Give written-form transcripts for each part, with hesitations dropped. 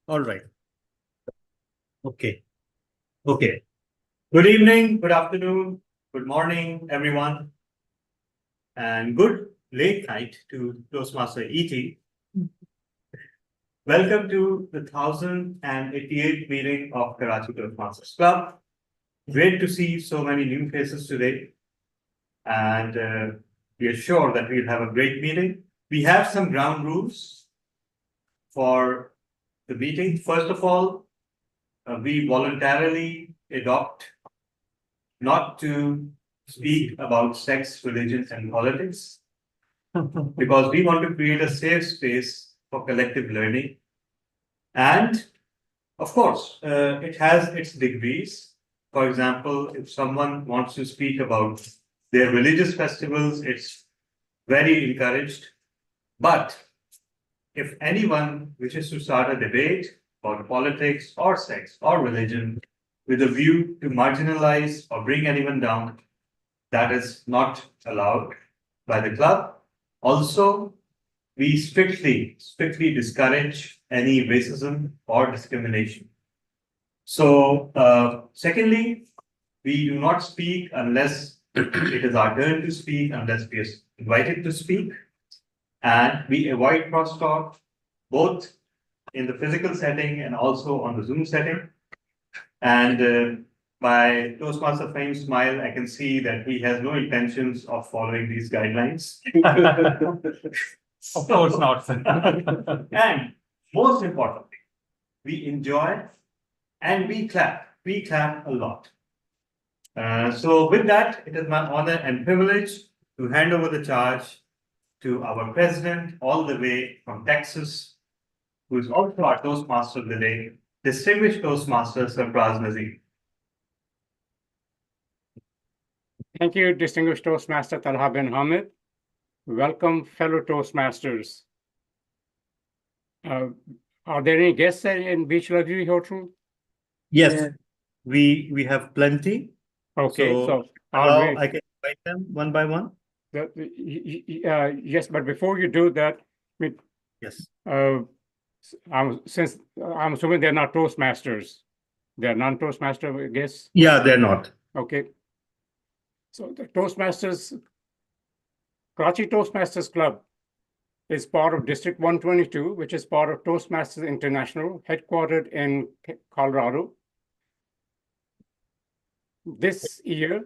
All right. Okay. Okay. Good evening, good afternoon, good morning, everyone, and good late night to Toastmaster ET. Welcome to the 1088th meeting of Karachi Toastmasters Club. Great to see so many new faces today, and we are sure that we'll have a great meeting. We have some ground rules for the meeting. First of all, we voluntarily adopt not to speak about sex, religion, and politics because we want to create a safe space for collective learning. And of course, it has its degrees. For example, if someone wants to speak about their religious festivals, it's very encouraged. But if anyone wishes to start a debate about politics or sex or religion with a view to marginalize or bring anyone down, that is not allowed by the club. Also, we strictly discourage any racism or discrimination. So, secondly, we do not speak unless it is our turn to speak, unless we are invited to speak. And we avoid crosstalk, both in the physical setting and also on the Zoom setting. And by Toastmaster Fame's smile, I can see that he has no intentions of following these guidelines. Of course not. And most importantly, we enjoy and we clap. We clap a lot. So with that, it is my honor and privilege to hand over the charge to our president, all the way from Texas, who is also our Toastmaster of the day, distinguished Toastmaster Sarfraz Nazir. Thank you, distinguished Toastmaster Talha bin Hamid. Welcome, fellow Toastmasters. Are there any guests in Beach Luxury Hotel? Yes, we have plenty. Okay, so I can invite them one by one. Yes, but before you do that, Yes. Since I'm assuming they're not Toastmasters, they're non-Toastmaster guests. Yeah, they're not. Okay. So the Toastmasters, Karachi Toastmasters Club is part of District 122, which is part of Toastmasters International, headquartered in Colorado. This year,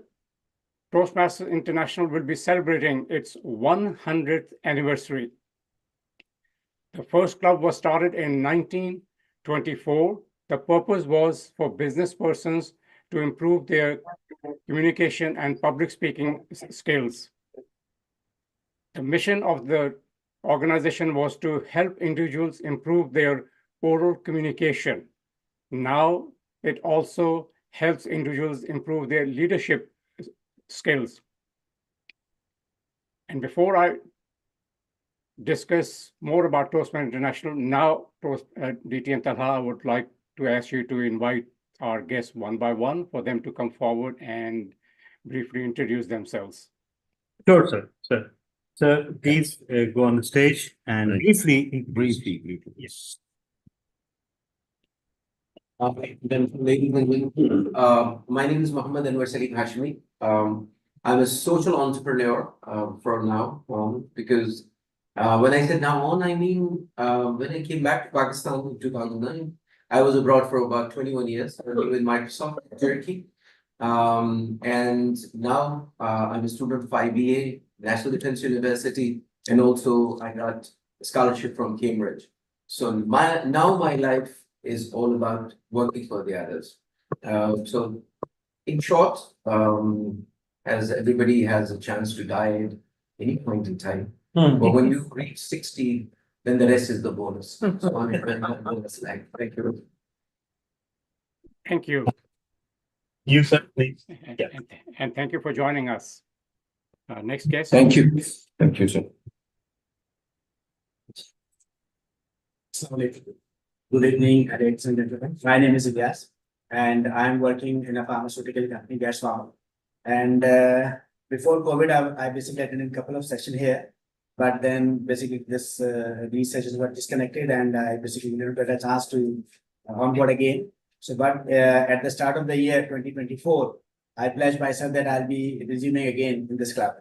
Toastmasters International will be celebrating its 100th anniversary. The first club was started in 1924. The purpose was for business persons to improve their communication and public speaking skills. The mission of the organization was to help individuals improve their oral communication. Now it also helps individuals improve their leadership skills. And before I discuss more about Toastmasters International, now DT and Talha, I would like to ask you to invite our guests one by one for them to come forward and briefly introduce themselves. Sure, sir. Sir, please go on the stage and briefly. Yes. Then, ladies and gentlemen, my name is Mohammed Anwar Salim Hashmi. I'm a social entrepreneur for now, because when I said now on, I mean when I came back to Pakistan in 2009, I was abroad for about 21 years with Microsoft in Turkey. And now I'm a student of IBA, National Defense University, and also I got a scholarship from Cambridge. So my life is all about working for the others. So in short, as everybody has a chance to die at any point in time, but when you reach 60, then the rest is the bonus. So I'm in my bonus life. Thank you. Thank you. You, sir, please. Yeah. And thank you for joining us. Next guest. Thank you. Thank you, sir. Good evening, ladies and gentlemen. My name is Ilyas, and I'm working in a pharmaceutical company, Gas Pharma. And before COVID, I basically attended a couple of sessions here. but then basically these sessions were disconnected and I basically didn't get a chance to onboard again. So, but at the start of the year 2024, I pledged myself that I'll be resuming again in this club.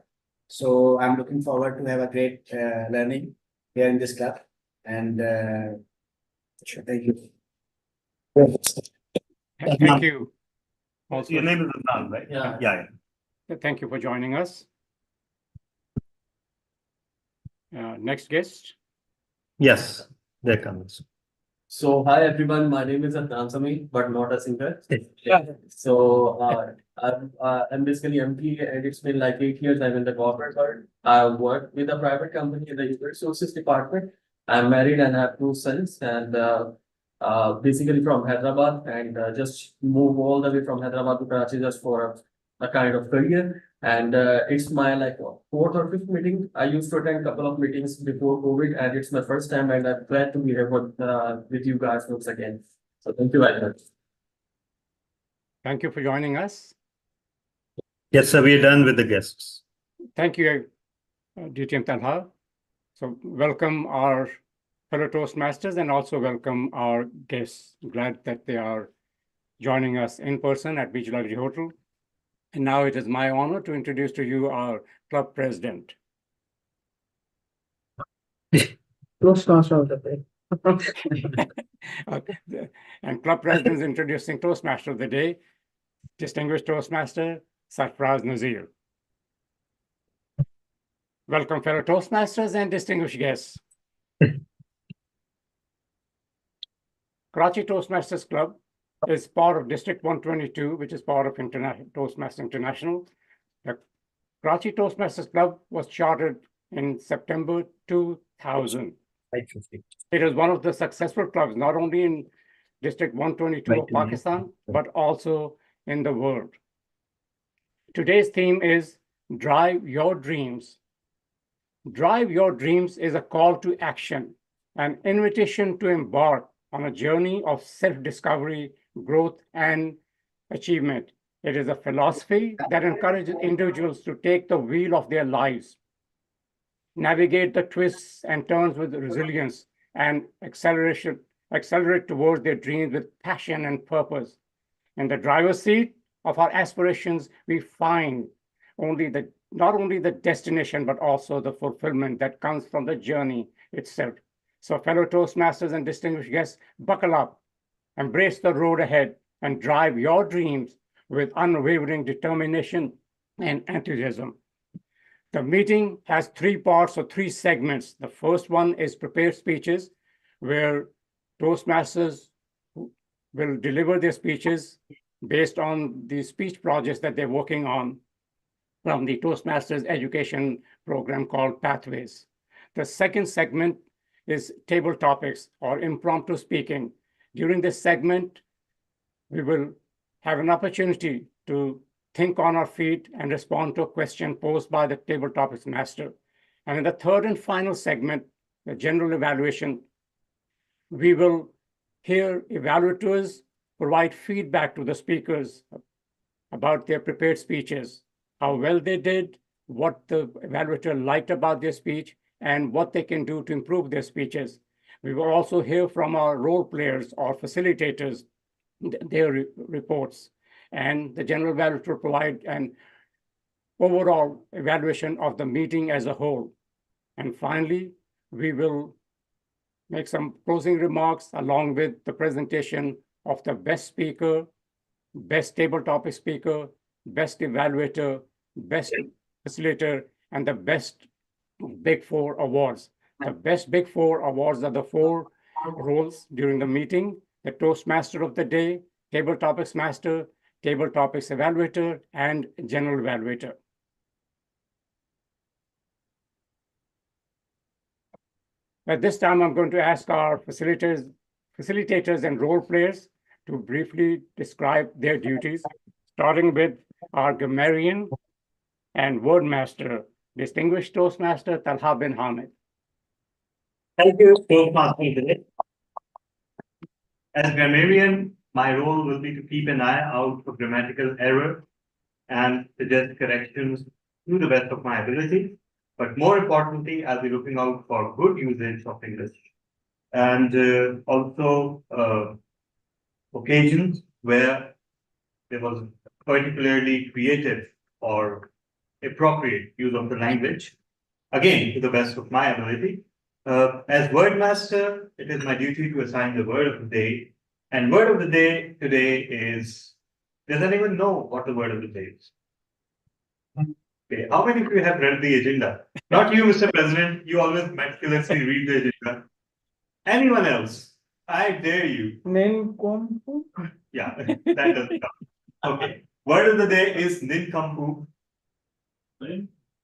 So I'm looking forward to have a great learning here in this club. And thank you. Thank you. Also, Your name is Adnan, right? Yeah. Yeah. thank you for joining us. Next guest. Yes, there comes. So hi everyone, my name is Adnan Sami, but not a singer. So I'm basically MT and it's been like 8 years I'm in the corporate world. I work with a private company in the human resources department. I'm married and I have 2 sons and basically from Hyderabad and just move all the way from Hyderabad to Karachi just for a kind of career. And it's my like fourth or fifth meeting. I used to attend a couple of meetings before COVID, and it's my first time, and I'm glad to be here with you guys once again. So thank you very much. Thank you for joining us. Yes, sir, we are done with the guests. Thank you, DTM Talha. So welcome our fellow Toastmasters and also welcome our guests. Glad that they are joining us in person at Beach Luxury Hotel. And now it is my honor to introduce to you our club president. Toastmaster of the day. And club president is introducing Toastmaster of the day, distinguished Toastmaster Sarfraz Nazir. Welcome, fellow Toastmasters and distinguished guests. Karachi Toastmasters Club is part of District 122, which is part of Toastmasters International. The Karachi Toastmasters Club was chartered in September 2000. It is one of the successful clubs, not only in District 122 of Pakistan, but also in the world. Today's theme is Drive Your Dreams. Drive Your Dreams is a call to action, an invitation to embark on a journey of self-discovery, growth, and achievement. It is a philosophy that encourages individuals to take the wheel of their lives, navigate the twists and turns with resilience, and accelerate towards their dreams with passion and purpose. In the driver's seat of our aspirations, we find not only the destination, but also the fulfillment that comes from the journey itself. So fellow Toastmasters and distinguished guests, buckle up, embrace the road ahead, and drive your dreams with unwavering determination and enthusiasm. The meeting has 3 parts or 3 segments. The first one is prepared speeches, where Toastmasters will deliver their speeches based on the speech projects that they're working on from the Toastmasters education program called Pathways. The second segment is table topics or impromptu speaking. During this segment, we will have an opportunity to think on our feet and respond to a question posed by the table topics master. And in the third and final segment, the general evaluation, we will hear evaluators provide feedback to the speakers about their prepared speeches, how well they did, what the evaluator liked about their speech, and what they can do to improve their speeches. We will also hear from our role players or facilitators, their reports, and the general evaluator will provide an overall evaluation of the meeting as a whole. And finally, we will make some closing remarks along with the presentation of the best speaker, best table topic speaker, best evaluator, best facilitator, and the best Big 4 awards. The best Big 4 awards are the 4 roles during the meeting: the Toastmaster of the Day, Table Topics Master, Table Topics Evaluator, and General Evaluator. At this time, I'm going to ask our facilitators and role players to briefly describe their duties, starting with our grammarian and word master, distinguished Toastmaster Talha bin Hamid. Thank you, Toastmaster today. As grammarian, my role will be to keep an eye out for grammatical error and suggest corrections to the best of my ability. But more importantly, I'll be looking out for good usage of English and also occasions where there was particularly creative or appropriate use of the language, again, to the best of my ability. As word master, it is my duty to assign the word of the day. And word of the day today is, does anyone know what the word of the day is? Okay, how many of you have read the agenda? Not you, Mr. President, you always meticulously read the agenda. Anyone else? I dare you. Yeah, that doesn't count. Okay, word of the day is nincompoop.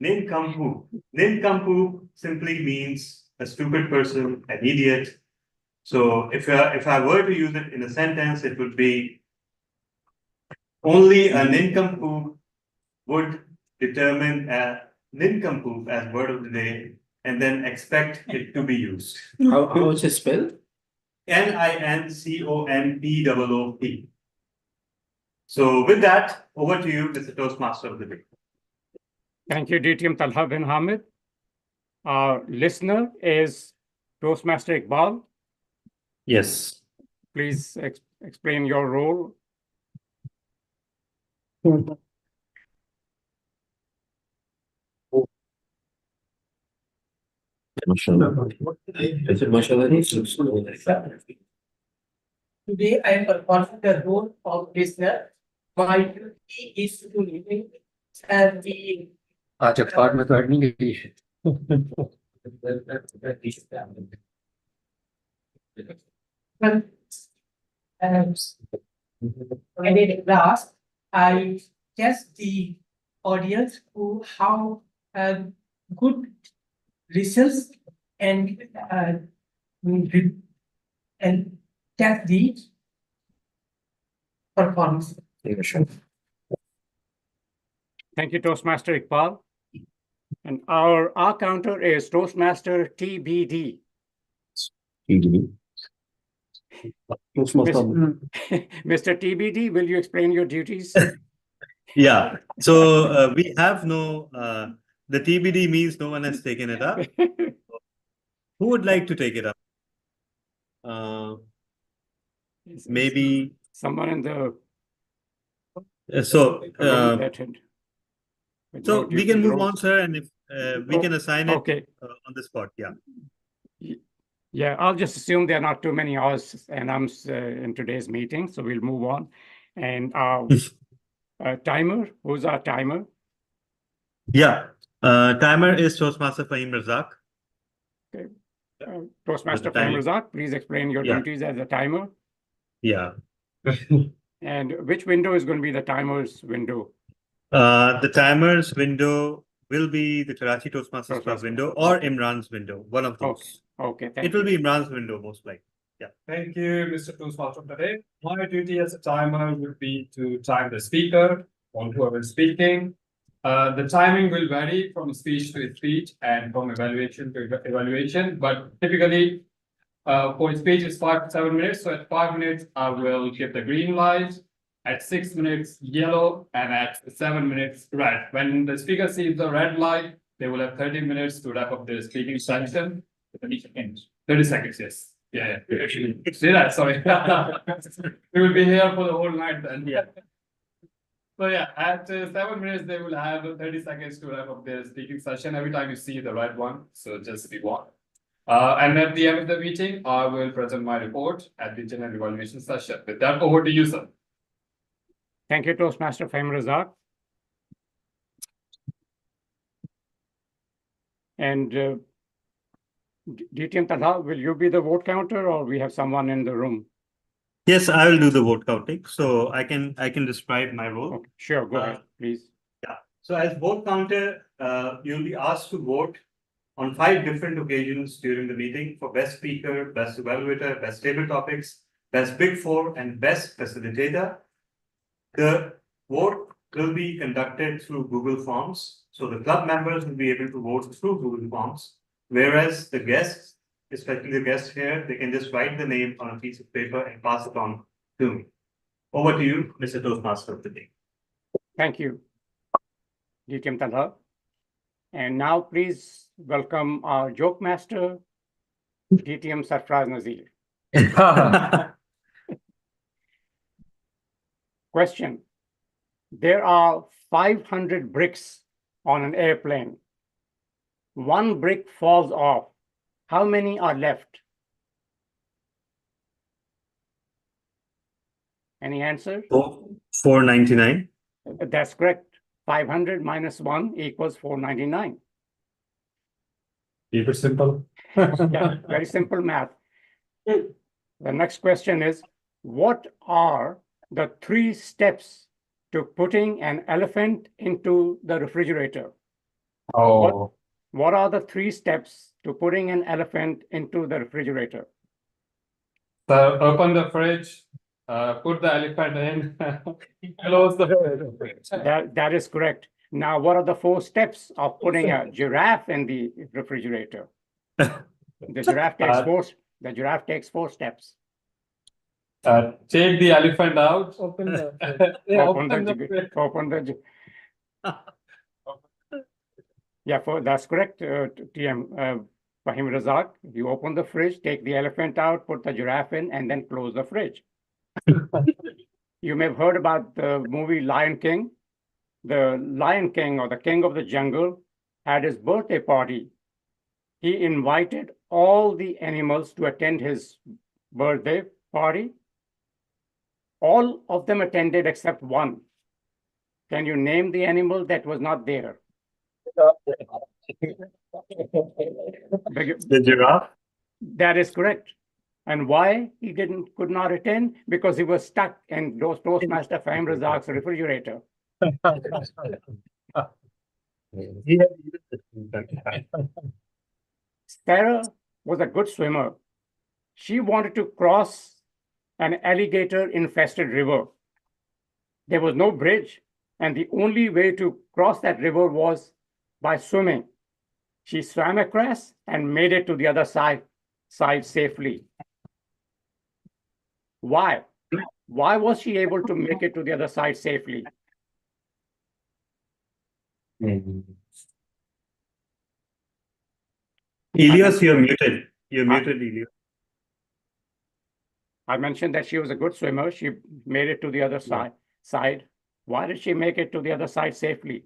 Nincompoop. Nincompoop simply means a stupid person, an idiot. So if I were to use it in a sentence, it would be only a nincompoop would determine a nincompoop as word of the day and then expect it to be used. How is it spelled? Nincompop. So with that, over to you, Mr. Toastmaster of the day. Thank you, DTM Talha bin Hamid. Our listener is Toastmaster Iqbal. Yes. Please explain your role. Today, I am performing the role of listener. My duty is to listen and be. आज अखबार में तो add नहीं गई है। When I did class, I test the audience who how good results and test the performance. Thank you, Toastmaster Iqbal. And our R counter is Toastmaster TBD. Mr. TBD, will you explain your duties? Yeah, so we have no, the TBD means no one has taken it up. Who would like to take it up? Maybe. Someone in the. So we can move on, sir, and if we can assign it on the spot, yeah. Yeah, I'll just assume there are not too many hours and I'm in today's meeting, so we'll move on. And timer, who's our timer? Yeah, timer is Toastmaster Fahim Razak. Okay. Toastmaster Fahim Razak, please explain your duties as a timer. Yeah. And which window is going to be the timer's window? The timer's window will be the Karachi Toastmasters Club window or Imran's window, one of those. Okay, thank you. It will be Imran's window, most likely. Yeah. Thank you, Mr. Toastmaster of the day. My duty as a timer would be to time the speaker on whoever is speaking. The timing will vary from speech to speech and from evaluation to evaluation, but typically for speech is 5 to 7 minutes. So at 5 minutes, I will give the green light. At 6 minutes, yellow, and at 7 minutes, red. When the speaker sees the red light, they will have 30 minutes to wrap up their speaking section. 30 seconds. 30 seconds, yes. Yeah. Say that, sorry. We will be here for the whole night then. Yeah. So yeah, at 7 minutes, they will have 30 seconds to wrap up their speaking session every time you see the red one. So just be one. And at the end of the meeting, I will present my report at the general evaluation session. With that, over to you, sir. Thank you, Toastmaster Fahim Razak. And DTM Talha, will you be the vote counter or we have someone in the room? Yes, I will do the vote counting. So I can describe my role. Okay, sure, go ahead, please. Yeah. So as vote counter, you'll be asked to vote on 5 different occasions during the meeting for best speaker, best evaluator, best table topics, best big 4, and best facilitator. The vote will be conducted through Google Forms. So the club members will be able to vote through Google Forms, whereas the guests, especially the guests here, they can just write the name on a piece of paper and pass it on to me. Over to you, Mr. Toastmaster of the day. Thank you. DTM Talha. And now please welcome our joke master, DTM Sarfraz Nazir. Question. There are 500 bricks on an airplane. One brick falls off. How many are left? Any answer? 499. That's correct. 500 minus 1 equals 499. Keep it simple. Yeah, very simple math. The next question is, what are the 3 steps to putting an elephant into the refrigerator? Oh, What are the 3 steps to putting an elephant into the refrigerator? so open the fridge, put the elephant in, close the fridge. That is correct. Now, what are the 4 steps of putting a giraffe in the refrigerator? The giraffe takes 4 steps. Take the elephant out. Open the Open the Yeah, that's correct, TM Fahim Razak. You open the fridge, take the elephant out, put the giraffe in, and then close the fridge. You may have heard about the movie Lion King. The Lion King, or the King of the Jungle, had his birthday party. He invited all the animals to attend his birthday party. All of them attended except one. Can you name the animal that was not there? The giraffe. That is correct. And why he could not attend? Because he was stuck in Toastmaster Fahim Razak's refrigerator. Sarah was a good swimmer. She wanted to cross an alligator-infested river. There was no bridge, and the only way to cross that river was by swimming. She swam across and made it to the other side safely. Why? Why was she able to make it to the other side safely? Elias, you're muted. You're muted, Elias. I mentioned that she was a good swimmer. She made it to the other side. Why did she make it to the other side safely?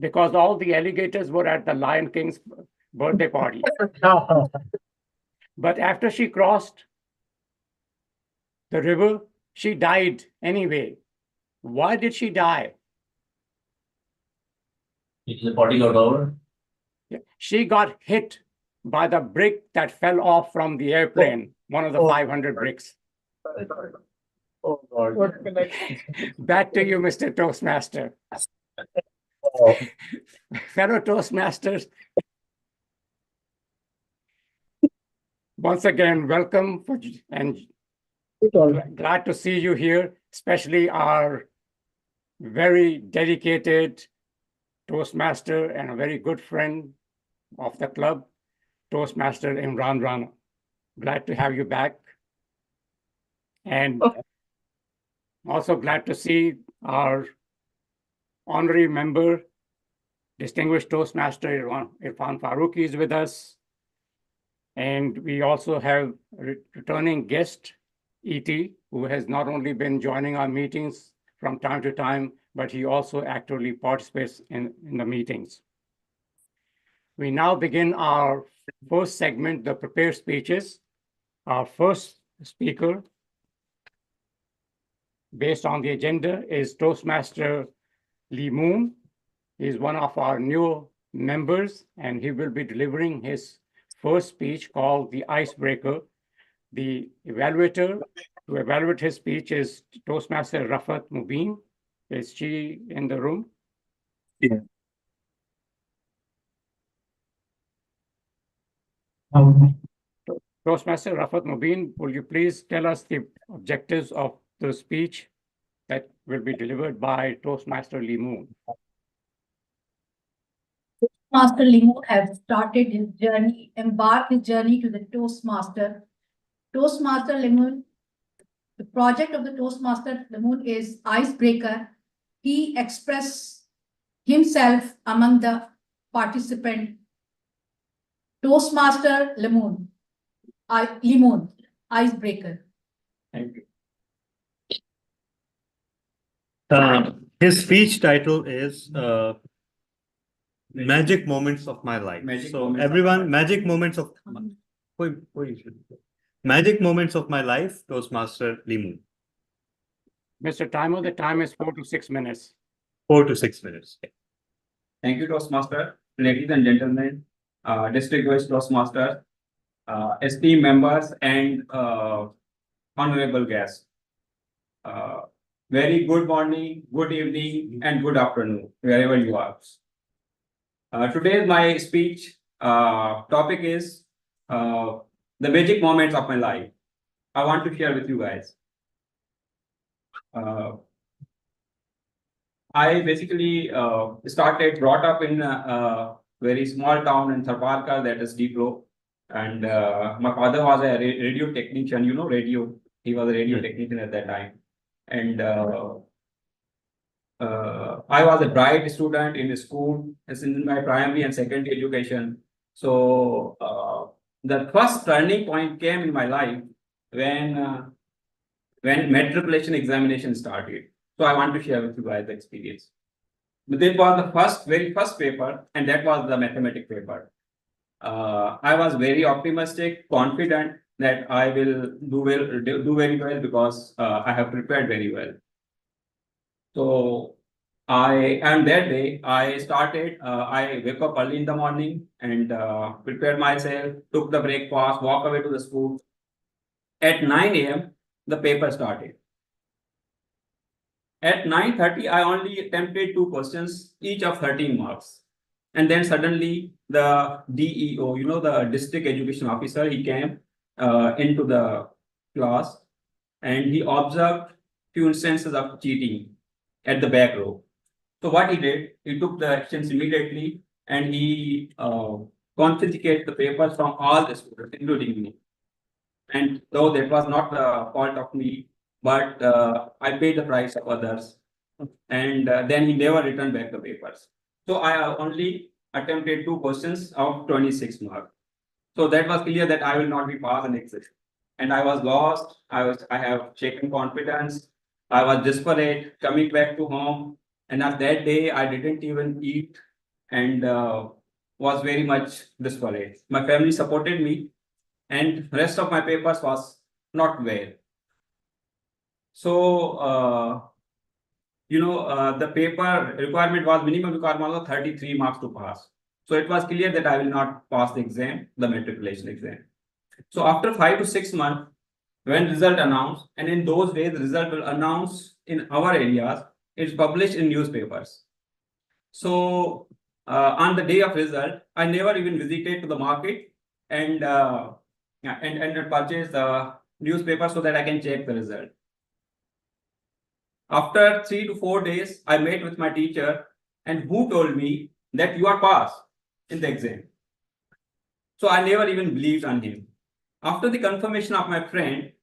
Because all the alligators were at the Lion King's birthday party. But after she crossed the river, she died anyway. Why did she die? The body got over. She got hit by the brick that fell off from the airplane, one of the 500 bricks. Oh, God. Back to you, Mr. Toastmaster. Fellow Toastmasters, once again, welcome and glad to see you here, especially our very dedicated Toastmaster and a very good friend of the club, Toastmaster Imran Rana. Glad to have you back. And also glad to see our honorary member, distinguished Toastmaster Irfan Farooqi is with us. And we also have returning guest, E.T., who has not only been joining our meetings from time to time, but he also actively participates in the meetings. We now begin our first segment, the prepared speeches. Our first speaker, based on the agenda, is Toastmaster Lee Moon. He is one of our new members, and he will be delivering his first speech called The Icebreaker. The evaluator to evaluate his speech is Toastmaster Rafat Mubin. Is she in the room? Yeah. Toastmaster Rafat Mubin, will you please tell us the objectives of the speech that will be delivered by Toastmaster Lee Moon? Toastmaster Lee Moon has started his journey, embarked his journey to the Toastmaster. Toastmaster Lee Moon, the project of the Toastmaster Lee Moon is Icebreaker. He expressed himself among the participant Toastmaster Lemon, icebreaker. Thank you. His speech title is Magic Moments of My Life. Magic So Moments of everyone, My Life. magic moments of Magic Moments of My Life, Toastmaster Limu. Mr. Timer, the time is 4 to 6 minutes. 4 to 6 minutes. Thank you, Toastmaster. Ladies and gentlemen, District Vice Toastmaster, esteemed members, and honorable guests. Very good morning, good evening, and good afternoon, wherever you are. Today, my speech topic is the magic moments of my life. I want to share with you guys. I basically brought up in a very small town in Tharparkar, that is Deep Low. And my father was a radio technician, you know, radio. He was a radio technician at that time. And I was a bright student in school, as in my primary and secondary education. So the first turning point came in my life when matriculation examination started. So I want to share with you guys the experience. But this was the very first paper, and that was the mathematics paper. I was very optimistic, confident that I will do very well because I have prepared very well. So that day I started. I wake up early in the morning and prepared myself, took the breakfast, walk away to the school. At 9 a.m. the paper started. At 9:30, I only attempted 2 questions, each of 13 marks. And then suddenly the DEO, you know, the district education officer, he came into the class and he observed few instances of cheating at the back row. So what he did, he took the actions immediately and he confiscated the papers from all the students, including me. And though that was not the fault of me, but I paid the price of others. And then he never returned back the papers. So I only attempted 2 questions of 26 marks. So that was clear that I will not be passed in exam. And I was lost. I have shaken confidence. I was desperate coming back to home. And at that day, I didn't even eat and was very much desperate. My family supported me, and rest of my papers was not well. So the paper requirement was minimum requirement was 33 marks to pass. So it was clear that I will not pass the exam, the matriculation exam. So after 5 to 6 months, when result announced, and in those days, the result will announce in our areas, it's published in newspapers. So on the day of result, I never even visited to the market and purchase the newspaper so that I can check the result. After 3 to 4 days, I met with my teacher, and who told me that you are passed in the exam. So I never even believed on him. After the confirmation of my friend,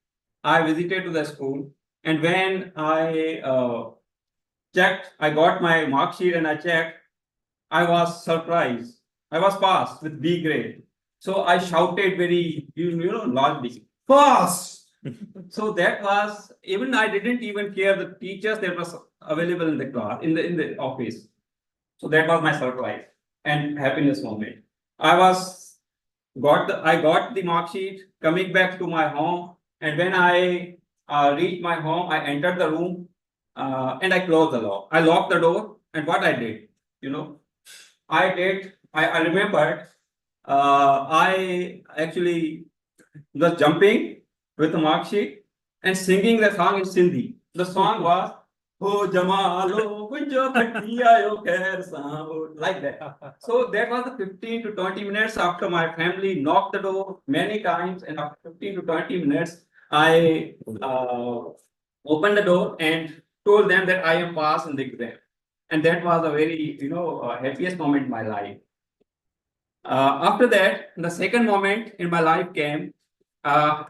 I visited to the school, and when I checked, I got my mark sheet and I checked, I was surprised. I was passed with B grade. So I shouted very, loudly, pass! So that was, even I didn't even care the teachers that was available in the class, in the office. So that was my surprise and happiness moment. I got the mark sheet coming back to my home, and when I reached my home, I entered the room and I closed the door. I locked the door, and what I did, I remembered I actually was jumping with the mark sheet and singing the song in Sindhi. The song was "Ho Jamalo Kunjo Khatiya Khair Sao," like that. So that was the 15 to 20 minutes after my family knocked the door many times, and after 15 to 20 minutes, I opened the door and told them that I am passed in the exam. And that was a very, happiest moment in my life. After that, the second moment in my life came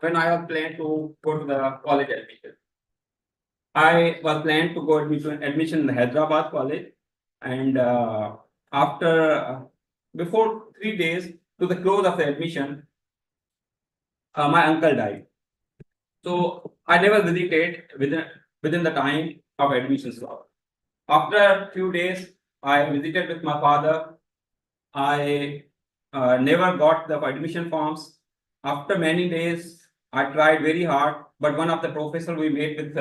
when I was planning to go to the college admission. I was planning to go admission in the Hyderabad college, And after before 3 days to the close of the admission, my uncle died. So I never visited within the time of admission slot. After a few days, I visited with my father. I never got the admission forms. After many days, I tried very hard, but one of the professor we made with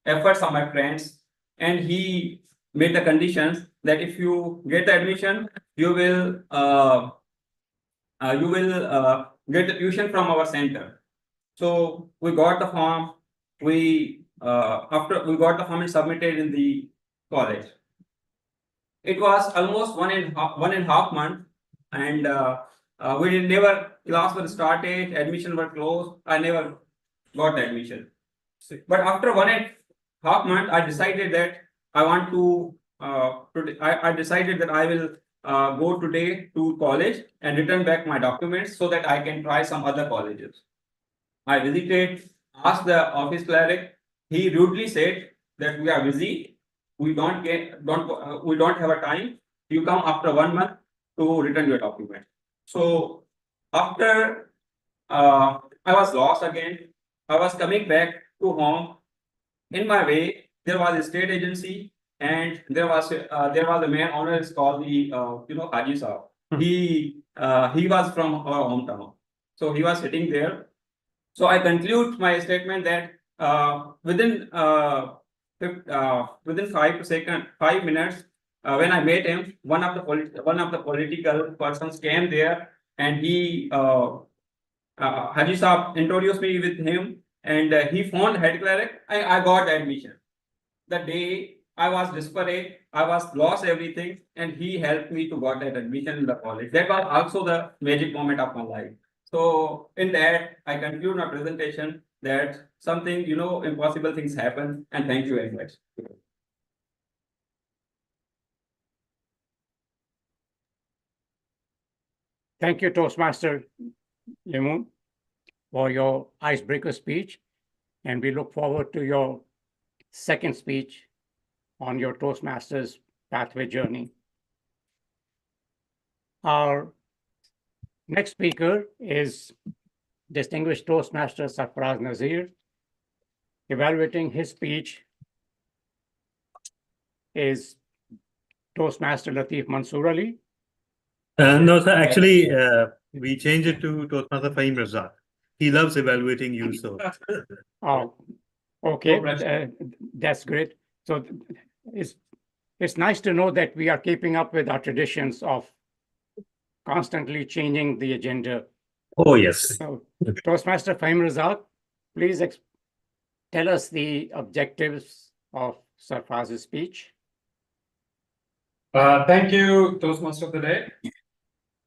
efforts of my friends, and he made the conditions that if you get the admission, you will get the tuition from our center. So we got the form. After we got the form and submitted in the college. It was almost 1.5 month, and we never class were started, admission were closed. I never got the admission. But after 1.5 month, I decided that I want to. I decided that I will go today to college and return back my documents so that I can try some other colleges. I visited, asked the office cleric. He rudely said that we are busy. We don't have a time. You come after 1 month to return your document. So after I was lost again. I was coming back to home. In my way, there was a state agency, and there was a man owner is called the Haji Saab. He was from our hometown, so he was sitting there. So I conclude my statement that within 5 minutes, when I met him, one of the political persons came there, and Haji Saab introduced me with him, and he phoned head cleric. I got admission. The day I was desperate, I was lost everything, and he helped me to got that admission in the college. That was also the magic moment of my life. So in that, I conclude my presentation that something, impossible things happen, and thank you very much. Thank you, Toastmaster Limon, for your icebreaker speech. And we look forward to your second speech on your Toastmasters pathway journey. Our next speaker is distinguished Toastmaster Sarfaraz Nazir. Evaluating his speech is Toastmaster Latif Mansoor Ali. No, sir, actually, we changed it to Toastmaster Fahim Razak. He loves evaluating you, so. Oh, okay, that's great. So it's nice to know that we are keeping up with our traditions of constantly changing the agenda. Oh, yes. So, Toastmaster Fahim Razak, please tell us the objectives of Sarfaraz's speech. Thank you, Toastmaster of the day.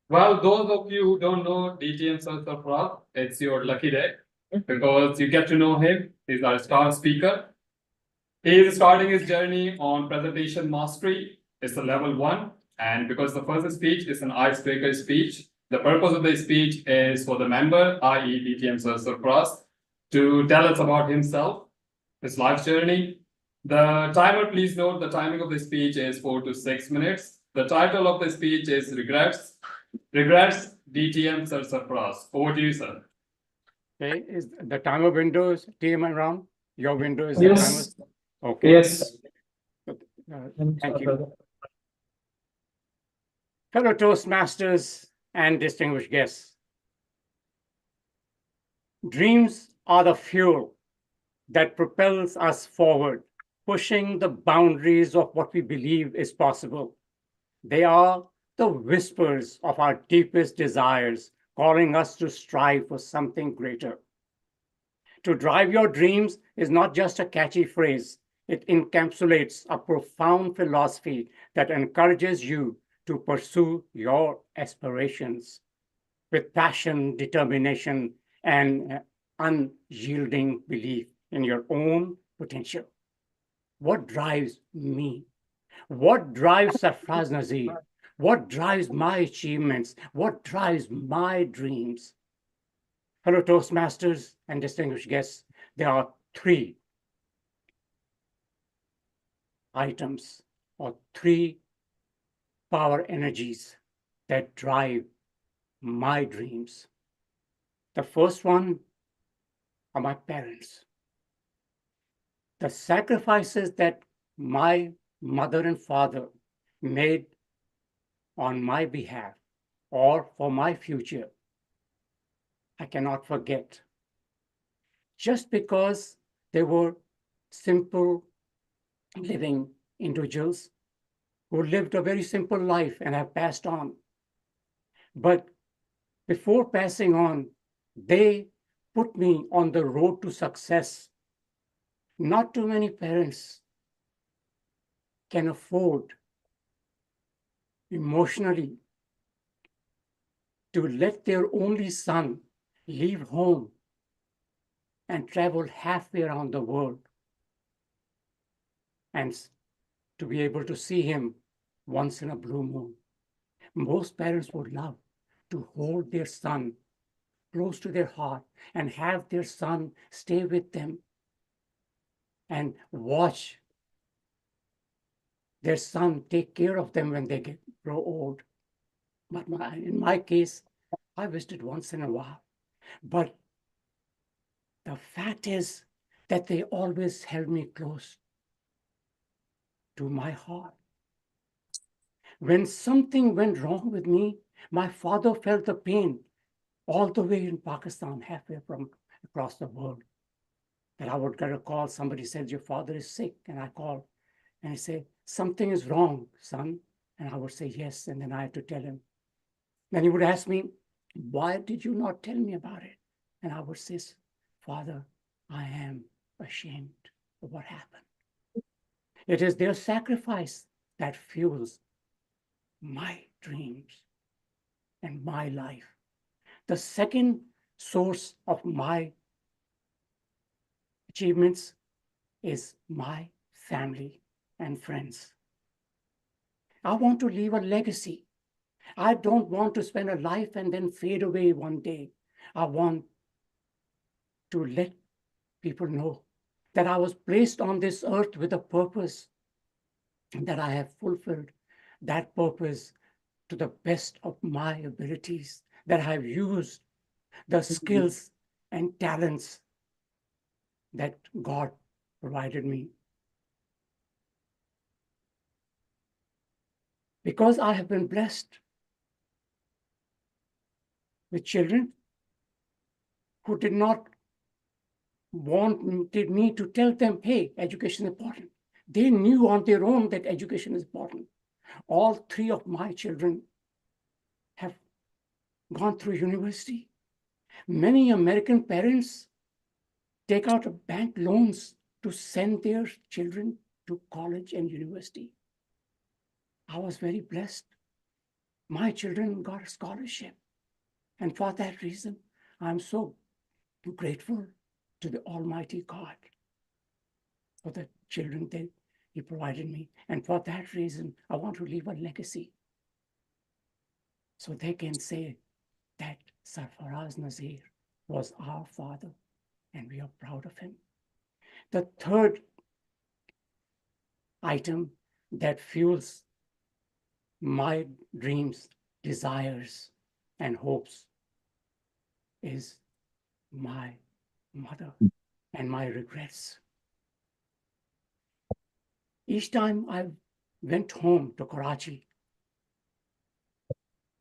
Well, those of you who don't know DTM Sir Sarfaraz, it's your lucky day because you get to know him. He's our star speaker. He is starting his journey on presentation mastery. It's the level 1. And because the first speech is an icebreaker speech, the purpose of the speech is for the member, i.e. DTM Sir Sarfaraz, to tell us about himself, his life journey. The timer, please note, the timing of the speech is 4 to 6 minutes. The title of the speech is Regrets, DTM Sir Sarfaraz. Over to you, sir. Okay, is the timer window is TM around? Your window is Yes. the timer? Okay. Yes. Thank you. Fellow Toastmasters and distinguished guests, dreams are the fuel that propels us forward, pushing the boundaries of what we believe is possible. They are the whispers of our deepest desires, calling us to strive for something greater. To drive your dreams is not just a catchy phrase. It encapsulates a profound philosophy that encourages you to pursue your aspirations with passion, determination, and unyielding belief in your own potential. What drives me? What drives Sarfaraz Nazir? What drives my achievements? What drives my dreams? Fellow Toastmasters and distinguished guests, there are 3 items or 3 power energies that drive my dreams. The first one are my parents. The sacrifices that my mother and father made on my behalf or for my future, I cannot forget. Just because they were simple living individuals who lived a very simple life and have passed on. But before passing on, they put me on the road to success. Not too many parents can afford emotionally to let their only son leave home and travel halfway around the world and to be able to see him once in a blue moon. Most parents would love to hold their son close to their heart and have their son stay with them and watch their son take care of them when they grow old. But in my case, I visited once in a while. But the fact is that they always held me close to my heart. When something went wrong with me, my father felt the pain all the way in Pakistan, halfway from across the world. That I would get a call, somebody said, your father is sick. And I called and he said, something is wrong, son. And I would say, yes. And then I had to tell him. Then he would ask me, why did you not tell me about it? And I would say, Father, I am ashamed of what happened. It is their sacrifice that fuels my dreams and my life. The second source of my achievements is my family and friends. I want to leave a legacy. I don't want to spend a life and then fade away one day. I want to let people know that I was placed on this earth with a purpose, and that I have fulfilled that purpose to the best of my abilities, that I have used the skills and talents that God provided me. Because I have been blessed with children who did not wanted me to tell them, hey, education is important. They knew on their own that education is important. All three of my children have gone through university. Many American parents take out bank loans to send their children to college and university. I was very blessed. My children got a scholarship. And for that reason, I'm so grateful to the Almighty God for the children that He provided me. And for that reason, I want to leave a legacy. So they can say that Sarfaraz Nazir was our father, and we are proud of him. The third item that fuels my dreams, desires, and hopes is my mother and my regrets. Each time I went home to Karachi,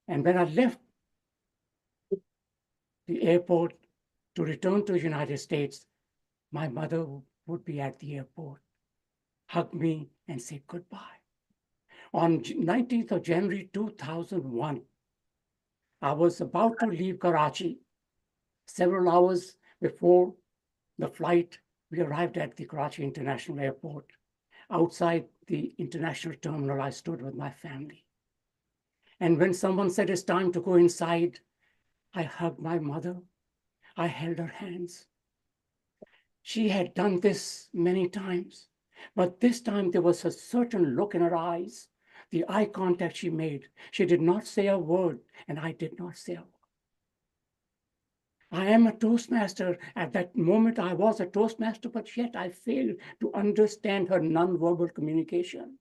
and when I left the airport to return to the United States, my mother would be at the airport, hug me and say goodbye. On 19th of January 2001, I was about to leave Karachi. Several hours before the flight, we arrived at the Karachi International Airport. Outside the international terminal, I stood with my family. And when someone said it's time to go inside, I hugged my mother. I held her hands. She had done this many times, but this time there was a certain look in her eyes, the eye contact she made. She did not say a word, and I did not say a word. I am a Toastmaster. At that moment, I was a Toastmaster, but yet I failed to understand her nonverbal communication.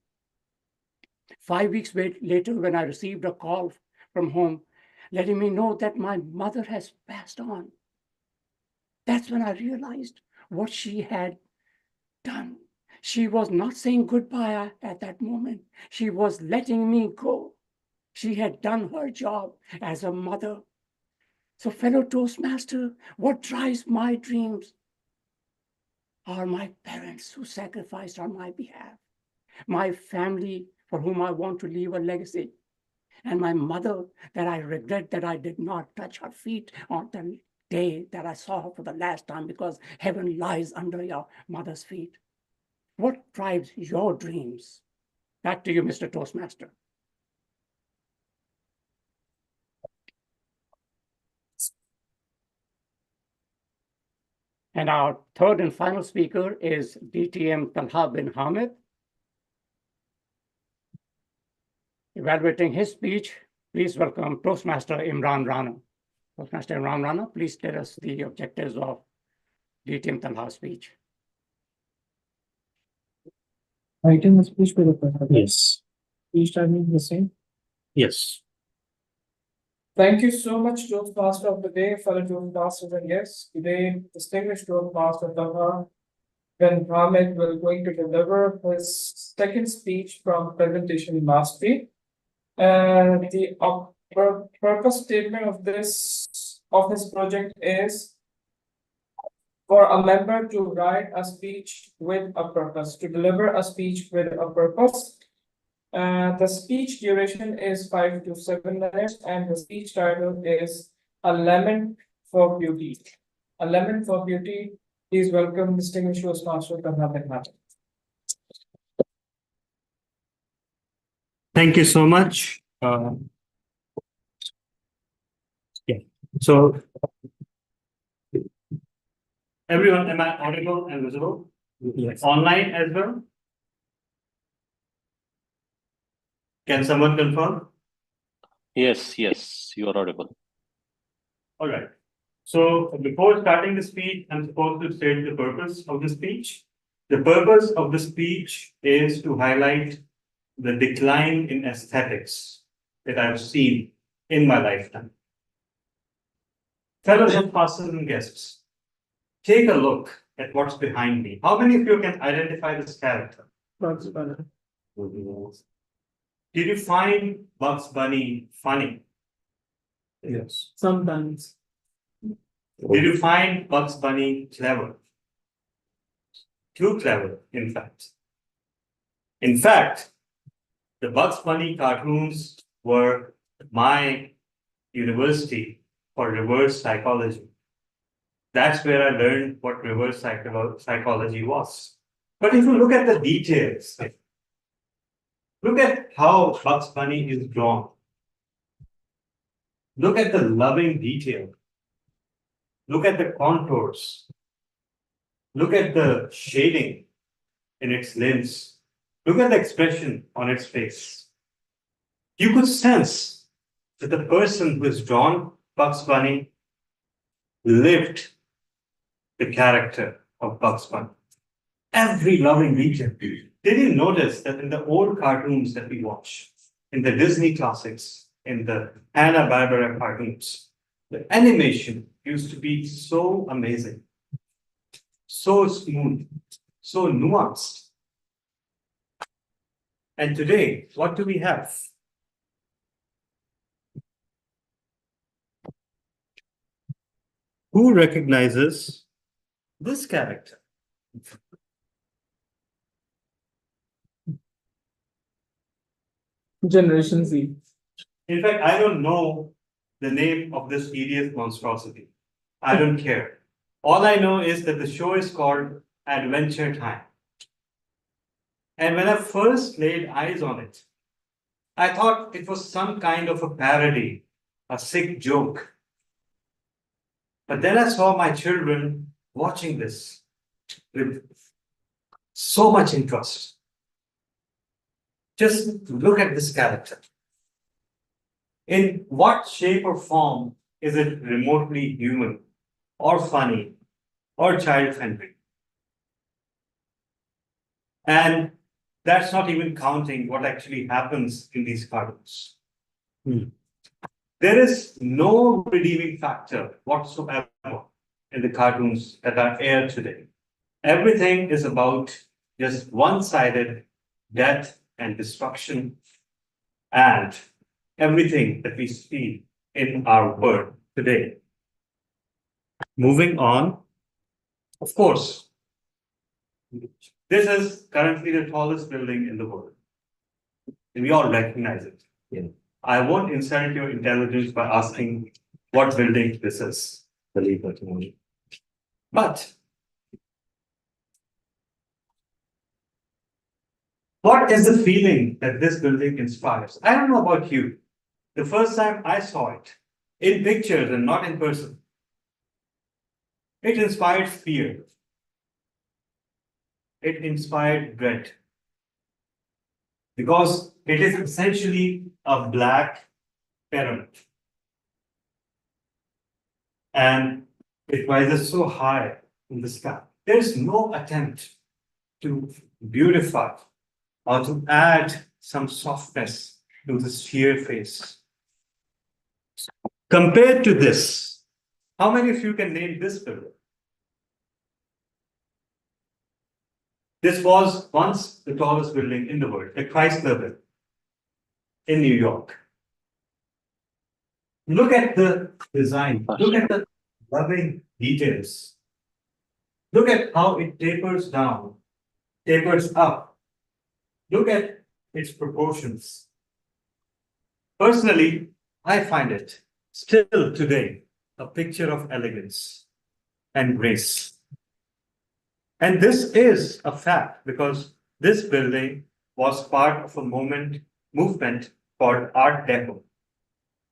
5 weeks later, when I received a call from home, letting me know that my mother has passed on, that's when I realized what she had done. She was not saying goodbye at that moment. She was letting me go. She had done her job as a mother. So, fellow Toastmaster, what drives my dreams are my parents who sacrificed on my behalf, my family for whom I want to leave a legacy, and my mother that I regret that I did not touch her feet on the day that I saw her for the last time, because heaven lies under your mother's feet. What drives your dreams? Back to you, Mr. Toastmaster. And our third and final speaker is DTM Talha bin Hamid. Evaluating his speech, please welcome Toastmaster Imran Rana. Toastmaster Imran Rana, please tell us the objectives of DTM Talha's speech. Writing the speech for the purpose. Yes. Each timing the same. Yes. Thank you so much, Toastmaster of the day, fellow Toastmasters and guests. Today, distinguished Toastmaster Talha bin Hamid will going to deliver his second speech from presentation mastery. And the purpose statement of his project is for a member to write a speech with a purpose, to deliver a speech with a purpose. The speech duration is 5 to 7 minutes, and the speech title is A Lemon for Beauty. A Lemon for Beauty. Please welcome distinguished Toastmaster Talha bin Hamid. Thank you so much. So, everyone, am I audible and visible? Yes. Online as well? Can someone confirm? Yes, you are audible. All right. So before starting the speech, I'm supposed to state the purpose of the speech. The purpose of the speech is to highlight the decline in aesthetics that I've seen in my lifetime. Fellow Toastmasters and guests, take a look at what's behind me. How many of you can identify this character? Bugs Bunny. Did you find Bugs Bunny funny? Yes. Sometimes. Did you find Bugs Bunny clever? Too clever, in fact. In fact, the Bugs Bunny cartoons were my university for reverse psychology. That's where I learned what reverse psychology was. But if you look at the details, look at how Bugs Bunny is drawn. Look at the loving detail. Look at the contours. Look at the shading in its limbs. Look at the expression on its face. You could sense that the person who has drawn Bugs Bunny lived the character of Bugs Bunny. Every loving detail. Did you notice that in the old cartoons that we watch, in the Disney classics, in the Hanna-Barbera cartoons, the animation used to be so amazing, so smooth, so nuanced. And today, what do we have? Who recognizes this character? Generation Z. In fact, I don't know the name of this hideous monstrosity. I don't care. All I know is that the show is called Adventure Time. And when I first laid eyes on it, I thought it was some kind of a parody, a sick joke. But then I saw my children watching this with so much interest. Just look at this character. In what shape or form is it remotely human, or funny, or child-friendly? And That's not even counting what actually happens in these cartoons. There is no redeeming factor whatsoever in the cartoons that are aired today. Everything is about just one-sided death and destruction and everything that we see in our world today. Moving on, of course, this is currently the tallest building in the world. And we all recognize it. Yeah. I won't insult your intelligence by asking what building this is. Believe it or not. But what is the feeling that this building inspires? I don't know about you. The first time I saw it in pictures and not in person, it inspired fear. It inspired dread. Because it is essentially a black pyramid. And it rises so high in the sky. There's no attempt to beautify or to add some softness to the sheer face. Compared to this, how many of you can name this building? This was once the tallest building in the world, the Chrysler Building in New York. Look at the design, look at the loving details. Look at how it tapers down, tapers up. Look at its proportions. Personally, I find it still today a picture of elegance and grace. And this is a fact because this building was part of a movement called Art Deco.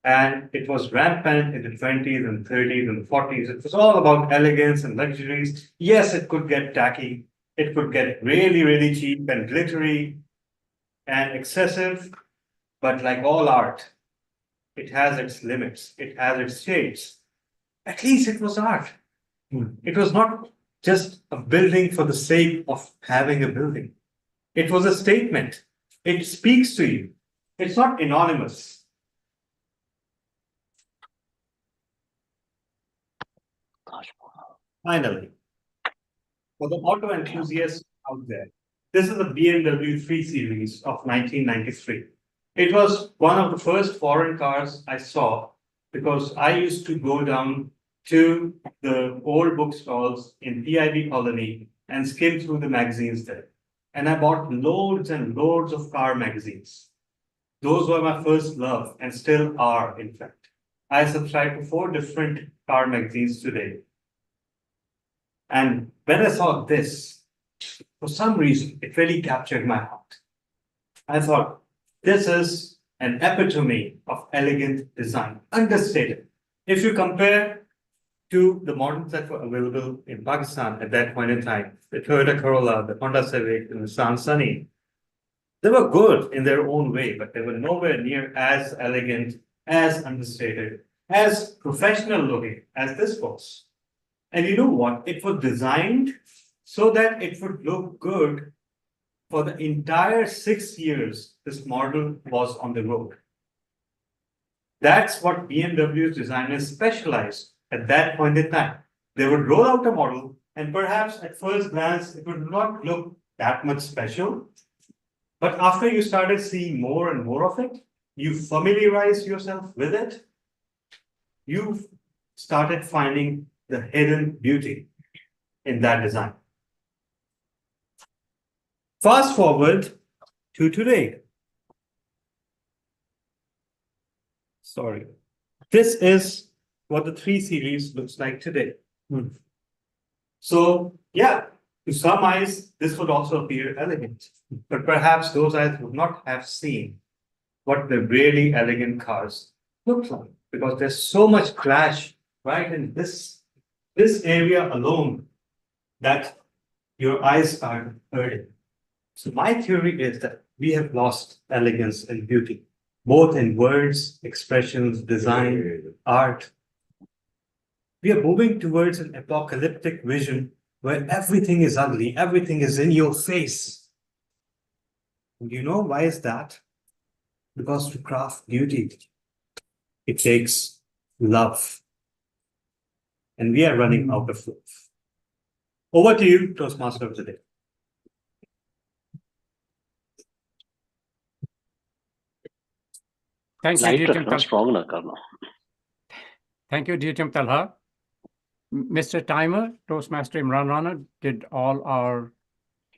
And it was rampant in the 20s and 30s and 40s. It was all about elegance and luxuries. Yes, it could get tacky. It could get really, really cheap and glittery and excessive. But like all art, it has its limits. It has its shades. At least it was art. It was not just a building for the sake of having a building. It was a statement. It speaks to you. It's not anonymous. Finally, for the auto enthusiasts out there, this is a BMW 3 Series of 1993. It was one of the first foreign cars I saw because I used to go down to the old bookstalls in PIB Colony and skim through the magazines there. And I bought loads and loads of car magazines. Those were my first love and still are, in fact. I subscribe to 4 different car magazines today. And when I saw this, for some reason, it really captured my heart. I thought, this is an epitome of elegant design, understated. If you compare to the models that were available in Pakistan at that point in time, the Toyota Corolla, the Honda Civic, and the Nissan Sunny, they were good in their own way, but they were nowhere near as elegant, as understated, as professional looking as this was. And you know what? It was designed so that it would look good for the entire 6 years this model was on the road. That's what BMW's designers specialized at that point in time. They would roll out a model, and perhaps at first glance, it would not look that much special. But after you started seeing more and more of it, you familiarized yourself with it, you started finding the hidden beauty in that design. Fast forward to today. Sorry. This is what the 3 Series looks like today. So, yeah, to some eyes, this would also appear elegant, but perhaps those eyes would not have seen what the really elegant cars look like, because there's so much clash right in this area alone that your eyes start hurting. So my theory is that we have lost elegance and beauty, both in words, expressions, design, art. We are moving towards an apocalyptic vision where everything is ugly, everything is in your face. And you know why is that? Because to craft beauty, it takes love. And we are running out of love. Over to you, Toastmaster of the day. Thank you, Lighter, DTM not Talha. stronger, Karna. Thank you, DTM Talha. Mr. Timer, Toastmaster Imran Rana, did all our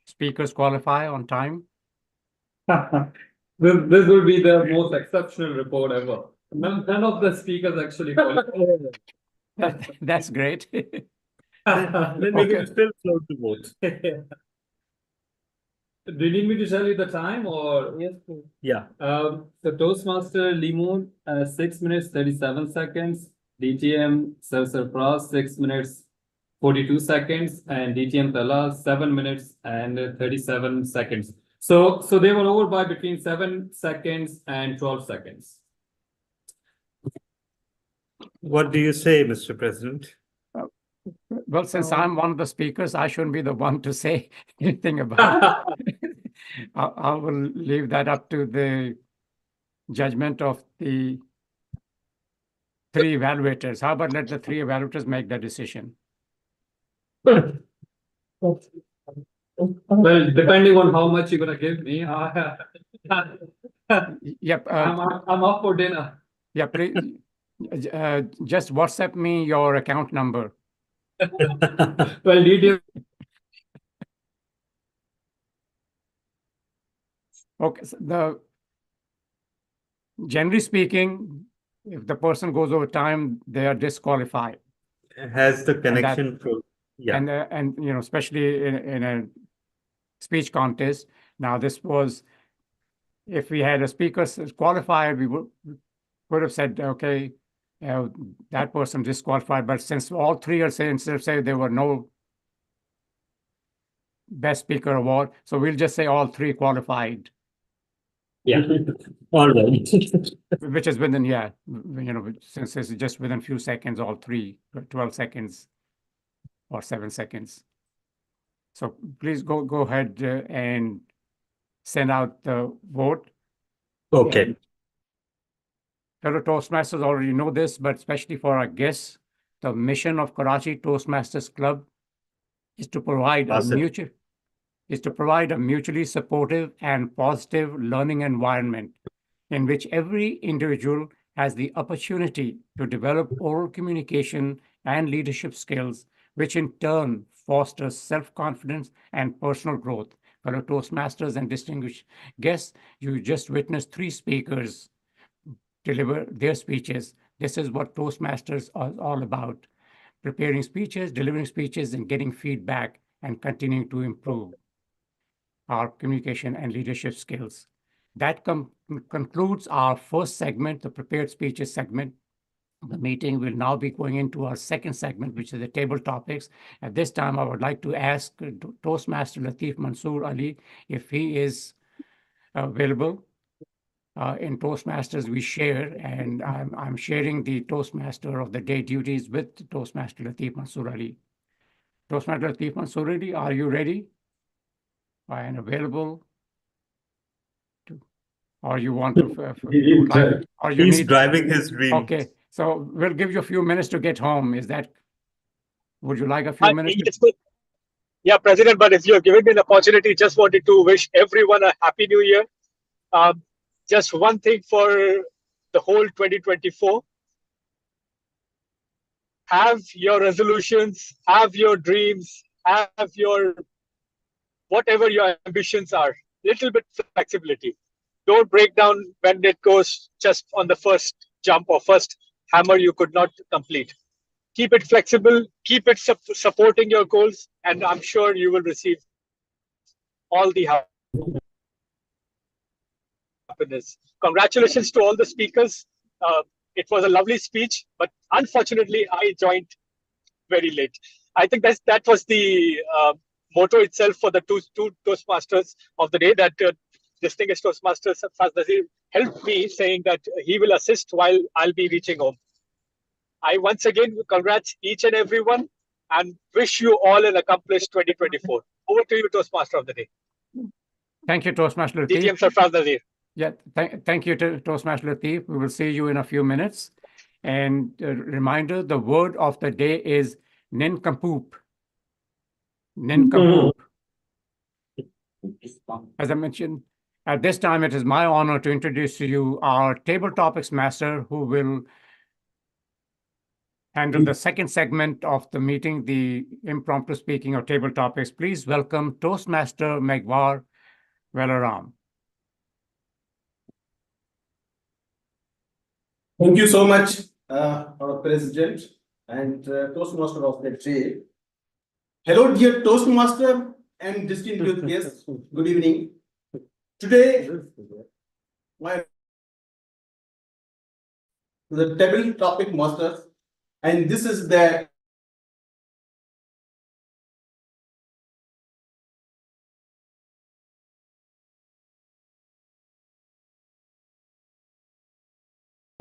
speakers qualify on time? This will be the most exceptional report ever. None of the speakers actually qualified. That's great. Then we can still float the vote. Do you need me to tell you the time or? Yes, please. Yeah. So Toastmaster Limon, 6 minutes 37 seconds. DTM Sarfraz 6 minutes 42 seconds, and DTM Tala 7 minutes and 37 seconds. So they were over by between 7 seconds and 12 seconds. What do you say, Mr. President? Well, since I'm one of the speakers, I shouldn't be the one to say anything about it. I will leave that up to the judgment of the 3 evaluators. How about let the 3 evaluators make the decision? Well, depending on how much you're gonna give me, Yep. I'm up for dinner. Yeah, please. Just WhatsApp me your account number. Well, DTM. Okay, so generally speaking, if the person goes over time, they are disqualified. Has the connection for And you know, especially in a speech contest. Now, this was, if we had a speaker qualified, we would have said, okay, that person disqualified. But since all 3 are saying, instead of saying there were no best speaker award, so we'll just say all 3 qualified. Yeah. All right. Which is within, you know, since it's just within a few seconds, all 3, 12 seconds or 7 seconds. So please go ahead and send out the vote. Okay. And fellow Toastmasters already know this, but especially for our guests, the mission of Karachi Toastmasters Club is to provide a mutually supportive and positive learning environment in which every individual has the opportunity to develop oral communication and leadership skills, which in turn fosters self-confidence and personal growth. Fellow Toastmasters and distinguished guests, you just witnessed 3 speakers deliver their speeches. This is what Toastmasters are all about: preparing speeches, delivering speeches, and getting feedback and continuing to improve our communication and leadership skills. That concludes our first segment, the prepared speeches segment. The meeting will now be going into our second segment, which is the table topics. At this time, I would like to ask Toastmaster Latif Mansoor Ali if he is available. In Toastmasters, we share, and I'm sharing the Toastmaster of the day duties with Toastmaster Latif Mansoor Ali. Toastmaster Latif Mansoor Ali, are you ready and available? Or you want to? He's driving his dream. Okay, so we'll give you a few minutes to get home. Would you like a few minutes? Yes, yeah, President, but if you're giving me an opportunity, just wanted to wish everyone a happy new year. Just one thing for the whole 2024. Have your resolutions, have your dreams, have your whatever your ambitions are. Little bit flexibility. Don't break down when it goes just on the first jump or first hammer you could not complete. Keep it flexible, keep it supporting your goals, and I'm sure you will receive all the happiness. Congratulations to all the speakers. It was a lovely speech, but unfortunately, I joined very late. I think that was the motto itself for the two Toastmasters of the day, that distinguished Toastmaster Sarfraz Nazir helped me, saying that he will assist while I'll be reaching home. I once again congrats each and everyone and wish you all an accomplished 2024. Over to you, Toastmaster of the day. Thank you, Toastmaster Latif. DTM Sarfraz Nazir. Yeah, thank you to Toastmaster Latif. We will see you in a few minutes. And a reminder, the word of the day is nincompoop. Nincompoop. As I mentioned, at this time, it is my honor to introduce to you our table topics master, who will handle the second segment of the meeting, the impromptu speaking of table topics. Please welcome Toastmaster Megwar Velaram. Thank you so much, our president and Toastmaster of the day. Hello, dear Toastmaster and distinguished guests. Good evening. Today, the table topic master, and this is the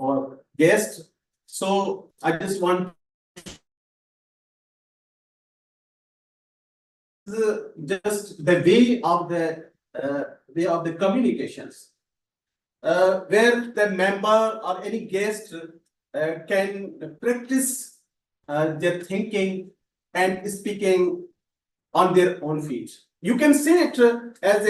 or guest. So I just want just the way of the communications, where the member or any guest can practice their thinking and speaking on their own feet. You can say it as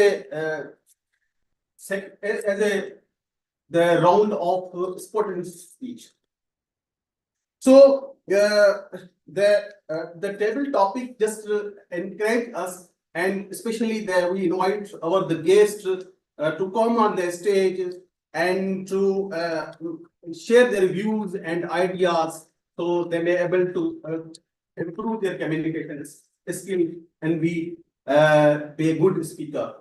the round of spoken speech. So the table topic just encourage us, and especially we invite the guests to come on the stage and to share their views and ideas, so they may able to improve their communication skill and be a good speaker.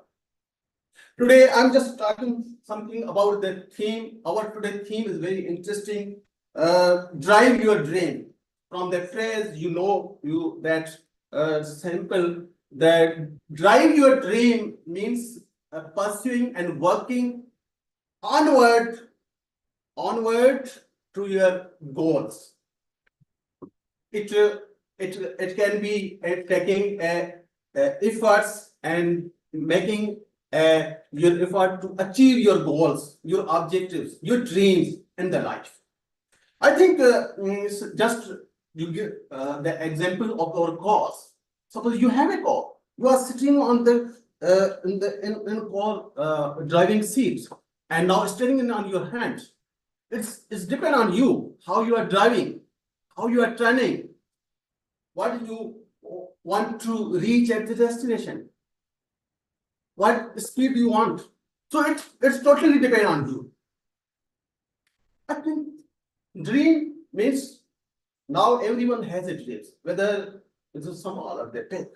Today, I'm just talking something about the theme. Our today theme is very interesting. Drive your dream. From the phrase, that simple, that drive your dream means pursuing and working onward to your goals. It can be taking efforts and making your effort to achieve your goals, your objectives, your dreams in the life. I think just you give the example of our cars. Suppose you have a car, you are sitting on the in car driving seats, and now steering in on your hands. It's depend on you how you are driving, how you are turning, what you want to reach at the destination, what speed you want. So it's totally depend on you. I think dream means now everyone has a dream, whether it's small or big.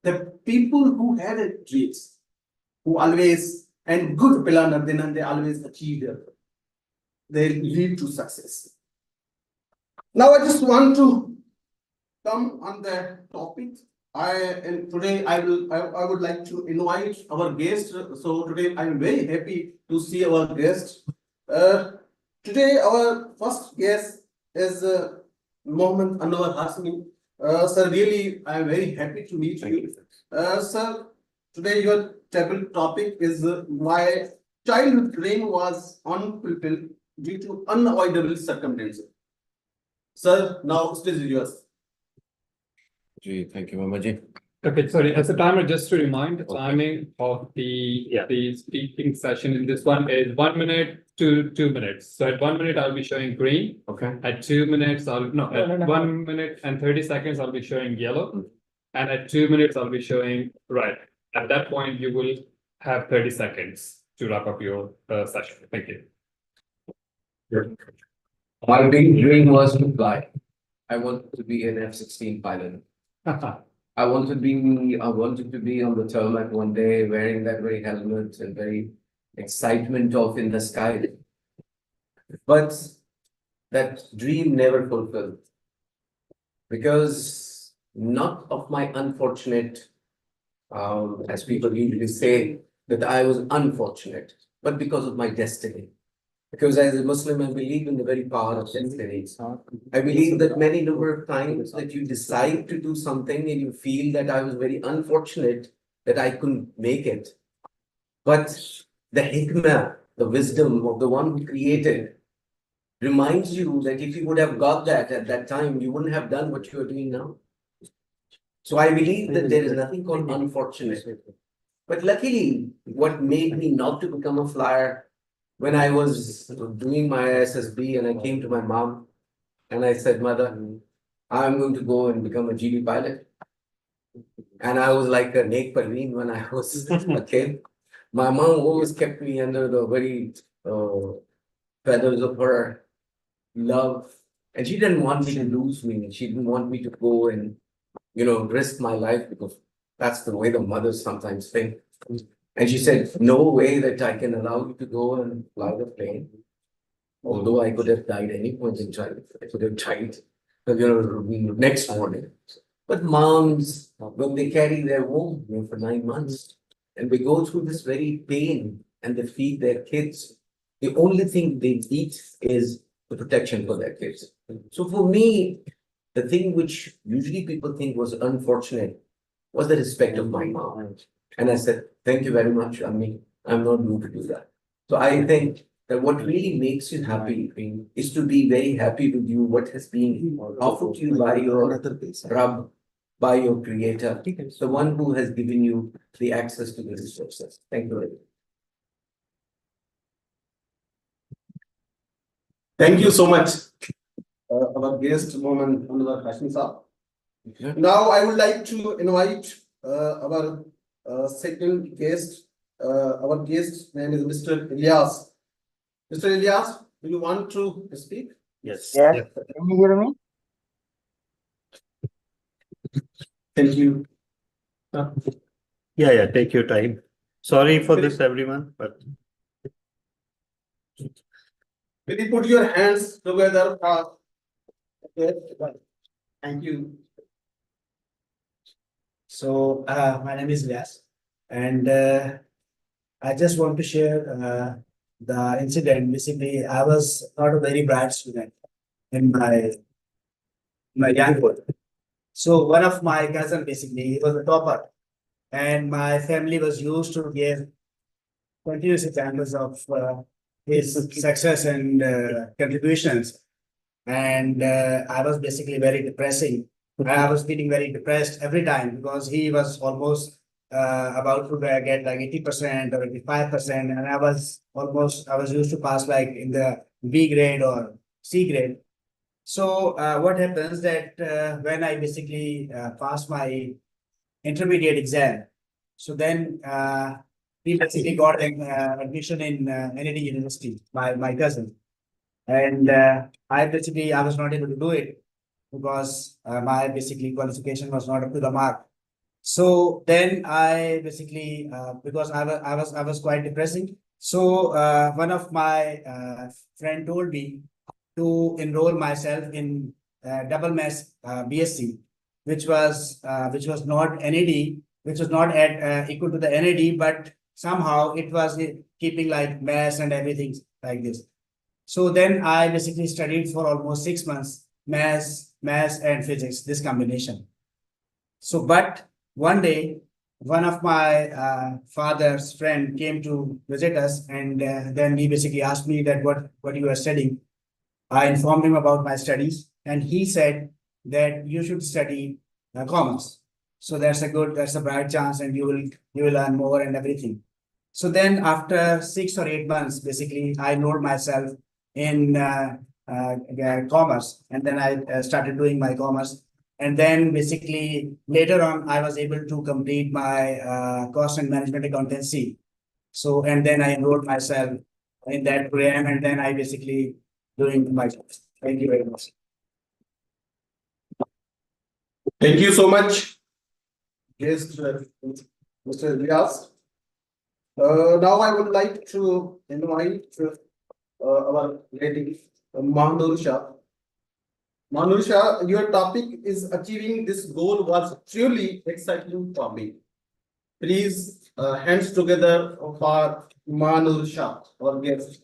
The people who had a dreams, who always and good planner, then they always achieve they lead to success. Now I just want to come on the topic. Today I would like to invite our guest. So today I'm very happy to see our guest. Today our first guest is Mohammed Anwar Hasmi. Sir, really I'm very happy to meet you. Sir, today your table topic is my childhood dream was unfulfilled due to unavoidable circumstances. Sir, now stage is yours. Thank you, Mamaji. Okay, sorry, as a timer, just to remind, the timing of the speaking session in this one is 1 minute to 2 minutes. So at 1 minute, I'll be showing green. Okay. At 2 minutes, at 1 minute and 30 seconds, I'll be showing yellow. And at 2 minutes, I'll be showing red. At that point, you will have 30 seconds to wrap up your session. Thank you. My big dream was to fly. I wanted to be an F-16 pilot. I wanted to be on the tarmac one day wearing that very helmet and very excitement of in the sky. But that dream never fulfilled, because not of my unfortunate, as people usually say, that I was unfortunate, but because of my destiny. Because as a Muslim, I believe in the very power of destiny. I believe that many number of times that you decide to do something and you feel that I was very unfortunate that I couldn't make it. But the hikmah, the wisdom of the one who created, reminds you that if you would have got that at that time, you wouldn't have done what you are doing now. So I believe that there is nothing called unfortunate. But luckily, what made me not to become a flyer, when I was doing my SSB and I came to my mom and I said, Mother, I'm going to go and become a GB pilot. And I was like a Naik Parveen when I was a kid. My mom always kept me under the very feathers of her love. And she didn't want me to lose me. She didn't want me to go and, risk my life, because that's the way the mothers sometimes think. And she said, no way that I can allow you to go and fly the plane. Although I could have died any point in time. I could have died, next morning. But moms, when they carry their womb for 9 months, and they go through this very pain and they feed their kids, the only thing they eat is the protection for their kids. So for me, the thing which usually people think was unfortunate was the respect of my mom. And I said, thank you very much. I mean, I'm not going to do that. So I think that what really makes you happy is to be very happy with you, what has been offered to you by your Rabb, by your creator, the one who has given you the access to the resources. Thank you very much. Thank you so much, our guest, Mohammed Anwar Hashmi Saab. Now I would like to invite our second guest. Our guest name is Mr. Ilyas. Mr. Ilyas, do you want to speak? Yes. Yes, can you hear me? Thank you. Yeah, take your time. Sorry for this, everyone, but Will you put your hands together? Okay. Thank you. So, my name is Vyas, and I just want to share the incident. Basically, I was not a very bright student in my younghood. So one of my cousin, basically, he was a topper, and my family was used to give continuous examples of his success and contributions. And I was basically very depressing. I was feeling very depressed every time because he was almost about to get like 80% or 85%, and I was used to pass like in the B grade or C grade. So what happens that when I basically passed my intermediate exam, so then he basically got an admission in NAD University, my cousin. And I was not able to do it because my basically qualification was not up to the mark. So then I basically because I was quite depressing. So one of my friend told me to enroll myself in double maths BSc, which was not NAD, which was not at equal to the NAD, but somehow it was keeping like maths and everything like this. So then I basically studied for almost 6 months, maths and physics, this combination. So, but one day, one of my father's friend came to visit us, and then he basically asked me that what you are studying. I informed him about my studies, and he said that you should study commerce. So that's a bright chance, and you will learn more and everything. So then, after 6 or 8 months, basically, I enrolled myself in commerce, and then I started doing my commerce. And then basically later on, I was able to complete my cost and management accountancy. So, and then I enrolled myself in that program, and then I basically doing my job. Thank you very much. Thank you so much, guest, Mr. Vyas. Now I would like to invite our lady, Mahnur Shah. Mahnur Shah, your topic is achieving this goal was truly exciting for me. Please, hands together for Mahnur Shah, our guest.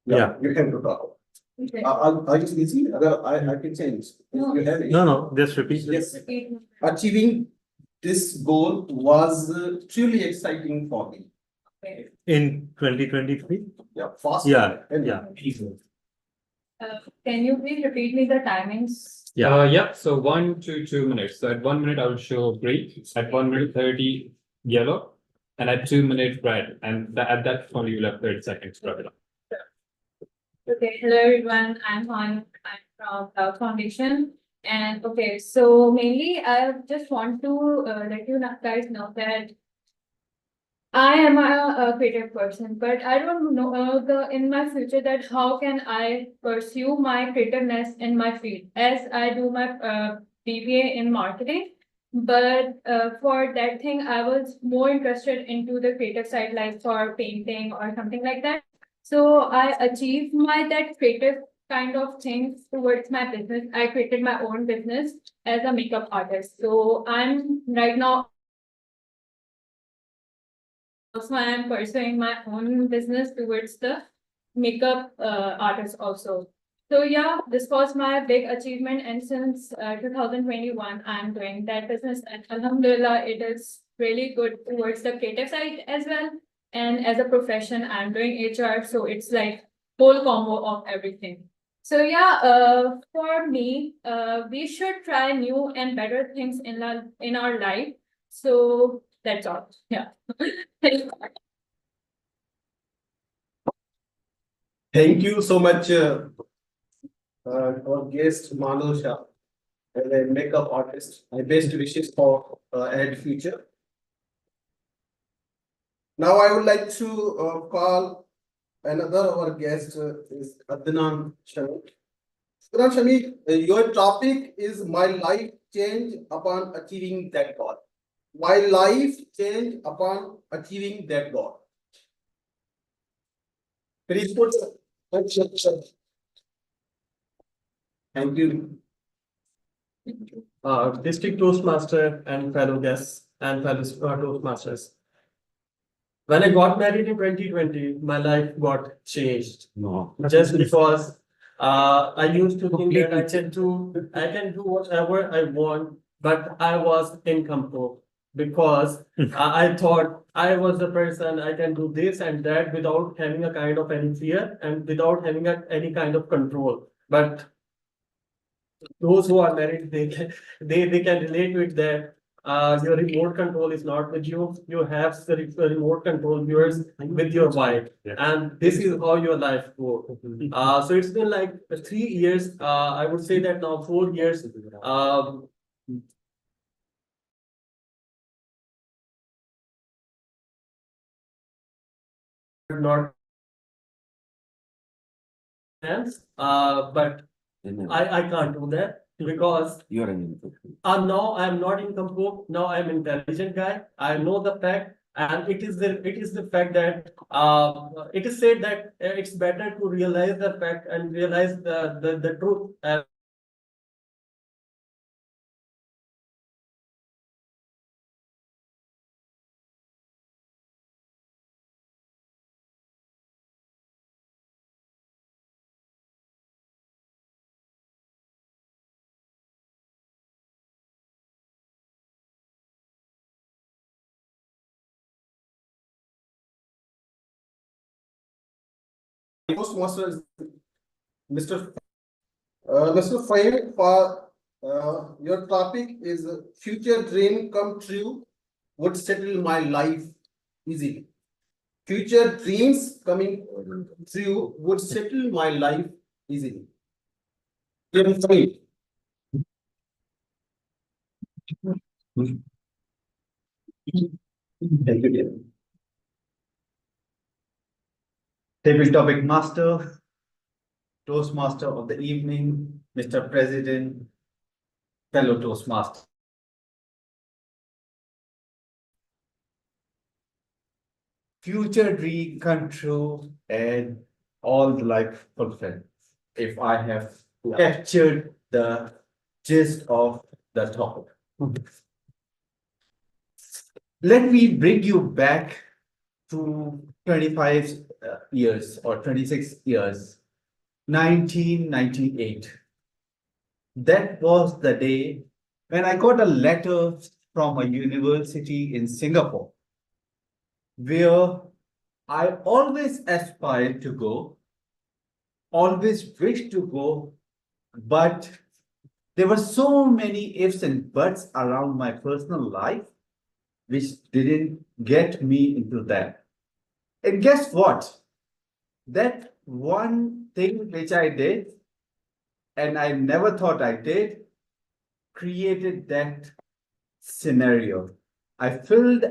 Yeah. You can talk. Okay. Are you busy? I can change. No. You have it? No, just repeat. Yes, Repeat. achieving this goal was truly exciting for me. In 2023? Yeah, fast. Yeah, and yeah. Can you please repeat me the timings? Yeah, so 1 to 2 minutes. So at 1 minute, I will show green, at 1 minute 30 yellow, and at 2 minutes red. And at that point, you will have 30 seconds to wrap it up. Okay, hello everyone, I'm Han, I'm from Cloud Foundation. And okay, so mainly I just want to let you guys know that I am a creative person, but I don't know in my future that how can I pursue my creativeness in my field as I do my BBA in marketing. But for that thing, I was more interested into the creative side, like for painting or something like that. So I achieved my that creative kind of things towards my business. I created my own business as a makeup artist. So I'm right now also I am pursuing my own business towards the makeup artist also. So yeah, this was my big achievement, and since 2021, I'm doing that business, and alhamdulillah, it is really good towards the creative side as well. And as a profession, I'm doing HR, so it's like whole combo of everything. So yeah, for me, we should try new and better things in our life. So that's all. Yeah. Thank you so much, our guest Manosha, as a makeup artist. My best wishes for ahead future. Now I would like to call another our guest is Adnan Shami. Adnan Shami, your topic is my life change upon achieving that goal. My life change upon achieving that goal. Please put. Thank you. District Toastmaster and fellow guests and fellow Toastmasters. When I got married in 2020, my life got changed. No. Just because I used to think that I can do whatever I want, but I was incomplete because I thought I was the person I can do this and that without having a kind of any fear and without having any kind of control. But those who are married, they can relate with that. Your remote control is not with you. You have the remote control yours with your wife, and this is how your life goes. So it's been like 3 years. I would say that now 4 years. Not hands, but I can't do that because You're an now I'm not incomplete. Now I'm intelligent guy. I know the fact, and it is the fact that it is said that it's better to realize the fact and realize the truth. Toastmasters, Mr. Mr. Fayed, for your topic is future dream come true would settle my life easily. Future dreams coming true would settle my life easily. Dear Fayed. Thank you, dear. Table topic master, Toastmaster of the evening, Mr. President, fellow Toastmaster. Future dream come true and all the life fulfilled. If I have captured the gist of the topic. Let me bring you back to 25 years or 26 years 1998. That was the day when I got a letter from a university in Singapore, where I always aspired to go, always wished to go, but there were so many ifs and buts around my personal life, which didn't get me into that. And guess what? That one thing which I did, and I never thought I did, created that scenario. I filled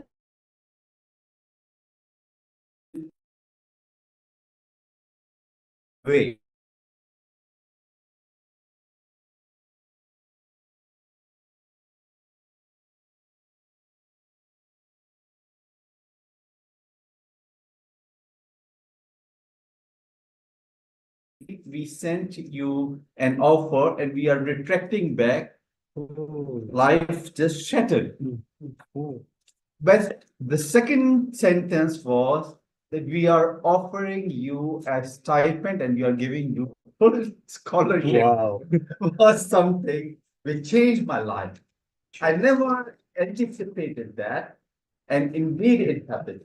way. We sent you an offer and we are retracting back. Life just shattered. But the second sentence was that we are offering you a stipend and we are giving you full scholarship. Wow. Was something which changed my life. I never anticipated that, and indeed it happened.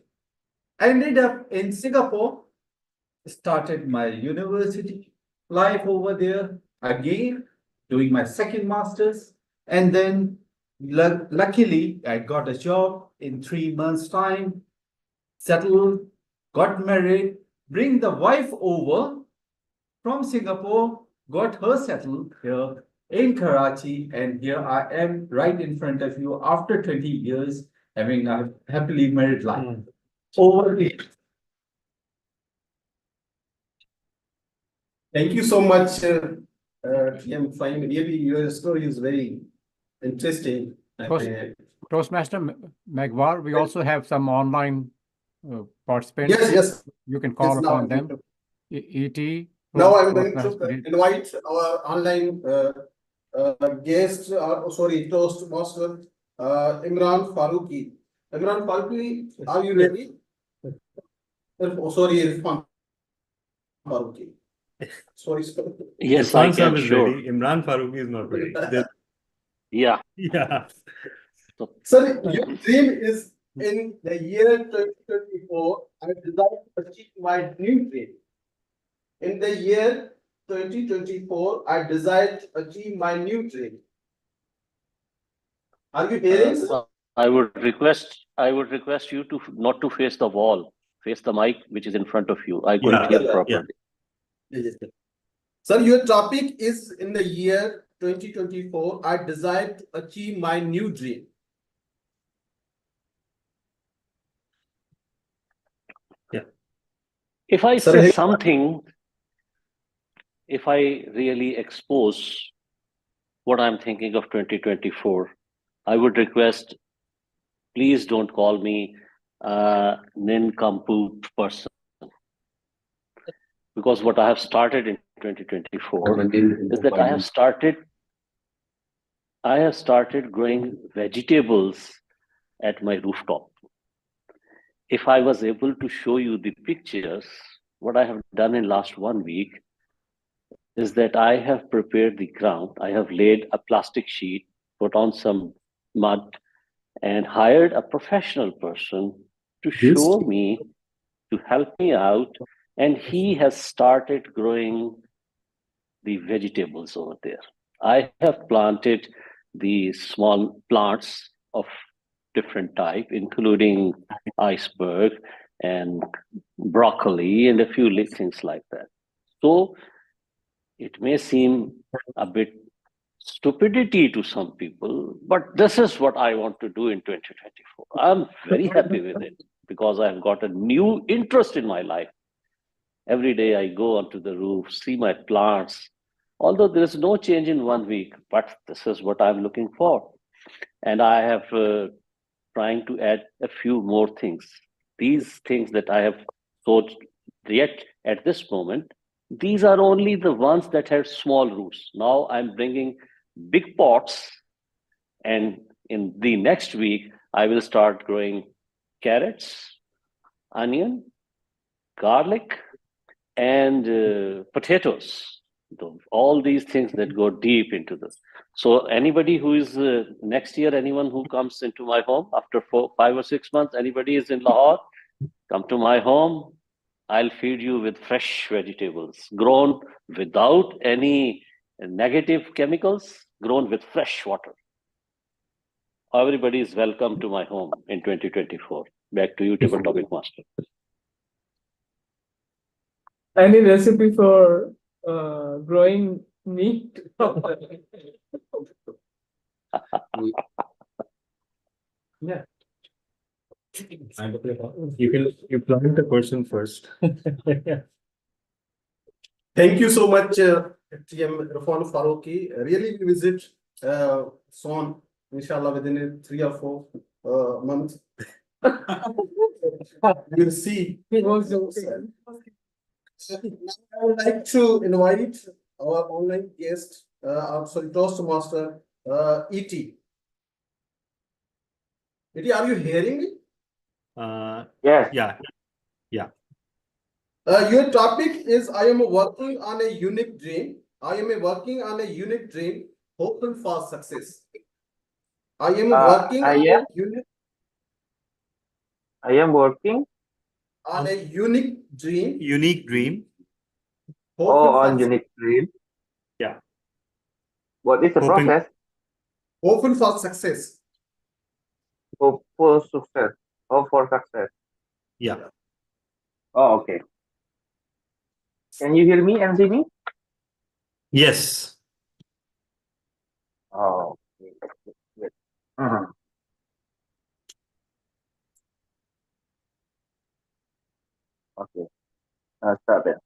I ended up in Singapore, started my university life over there again, doing my second master's, and then luckily I got a job in 3 months' time, settled, got married, bring the wife over from Singapore, got her settled here in Karachi, and here I am right in front of you after 20 years having a happily married life. Over to you. Thank you so much, TM Fahim. Really, your story is very interesting. Toastmaster Magwar, we also have some online participants. Yes, yes. You can call Yes, now upon them. ET. Now I'm going to invite our online guest, sorry, Toastmaster, Imran Faruqi. Imran Faruqi, are you ready? Oh, sorry, Irfan Faruqi. Sorry, sir. Yes, I Irfan can, Saab is sure. ready. Imran Faruqi is not ready. Yeah. Yeah. Sir, your dream is in the year 2024, I desire to achieve my new dream. In the year 2024, I desire to achieve my new dream. Are you hearing, sir? I would request you to not to face the wall, face the mic which is in front of you. I couldn't hear properly. Yes, sir. Sir, your topic is in the year 2024, I desire to achieve my new dream. If I Sir, say something, if I really expose what I'm thinking of 2024, I would request, please don't call me a nincompoop person. Because what I have started in 2024 is that I have started growing vegetables at my rooftop. If I was able to show you the pictures, what I have done in last 1 week is that I have prepared the ground. I have laid a plastic sheet, put on some mud, and hired a professional person to show me, to help me out. And he has started growing the vegetables over there. I have planted the small plants of different type, including iceberg and broccoli and a few things like that. So it may seem a bit stupidity to some people, but this is what I want to do in 2024. I'm very happy with it because I've got a new interest in my life. Every day I go onto the roof, see my plants, although there is no change in 1 week, but this is what I'm looking for. And I have trying to add a few more things. These things that I have thought yet at this moment, these are only the ones that have small roots. Now I'm bringing big pots, and in the next week, I will start growing carrots, onion, garlic, and potatoes. All these things that go deep into this. So anybody who is next year, anyone who comes into my home after 5 or 6 months, anybody is in Lahore, come to my home. I'll feed you with fresh vegetables, grown without any negative chemicals, grown with fresh water. Everybody is welcome to my home in 2024. Back to you, Table Topic Master. Any recipe for growing meat? Yeah. You plant the person first. Thank you so much, TM Irfan Faruqi. Really, we visit soon, inshallah, within 3 or 4 months. We'll see. I would like to invite our online guest, Toastmaster, E.T. E.T, are you hearing me? Yes. Yeah. Yeah. Your topic is I am working on a unique dream. I am working on a unique dream, hopeful for success. I am working on a unique. I am working on a unique dream. Unique dream. On unique dream. Yeah. What is the process? Hopeful for success. For success. Hope for success. Yeah. Oh, okay. Can you hear me and see me? Yes. Oh, okay. Good. Okay. Start it.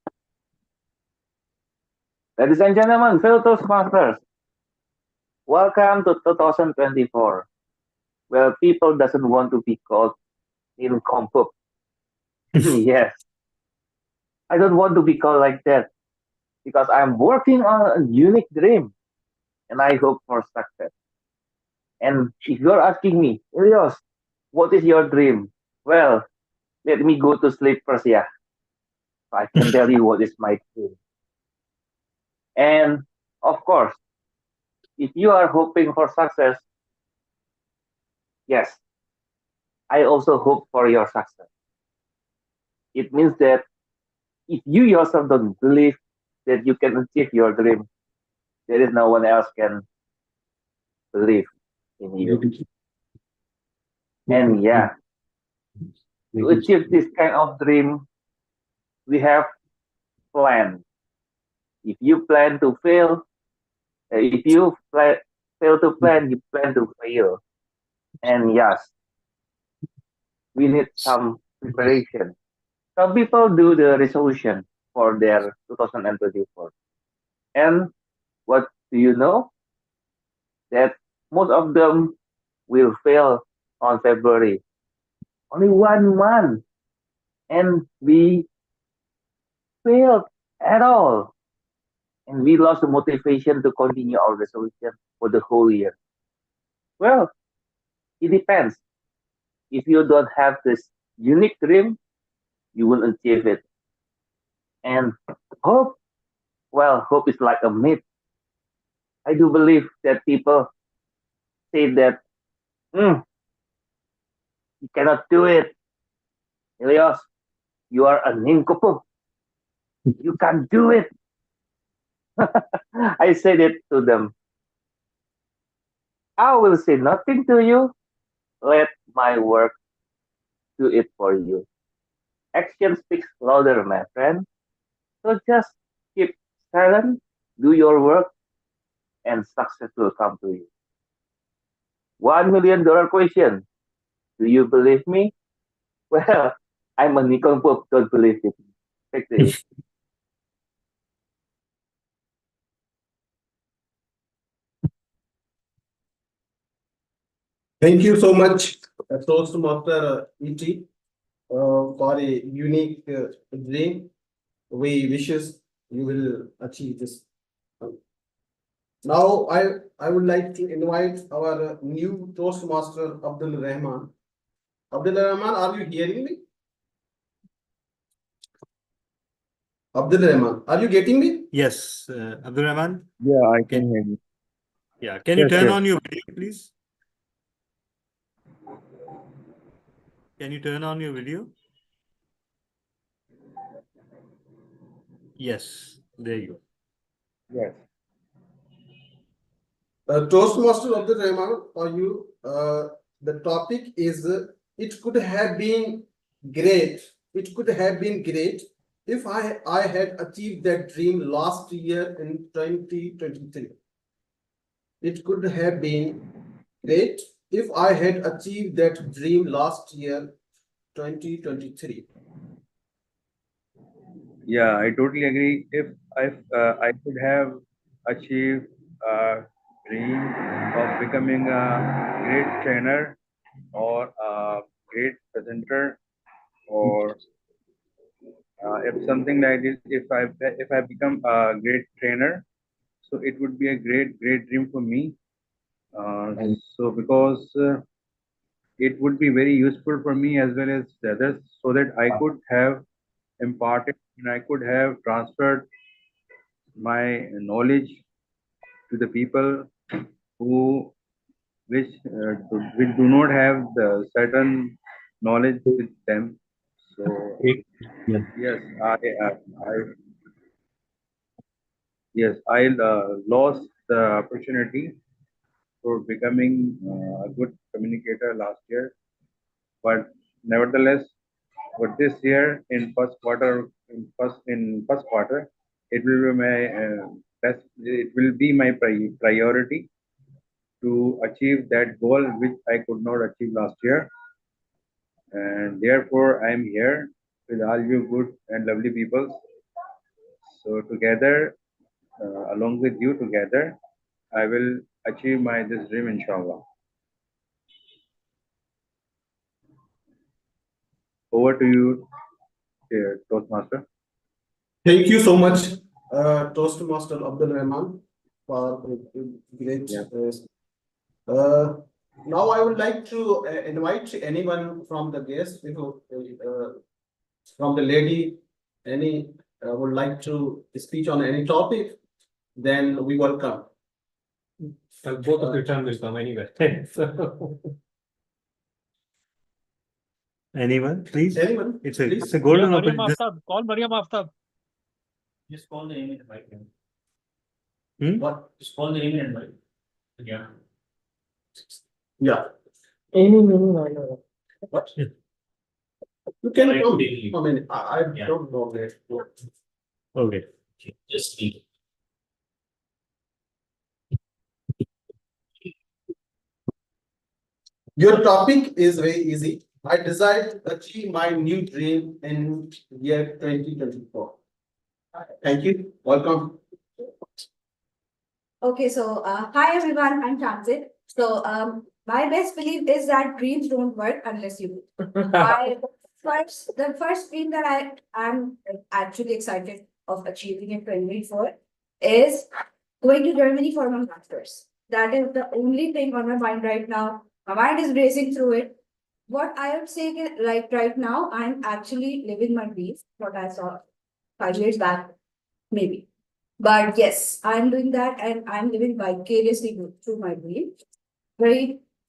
Ladies and gentlemen, fellow Toastmasters, welcome to 2024, where people doesn't want to be called nincompoop. Yes, I don't want to be called like that because I'm working on a unique dream, and I hope for success. And if you're asking me, Elios, what is your dream? Well, let me go to sleep first, yeah. I can tell you what is my dream. And of course, if you are hoping for success, yes, I also hope for your success. It means that if you yourself don't believe that you can achieve your dream, there is no one else can believe in you. And yeah, to achieve this kind of dream, we have plan. If you plan to fail, if you fail to plan, you plan to fail. And yes, we need some preparation. Some people do the resolution for their 2024. And what do you know? That most of them will fail on February. Only 1 month. And we failed at all. And we lost the motivation to continue our resolution for the whole year. Well, it depends. If you don't have this unique dream, you will achieve it. And hope, well, hope is like a myth. I do believe that people say that, you cannot do it. Elios, you are a nincompoop. You can't do it. I said it to them. I will say nothing to you. Let my work do it for you. Action speaks louder, my friend. So just keep silent, do your work, and success will come to you. $1 million question. Do you believe me? Well, I'm a nincompoop, don't believe it. Back to you. Thank you so much, Toastmaster E.T, for a unique dream. We wishes you will achieve this. Now, I would like to invite our new Toastmaster, Abdul Rahman. Abdul Rahman, are you hearing me? Abdul Rahman. Are you getting me? Yes, Abdul Rahman. Yeah, I can hear you. Yeah, can you Yes, turn yes. on your video, please? Can you turn on your video? Yes, there you go. Yes. Toastmaster Abdul Rahman, are you? The topic is it could have been great. It could have been great if I had achieved that dream last year in 2023. It could have been great if I had achieved that dream last year, 2023. Yeah, I totally agree. If I could have achieved a dream of becoming a great trainer or a great presenter, or if something like this, if I become a great trainer, so it would be a great dream for me. So because it would be very useful for me as well as the others, so that I could have imparted and I could have transferred my knowledge to the people who which do not have the certain knowledge with them. So yes, I yes I lost the opportunity for becoming a good communicator last year, but nevertheless, but this year in first quarter, it will be my best. It will be my priority to achieve that goal which I could not achieve last year, and therefore I am here with all you good and lovely people. So together, along with you together, I will achieve my this dream, inshallah. Over to you, Toastmaster. Thank you so much, Toastmaster Abdul Rahman, for great. Now I would like to invite anyone from the guests, from the lady, any would like to speak on any topic, then we welcome. Both of your turn will come anyway. So, Anyone, please? Anyone, It's please. a golden Mariam opportunity. Aftab. Call Mariam Aftab. just call the name and invite him. What? Just call the name and invite. Yeah. Yeah. Any minute, What? You can Like come. daily. I mean, I Yeah. don't know that. Okay. Just speak. Your topic is very easy. I desire to achieve my new dream in year 2024. Thank you. Welcome. Okay, so hi everyone, I'm Transit. So my best belief is that dreams don't work unless you do. The first dream that I am actually excited of achieving in 2024 is going to Germany for my masters. That is the only thing on my mind right now. My mind is racing through it. What I would say is, like right now, I'm actually living my dreams, what I saw 5 years back, maybe. But yes, I'm doing that and I'm living vicariously through my dream.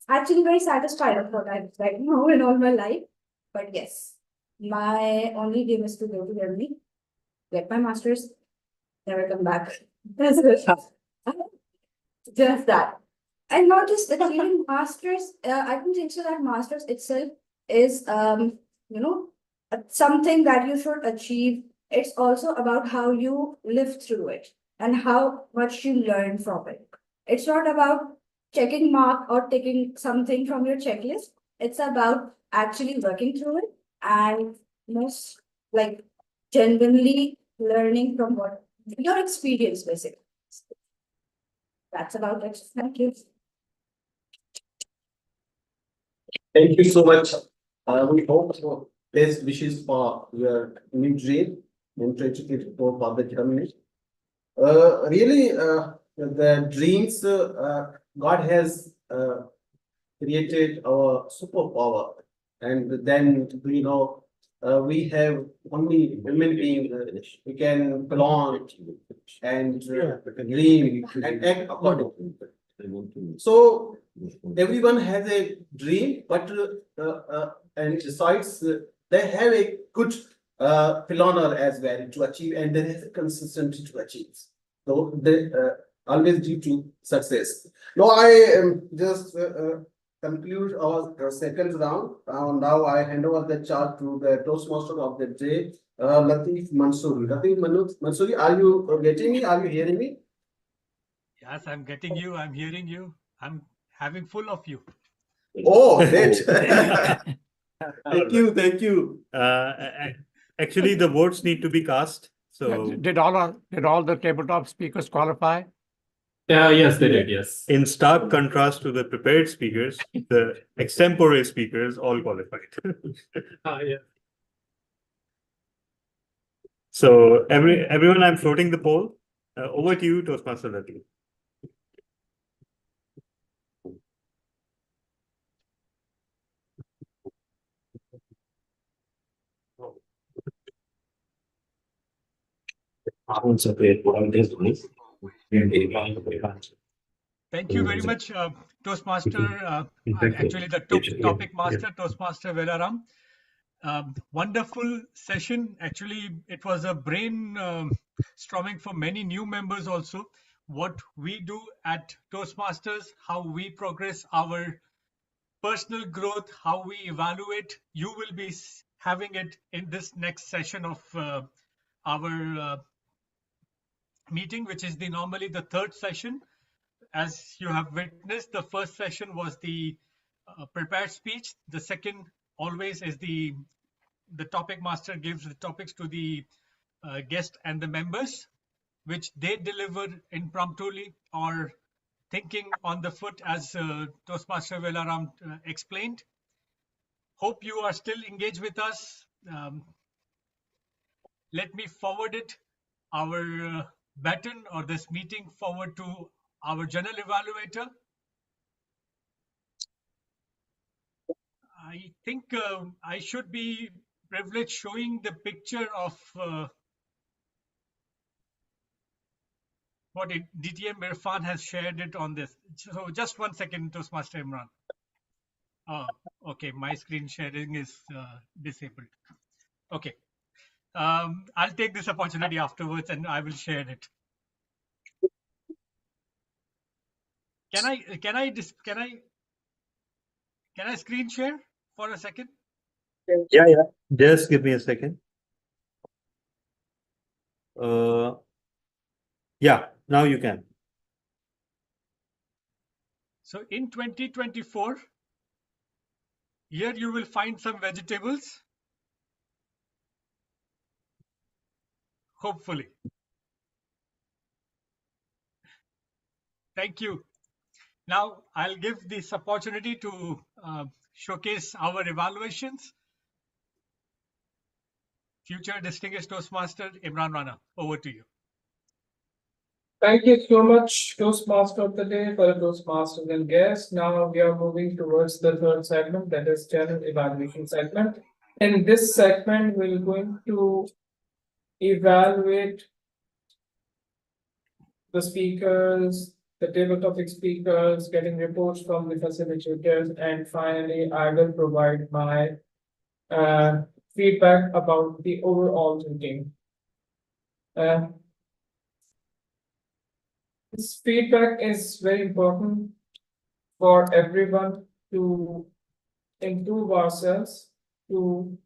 Actually very satisfied of what I'm right now in all my life. But yes, my only dream is to go to Germany, get my master's, never come back. That's it. Just that. And not just achieving masters, I don't think so that masters itself is you know something that you should achieve. It's also about how you live through it and how much you learn from it. It's not about checking mark or taking something from your checklist. It's about actually working through it and most like genuinely learning from what your experience basically. That's about it. Thank you. Thank you so much. We hope for best wishes for your new dream in 2024 for the Germany. Really, the dreams God has created our superpower, and then we have only women being, we can belong and dream and act accordingly. So everyone has a dream, but and besides, they have a good planner as well to achieve, and there is a consistency to achieve. So they always lead to success. Now I just conclude our second round. Now I hand over the charge to the Toastmaster of the day, Latif Mansoori. Latif Mansoori, are you getting me? Are you hearing me? Yes, I'm getting you. I'm hearing you. I'm having full of you. Oh, great. Thank you. Thank you. Actually, the votes need to be cast. So Did all the tabletop speakers qualify? Yes, they did. Yes. in stark contrast to the prepared speakers, the extempore speakers all qualified. Yeah. So everyone, I'm floating the poll. Over to you, Toastmaster Latif. Thank you very much, Toastmaster. Actually, the topic master, Toastmaster Velaram. Wonderful session. Actually, it was a brain storming for many new members also. What we do at Toastmasters, how we progress our personal growth, how we evaluate. You will be having it in this next session of our meeting, which is normally the third session. As you have witnessed, the first session was the prepared speech. The second always is the topic master gives the topics to the guest and the members, which they deliver impromptuly or thinking on the foot, as Toastmaster Velaram explained. Hope you are still engaged with us. Let me forward our baton or this meeting forward to our general evaluator. I think I should be privileged showing the picture of what DTM Irfan has shared it on this. So just 1 second, Toastmaster Imran. Oh, okay, my screen sharing is disabled. Okay, I'll take this opportunity afterwards and I will share it. Can I screen share for a second? Yeah. Just give me a second. Yeah, now you can. So in 2024, here you will find some vegetables. Hopefully. Thank you. Now I'll give this opportunity to showcase our evaluations. Future Distinguished Toastmaster Imran Rana, over to you. Thank you so much, Toastmaster of the Day, for the Toastmasters and guests. Now we are moving towards the third segment, that is general evaluation segment. In this segment, we're going to evaluate the speakers, the table topic speakers, getting reports from the facilitators, and finally, I will provide my feedback about the overall meeting. This feedback is very important for everyone to improve ourselves, to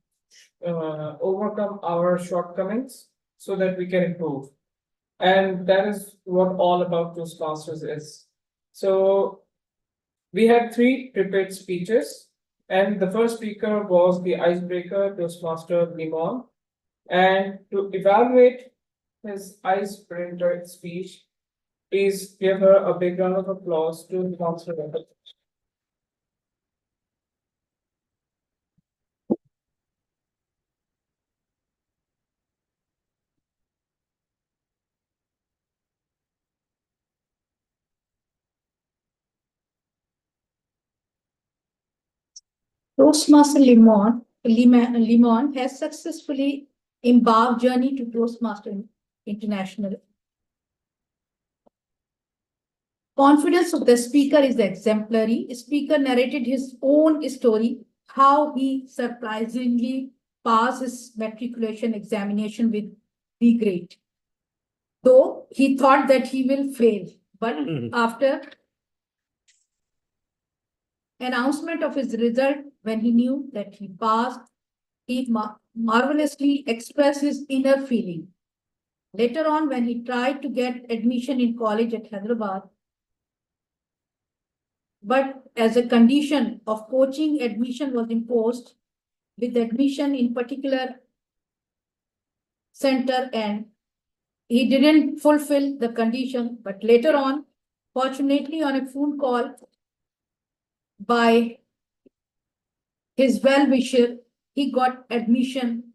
overcome our shortcomings so that we can improve. And that is what all about Toastmasters is. So we had 3 prepared speeches, and the first speaker was the icebreaker, Toastmaster Limon. And to evaluate his icebreaker speech, please give her a big round of applause to the Toastmaster. Toastmaster Limon Limon has successfully embarked journey to Toastmaster International. Confidence of the speaker is exemplary. Speaker narrated his own story, how he surprisingly passed his matriculation examination with B grade. Though he thought that he will fail, but after announcement of his result, when he knew that he passed, he marvelously expressed his inner feeling. Later on, when he tried to get admission in college at Hyderabad, but as a condition of coaching, admission was imposed with admission in particular center, and he didn't fulfill the condition. But later on, fortunately, on a phone call by his well-wisher, he got admission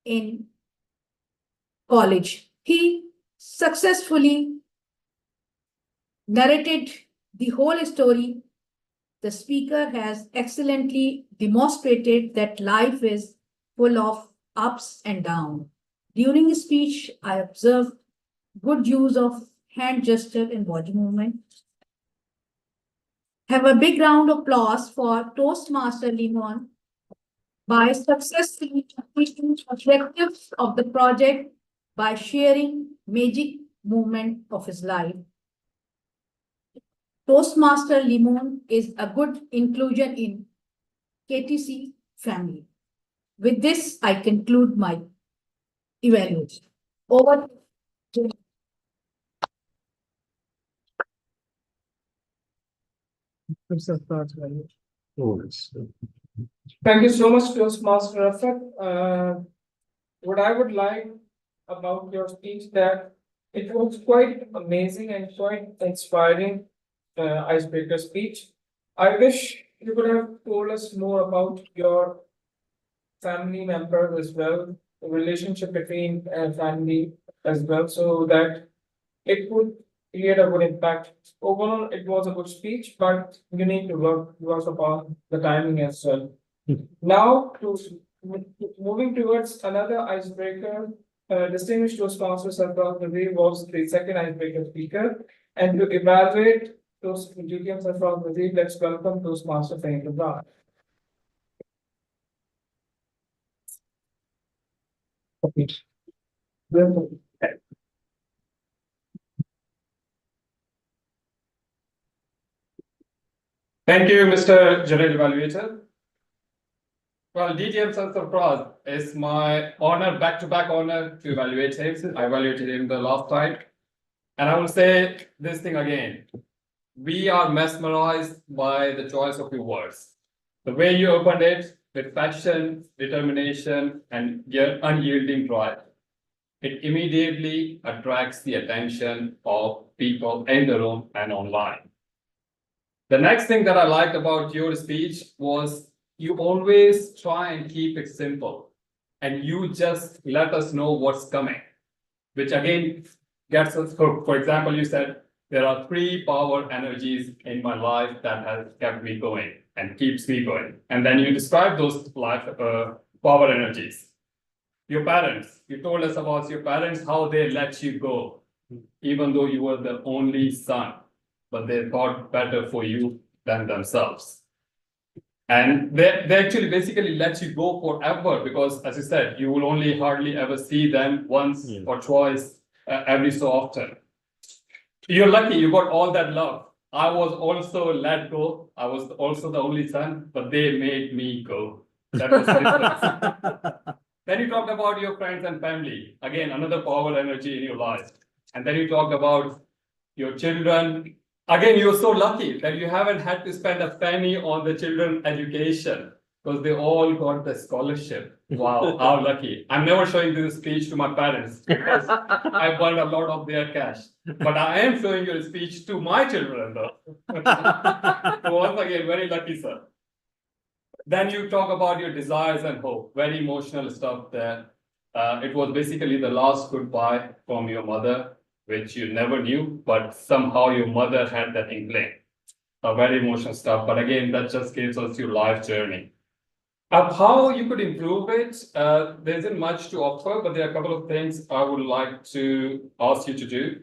in college. He successfully narrated the whole story. The speaker has excellently demonstrated that life is full of ups and downs. During his speech, I observed good use of hand gesture and body movement. Have a big round of applause for Toastmaster Limon by successfully completing objectives of the project by sharing magic moment of his life. Toastmaster Limon is a good inclusion in KTC family. With this, I conclude my evaluation. Over to Thank you so much, Toastmaster Rafat. What I would like about your speech that it was quite amazing and quite inspiring icebreaker speech. I wish you could have told us more about your family members as well, the relationship between family as well, so that it would create a good impact. Overall, it was a good speech, but you need to work upon the timing as well. Now, moving towards another icebreaker, distinguished Toastmaster Sarfraz Nadeem was the second icebreaker speaker, and to evaluate those GTM Sarfraz Nadeem, let's welcome Toastmaster Fahim Rabah. Thank you, Mr. General Evaluator. Well, DTM Sarfraz is my honor, back-to-back honor to evaluate him. I evaluated him the last time. And I will say this thing again. We are mesmerized by the choice of your words. The way you opened it with passion, determination, and your unyielding drive. It immediately attracts the attention of people in the room and online. The next thing that I liked about your speech was you always try and keep it simple. And you just let us know what's coming, which again gets us, for example, you said, there are 3 power energies in my life that has kept me going and keeps me going. And then you describe those power energies. Your parents, you told us about your parents, how they let you go, even though you were the only son, but they thought better for you than themselves. And they actually basically let you go forever because, as you said, you will only hardly ever see them once or twice every so often. You're lucky you got all that love. I was also let go. I was also the only son, but they made me go. That was the difference. Then you talked about your friends and family. Again, another power energy in your life. And then you talked about your children. Again, you're so lucky that you haven't had to spend a penny on the children's education because they all got the scholarship. Wow, how lucky. I'm never showing this speech to my parents because I burned a lot of their cash. But I am showing your speech to my children though. So once again, very lucky, sir. Then you talk about your desires and hope, very emotional stuff there. It was basically the last goodbye from your mother, which you never knew, but somehow your mother had that inkling. Very emotional stuff, but again, that just gives us your life journey. How you could improve it, there isn't much to offer, but there are a couple of things I would like to ask you to do.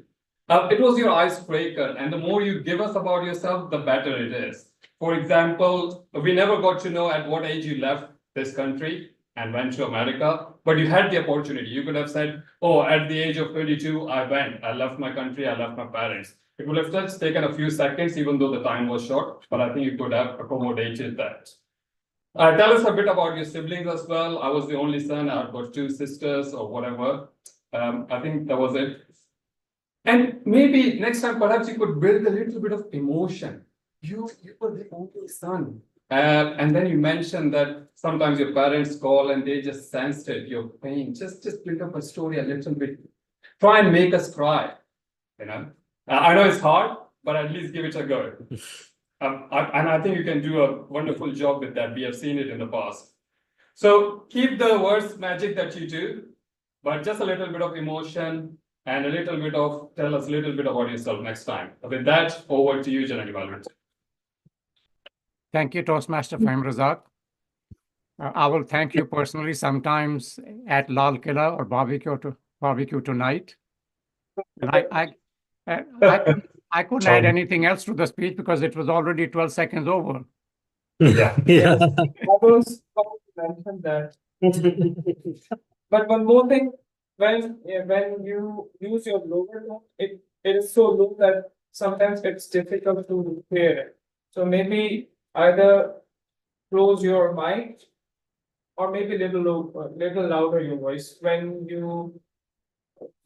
It was your icebreaker, and the more you give us about yourself, the better it is. For example, we never got to know at what age you left this country and went to America, but you had the opportunity. You could have said, oh, at the age of 22, I went, I left my country, I left my parents. It would have just taken a few seconds, even though the time was short, but I think you could have accommodated that. Tell us a bit about your siblings as well. I was the only son. I've got two sisters or whatever. I think that was it. And maybe next time, perhaps you could build a little bit of emotion. You were the only son. And then you mentioned that sometimes your parents call and they just sensed it, your pain. Just build up a story a little bit. Try and make us cry. You know, I know it's hard, but at least give it a go. And I think you can do a wonderful job with that. We have seen it in the past. So keep the words magic that you do, but just a little bit of emotion and a little bit of tell us a little bit about yourself next time. With that, over to you, General Evaluator. Thank you, Toastmaster Fahim Razak. I will thank you personally sometimes at Lal Killa or barbecue tonight. And I couldn't add anything else to the speech because it was already 12 seconds over. Yeah. Yes, I was going to mention that. But one more thing, when you use your lower tone, it is so low that sometimes it's difficult to hear it. So maybe either close your mic or maybe little louder your voice when you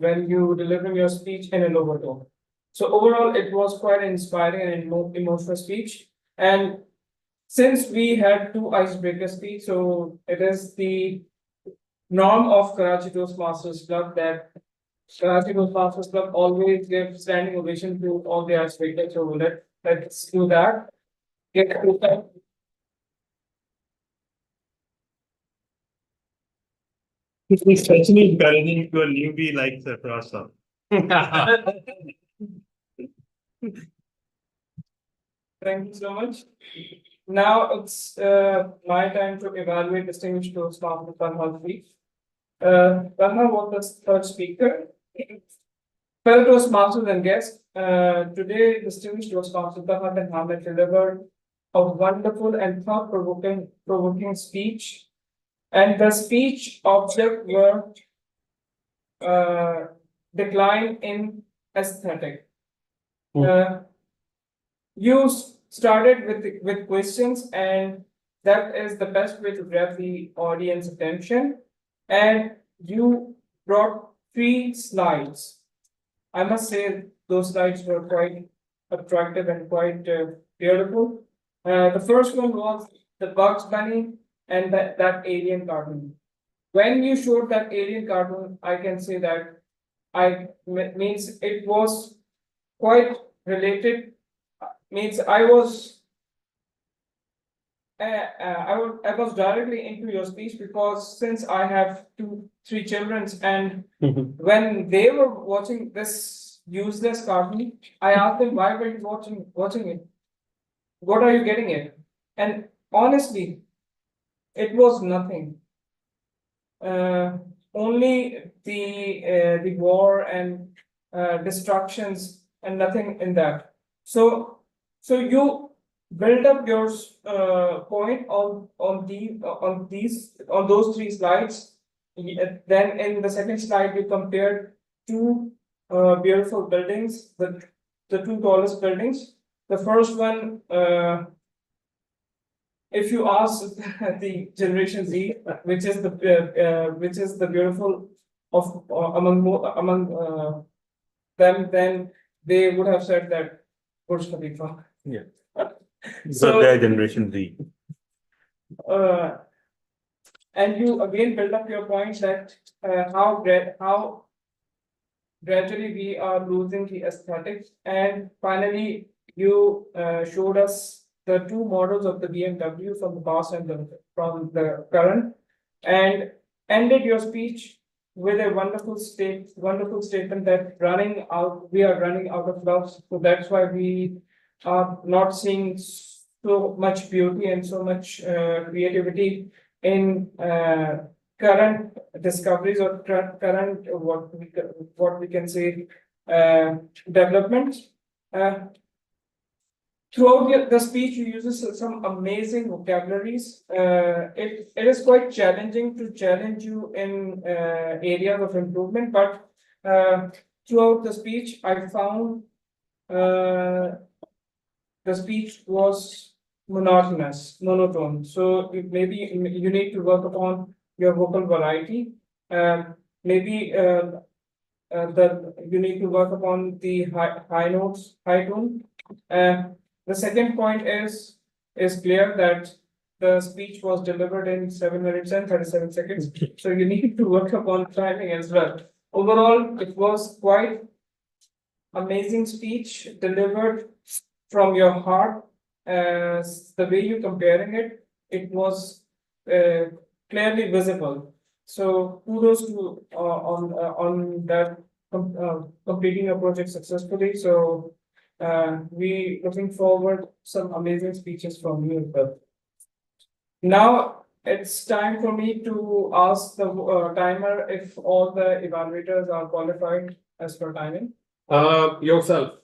deliver your speech in a lower tone. So overall, it was quite an inspiring and emotional speech. And since we had two icebreaker speech, so it is the norm of Karachi Toastmasters Club that Karachi Toastmasters Club always gives standing ovation to all the icebreakers. So let's do that. It's especially encouraging to a newbie like Sarfraz. Thank you so much. Now it's my time to evaluate distinguished Toastmasters Talha speech. Talha was the third speaker. Fellow Toastmasters and guests, today distinguished Toastmasters Talha bin Hamid delivered a wonderful and thought-provoking speech. And the speech object were decline in aesthetic. You started with questions, and that is the best way to grab the audience attention. And you brought 3 slides. I must say those slides were quite attractive and quite beautiful. The first one was the Bugs Bunny and that alien cartoon. When you showed that alien cartoon, I can say that means it was quite related. Means I was directly into your speech because since I have 3 children, and when they were watching this useless cartoon, I asked them, why were you watching it? What are you getting it? And honestly, it was nothing. Only the war and destructions and nothing in that. So you build up your point on those 3 slides. Then in the second slide you compared 2 beautiful buildings, the 2 tallest buildings. The first one, if you ask the Generation Z, which is the beautiful of among them, then they would have said that Burj Khalifa. Yeah. So their Generation Z. And you again build up your point that how gradually we are losing the aesthetics, and finally you showed us the 2 models of the BMW from the past and from the current, and ended your speech with a wonderful statement that we are running out of love. So that's why we are not seeing so much beauty and so much creativity in current discoveries or current what we can say developments. Throughout the speech, he uses some amazing vocabularies. It is quite challenging to challenge you in areas of improvement, but throughout the speech, I found the speech was monotone. So maybe you need to work upon your vocal variety. Maybe you need to work upon the high notes, high tone. The second point is clear that the speech was delivered in 7 minutes and 37 seconds. So you need to work upon timing as well. Overall, it was quite amazing speech delivered from your heart. The way you're comparing it, it was clearly visible. So kudos to on that completing a project successfully. So we looking forward some amazing speeches from you as well. Now it's time for me to ask the timer if all the evaluators are qualified as per timing. Yourself.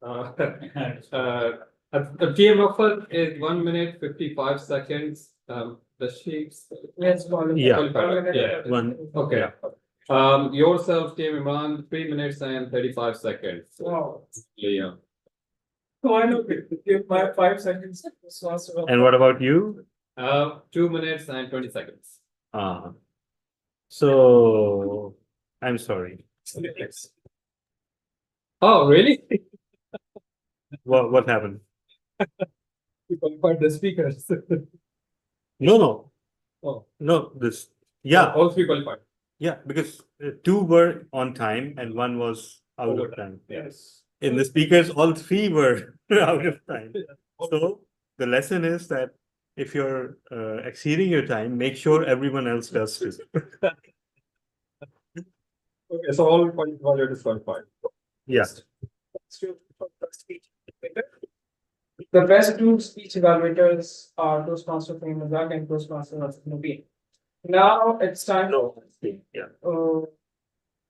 The TMF is 1 minute 55 seconds. The sheets. Yes, qualified. Yeah, one. Okay. Yourself, Team Imran, 3 minutes and 35 seconds. Wow. Yeah. Why not give my 5 seconds? And what about you? 2 minutes and 20 seconds. So I'm sorry. Oh, really? What happened? You qualified the speakers. No. Oh. No, this, yeah. All 3 qualified. Yeah, because 2 were on time and 1 was out of time. Yes. In the speakers, all 3 were out of time. So the lesson is that if you're exceeding your time, make sure everyone else does too. Okay, so all qualified is qualified. Yes. The best 2 speech evaluators are Toastmaster from Mazak and Toastmaster of Nabi. Now it's time to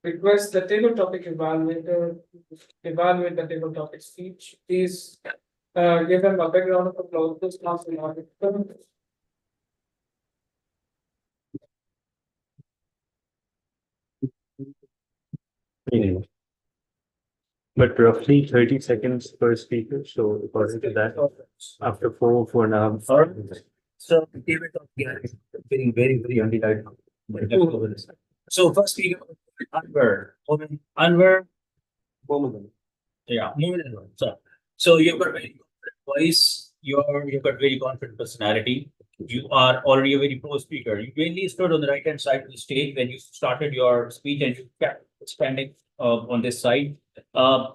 request the table topic evaluator to evaluate the table topic speech. Please give them a big round of applause. Toastmaster evaluator. But roughly 30 seconds per speaker. So according to that, after 4.5 hours. So David is getting very, very undelighted. So first speaker, Anwar. Anwar. Yeah, Moment Anwar. So you've got very confident voice, you've got very confident personality. You are already a very pro speaker. You mainly stood on the right hand side of the stage when you started your speech and you kept expanding on this side.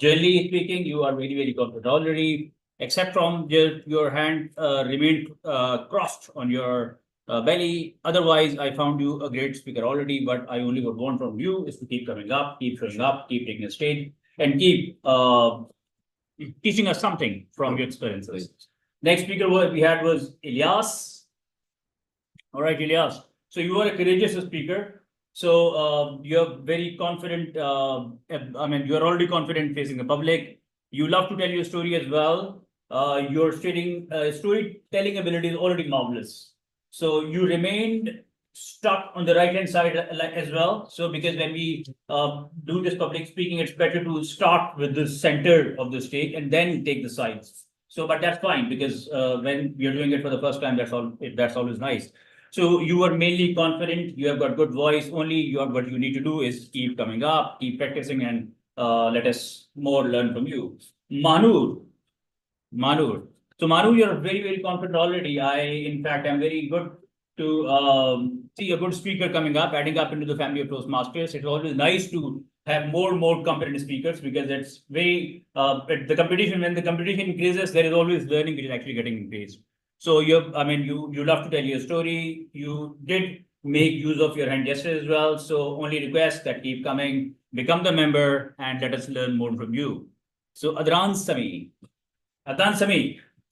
Generally speaking, you are very, very confident already, except from your hand remained crossed on your belly. Otherwise, I found you a great speaker already, but I only would want from you is to keep coming up, keep showing up, keep taking a stage, and keep teaching us something from your experiences. Next speaker we had was Ilyas. All right, Ilyas. So you are a courageous speaker. So you're very confident. I mean, you're already confident facing the public. You love to tell your story as well. Your storytelling ability is already marvelous. So you remained stuck on the right hand side as well. So because when we do this public speaking, it's better to start with the center of the stage and then take the sides. So, but that's fine because when you're doing it for the first time, that's always nice. So you are mainly confident, you have got good voice, only what you need to do is keep coming up, keep practicing, and let us more learn from you. Manur. So Manu, you're very, very confident already. In fact, I'm very good to see a good speaker coming up, adding up into the family of Toastmasters. It's always nice to have more competent speakers because it's very, when the competition increases, there is always learning which is actually getting increased. So you love to tell your story. You did make use of your hand gestures as well. So only request that keep coming, become the member, and let us learn more from you. So Adnan Sami.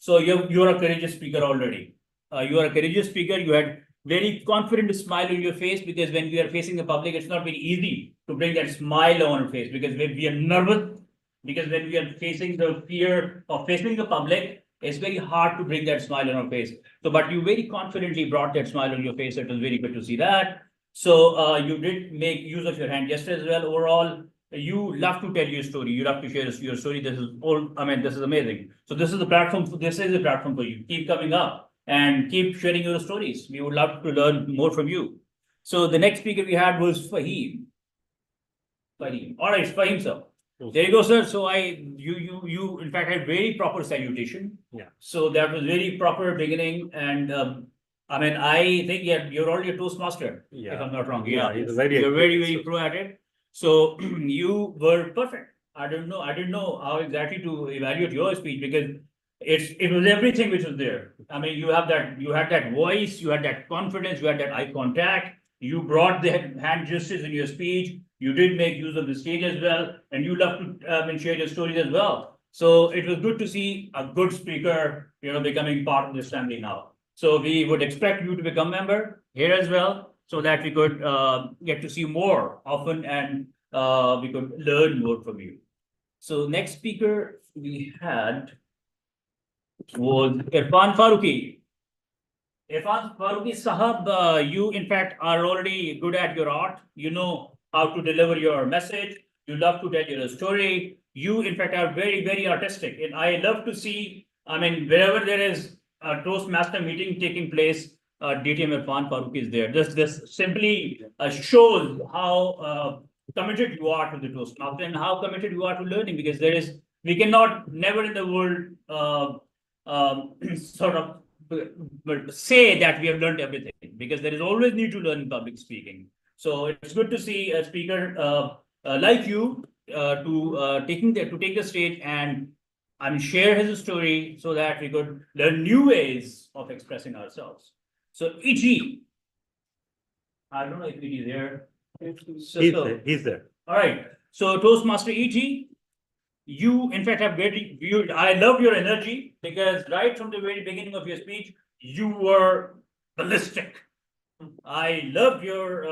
So you're a courageous speaker already. You are a courageous speaker. You had very confident smile on your face, because when we are facing the public, it's not very easy to bring that smile on our face, because we are nervous, because when we are facing the fear of facing the public, it's very hard to bring that smile on our face. So, but you very confidently brought that smile on your face. It was very good to see that. So you did make use of your hand gesture as well. Overall, you love to tell your story. You love to share your story. This is all, I mean, this is amazing. So this is the platform. This is the platform for you. Keep coming up and keep sharing your stories. We would love to learn more from you. So the next speaker we had was Fahim. Fahim. All right, Fahim, sir. There you go, sir. So you in fact had very proper salutation. Yeah. So that was very proper beginning, and I mean, I think you're already a Toastmaster, Yeah. if I'm not wrong. Yeah, Yeah, he's a very you're very experienced pro at it. So you were perfect. I didn't know how exactly to evaluate your speech, because it was everything which was there. I mean, you had that voice, you had that confidence, you had that eye contact. You brought the hand gestures in your speech. You did make use of the stage as well, and you love to share your stories as well. So it was good to see a good speaker, becoming part of this family now. So we would expect you to become a member here as well, so that we could get to see you more often, and we could learn more from you. So next speaker we had was Irfan Farooqi. Irfan Farooqi Sahab, you in fact are already good at your art. You know how to deliver your message. You love to tell your story. You in fact are very, very artistic. And I love to see, I mean, wherever there is a Toastmaster meeting taking place, DTM Irfan Farooqi is there. This simply shows how committed you are to the Toastmaster and how committed you are to learning, because we cannot never in the world sort of say that we have learned everything, because there is always need to learn public speaking. So it's good to see a speaker like you to take the stage and share his story, so that we could learn new ways of expressing ourselves. So E.G., I don't know if E.G. is there. He's there. All right. So Toastmaster E.G., you in fact have I love your energy, because right from the very beginning of your speech, you were ballistic. I love your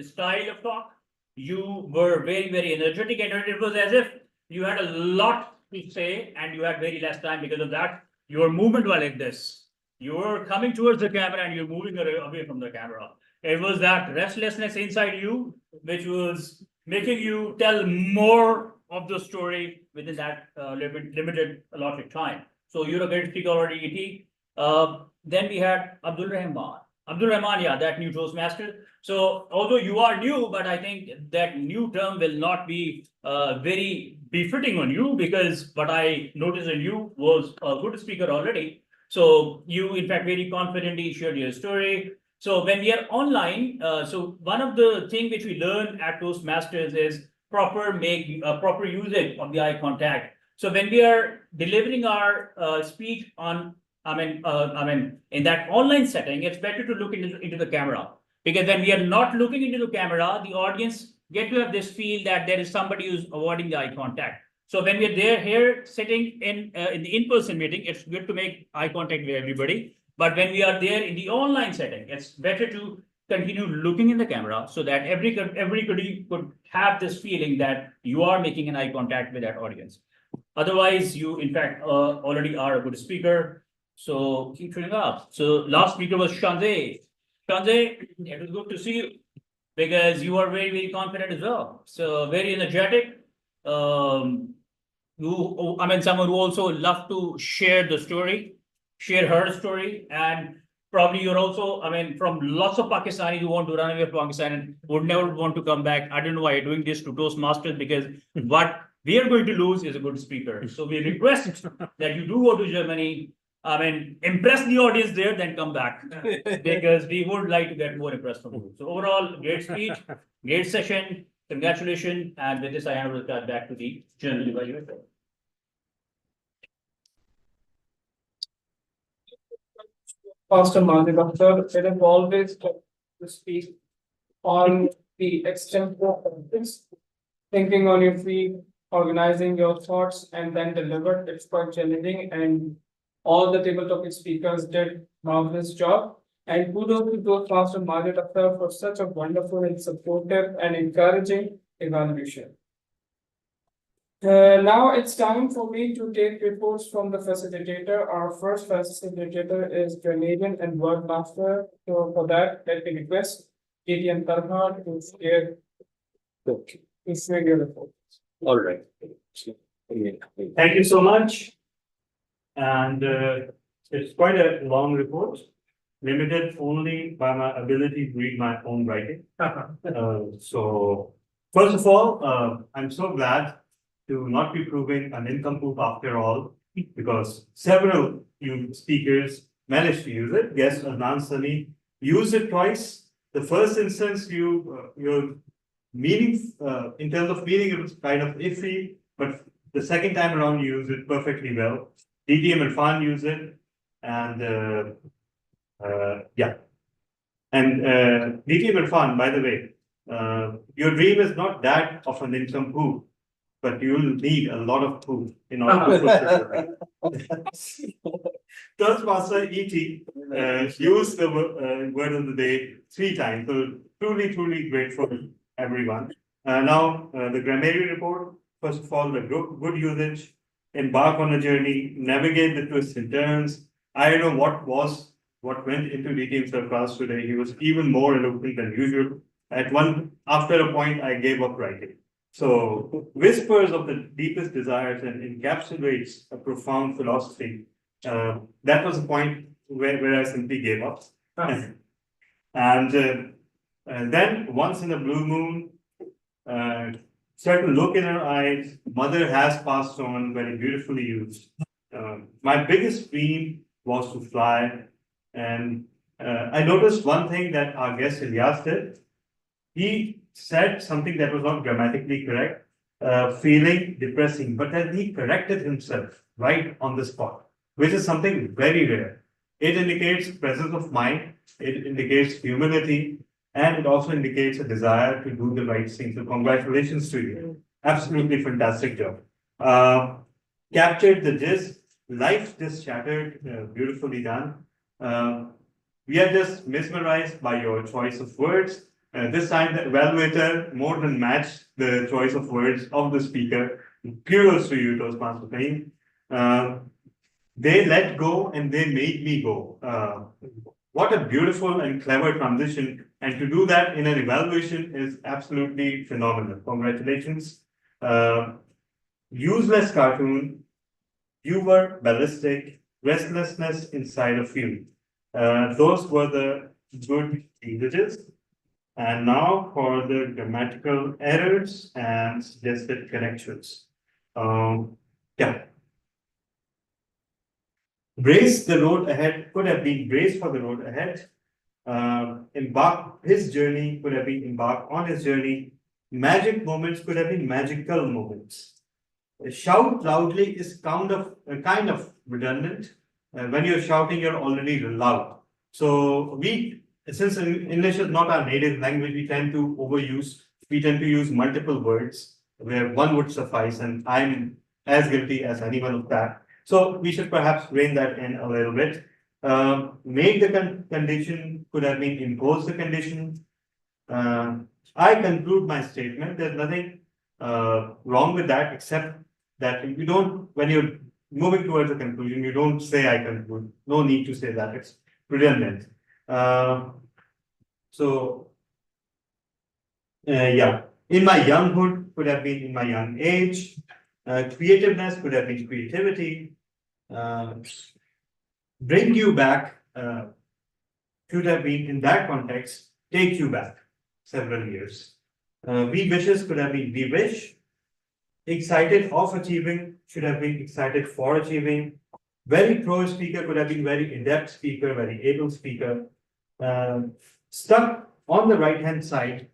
style of talk. You were very, very energetic, and it was as if you had a lot to say and you had very less time. Because of that, your movement was like this. You were coming towards the camera and you're moving away from the camera. It was that restlessness inside you which was making you tell more of the story within that limited allotted time. So you're a great speaker already, E.T. Then we had Abdul Rahman. Abdul Rahman, yeah, that new Toastmaster. So although you are new, but I think that new term will not be very befitting on you, because what I noticed in you was a good speaker already. So you, in fact, very confidently shared your story. So when we are online, so one of the things which we learn at Toastmasters is proper usage of the eye contact. So when we are delivering our speech on, in that online setting, it's better to look into the camera, because when we are not looking into the camera, the audience get to have this feel that there is somebody who's avoiding the eye contact. So when we're here sitting in the in-person meeting, it's good to make eye contact with everybody. But when we are there in the online setting, it's better to continue looking in the camera, so that everybody could have this feeling that you are making an eye contact with that audience. Otherwise, you in fact already are a good speaker. So keep showing up. So last speaker was Shanze. Shanze, it was good to see you, because you are very, very confident as well. So very energetic. Someone who also love to share the story, share her story, and probably you're also, from lots of Pakistanis who want to run away from Pakistan and would never want to come back. I don't know why you're doing this to Toastmasters, because what we are going to lose is a good speaker. So we request that you do go to Germany. Impress the audience there, then come back, because we would like to get more impressed from you. So overall, great speech, great session. Congratulations. And with this, I hand over the card back to the German evaluator. Pastor Majid Akhtar, it is always tough to speak on the extent of this, thinking on your feet, organizing your thoughts, and then deliver. It's quite challenging, and all the table topic speakers did marvelous job. And kudos to Toastmaster Margaret Akhtar for such a wonderful and supportive and encouraging evaluation. Now it's time for me to take reports from the facilitator. Our first facilitator is Canadian and Word Master. So for that, let me request ATM Tarhan to share your report. All right. Thank you so much. And it's quite a long report, limited only by my ability to read my own writing. So first of all, I'm so glad to not be proving an nincompoop after all, because several you speakers managed to use it. Yes, Adnan Sani used it twice. The first instance, your meaning, in terms of meaning, it was kind of iffy, but the second time around, you used it perfectly well. DTM Irfan used it, and yeah. And DTM Irfan, by the way, your dream is not that of an nincompoop, but you'll need a lot of poop in order to Toastmaster ET used the word of the day 3 times. So truly grateful everyone. Now the grammarian report. First of all, the good usage, embark on a journey, navigate the twists and turns. I don't know what went into DTM sir class today. He was even more eloquent than usual. After a point, I gave up writing. So whispers of the deepest desires and encapsulates a profound philosophy. That was the point where I simply gave up. And then once in a blue moon, certain look in her eyes, mother has passed on, very beautifully used. My biggest dream was to fly. And I noticed one thing that our guest Ilyas did. He said something that was not grammatically correct, feeling depressing, but then he corrected himself right on the spot, which is something very rare. It indicates presence of mind, it indicates humility, and it also indicates a desire to do the right thing. So congratulations to you. Absolutely fantastic job. Captured the gist, life just shattered, beautifully done. We are just mesmerized by your choice of words. This time the evaluator more than matched the choice of words of the speaker. Kudos to you, Toastmaster team. They let go and they made me go. What a beautiful and clever transition. And to do that in an evaluation is absolutely phenomenal. Congratulations. Useless cartoon. You were ballistic. Restlessness inside of you. Those were the good images. And now for the grammatical errors and suggested corrections. Yeah. Brace the road ahead could have been brace for the road ahead. Embark his journey could have been embark on his journey. Magic moments could have been magical moments. Shout loudly is kind of redundant. When you're shouting, you're already loud. So since English is not our native language, we tend to use multiple words where one would suffice, and I'm as guilty as anyone of that. So we should perhaps rein that in a little bit. Make the condition could have been impose the condition. I conclude my statement. There's nothing wrong with that, except that you don't, when you're moving towards a conclusion, you don't say I conclude. No need to say that. It's redundant. Yeah, in my younghood could have been in my young age. Creativeness could have been creativity. Bring you back should have been in that context, take you back several years. We wishes could have been we wish. Excited of achieving should have been excited for achieving. Very pro speaker could have been very in-depth speaker, very able speaker. Stuck on the right-hand side,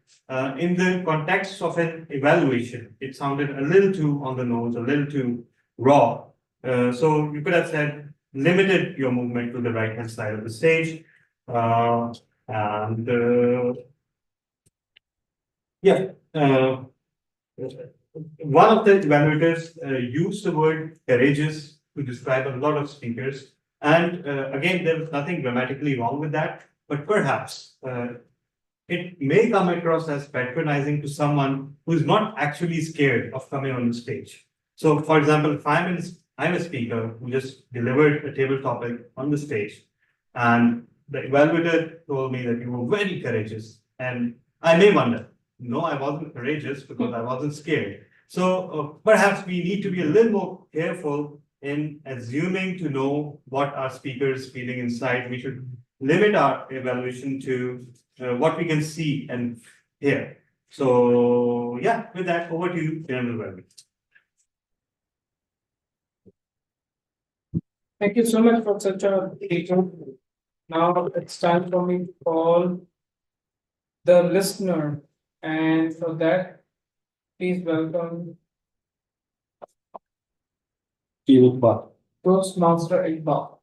in the context of an evaluation, it sounded a little too on the nose, a little too raw. So you could have said, limited your movement to the right-hand side of the stage. One of the evaluators used the word courageous to describe a lot of speakers. And again, there was nothing grammatically wrong with that. but perhaps it may come across as patronizing to someone who's not actually scared of coming on the stage. So, for example, if I'm a speaker who just delivered a table topic on the stage, and the evaluator told me that you were very courageous, and I may wonder, no, I wasn't courageous because I wasn't scared. So perhaps we need to be a little more careful in assuming to know what our speaker is feeling inside. We should limit our evaluation to what we can see and hear. So yeah, with that, over to you, General Ravi. Thank you so much for such a detailed. Now it's time for me to call the listener, and for that, please welcome Toastmaster Iqbal.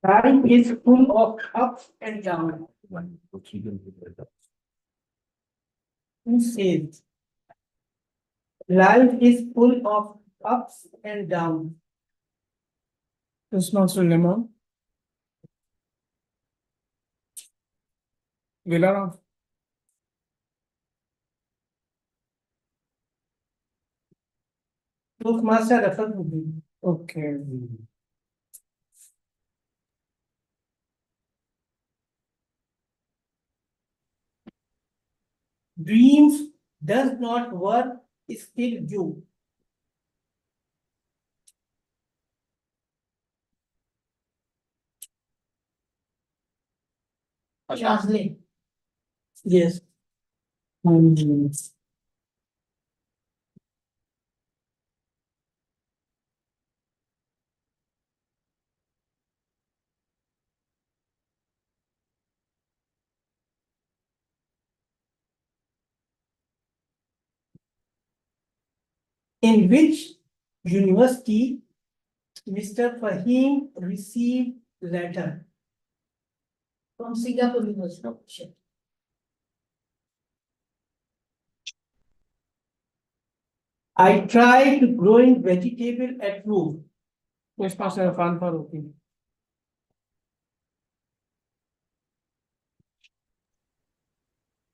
Life is full of ups and downs. Who says life is full of ups and downs? Toastmaster Lemon. Villaram. Toastmaster Rafat. Okay. Dreams does not work, still do. Shazli. Yes. In which university Mr. Fahim received letter? From Singapore University. I tried growing vegetable at roof. Toastmaster Irfan Farooqi.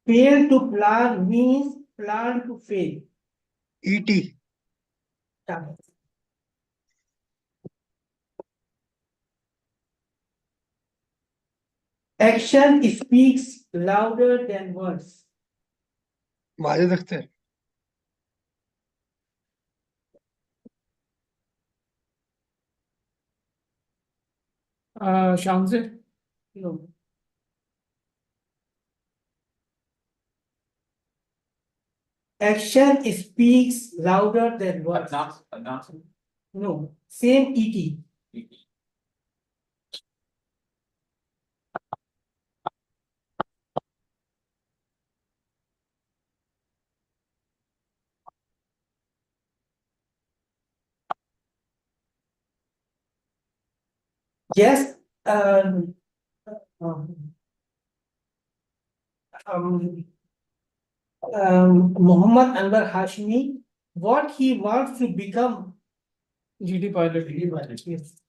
Fail to plan means plan to fail. ET. Action speaks louder than words. Wajid Akhtar. Shamsir? No. Action speaks louder than words. No, same ET. Yes, Muhammad Anwar Hashmi, what he wants to become. GD pilot. Yes.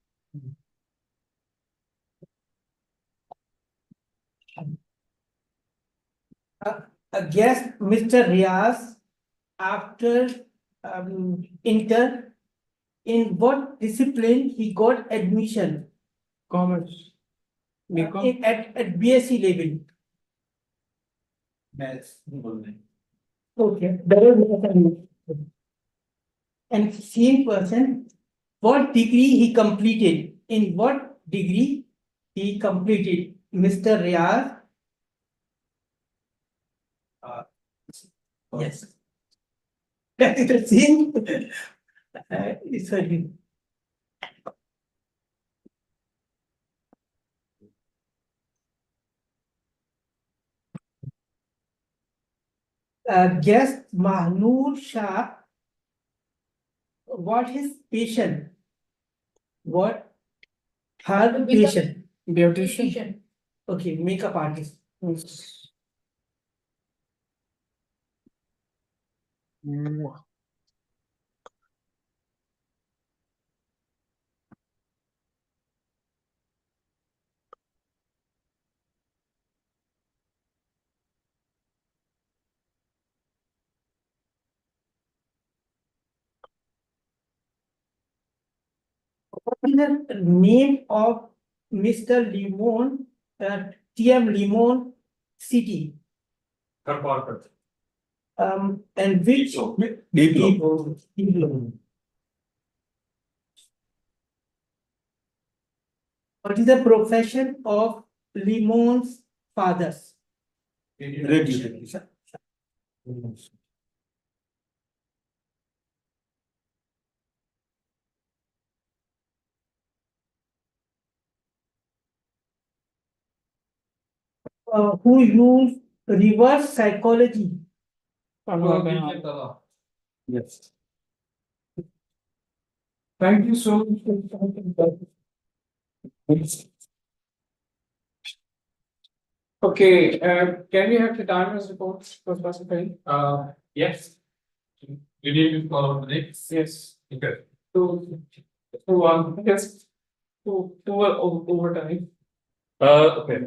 Guess Mr. Riaz, after inter, in what discipline he got admission? Commerce. At BSc level. Maths. Okay, that is what I mean. And same person, what degree he completed? In what degree he completed? Mr. Riaz? Yes. That is the same. It's a guest Mahnoor Shah What is patient? What? Her patient. Beautician. Okay, makeup artist. What is the name of Mr. Limon, TM Limon City? And which? Deep. What is the profession of Limon's fathers? Who used reverse psychology? Yes. Thank you so much. Okay, can we have the timers reports for specifying? Yes. You need to follow the next. Yes. Okay. Yes. Two are overtime. Okay.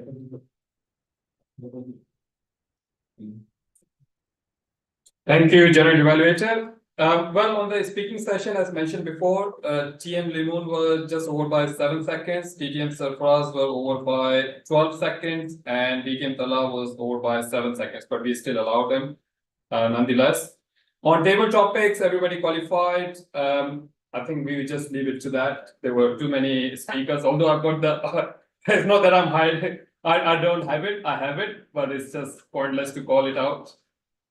Thank you, General Evaluator. Well, on the speaking session, as mentioned before, TM Limon was just over by 7 seconds, TTM Surfraz were over by 12 seconds, and DTM Tala was over by 7 seconds, but we still allowed them nonetheless. On table topics, everybody qualified. I think we will just leave it to that. There were too many speakers, although I've got the, it's not that I'm hiding, I don't have it, I have it, but it's just pointless to call it out.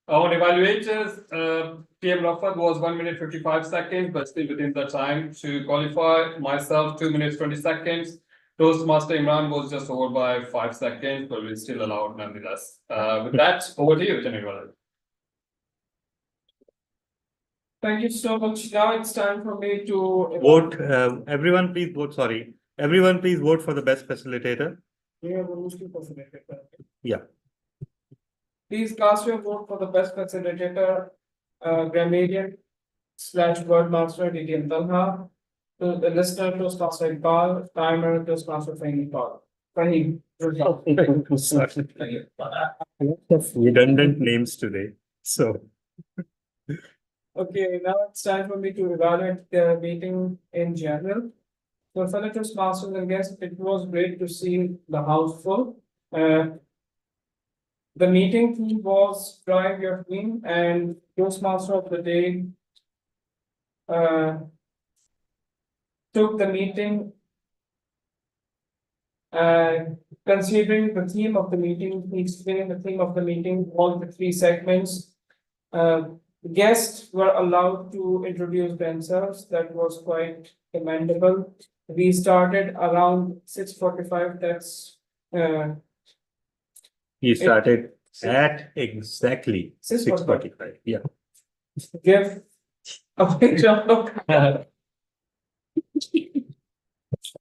On evaluators, TM Rafat was 1 minute 55 seconds, but still within the time to qualify. Myself, 2 minutes 20 seconds. Toastmaster Imran was just over by 5 seconds, but we still allowed nonetheless. With that, over to you, General. Thank you so much. Now it's time for me to Vote, everyone please vote, sorry. Everyone please vote for the best facilitator. Yeah. Please cast your vote for the best facilitator, grammarian / wordmaster DTM Talha, to the listener Toastmaster Iqbal, timer Toastmaster Fahim. Redundant names today, so. Okay, now it's time for me to evaluate the meeting in general. So fellow Toastmasters and guests, it was great to see the house full. The meeting theme was Drive Your Team, and Toastmaster of the day took the meeting, considering the theme of the meeting, he explained the theme of the meeting, all the 3 segments. Guests were allowed to introduce themselves. That was quite commendable. We started around 6:45. That's He started at exactly 6:45. Yeah. Give a picture of.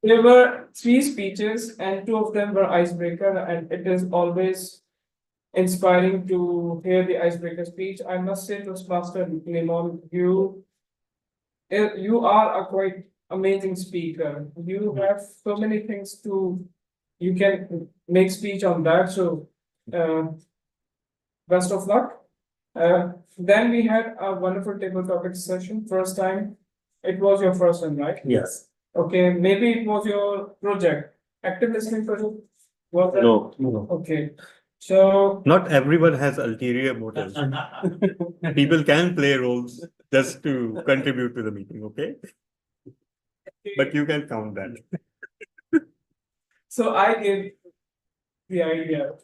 There were 3 speeches, and 2 of them were icebreaker, and it is always inspiring to hear the icebreaker speech. I must say, Toastmaster Limon, you are a quite amazing speaker. You have so many things you can make speech on that. So, best of luck. Then we had a wonderful table topic session. First time, it was your first one, right? Yes. Okay, maybe it was your project, active listening project. Was that? No. Okay. So not everyone has ulterior motives. People can play roles just to contribute to the meeting, okay? But you can count that. So I gave the idea.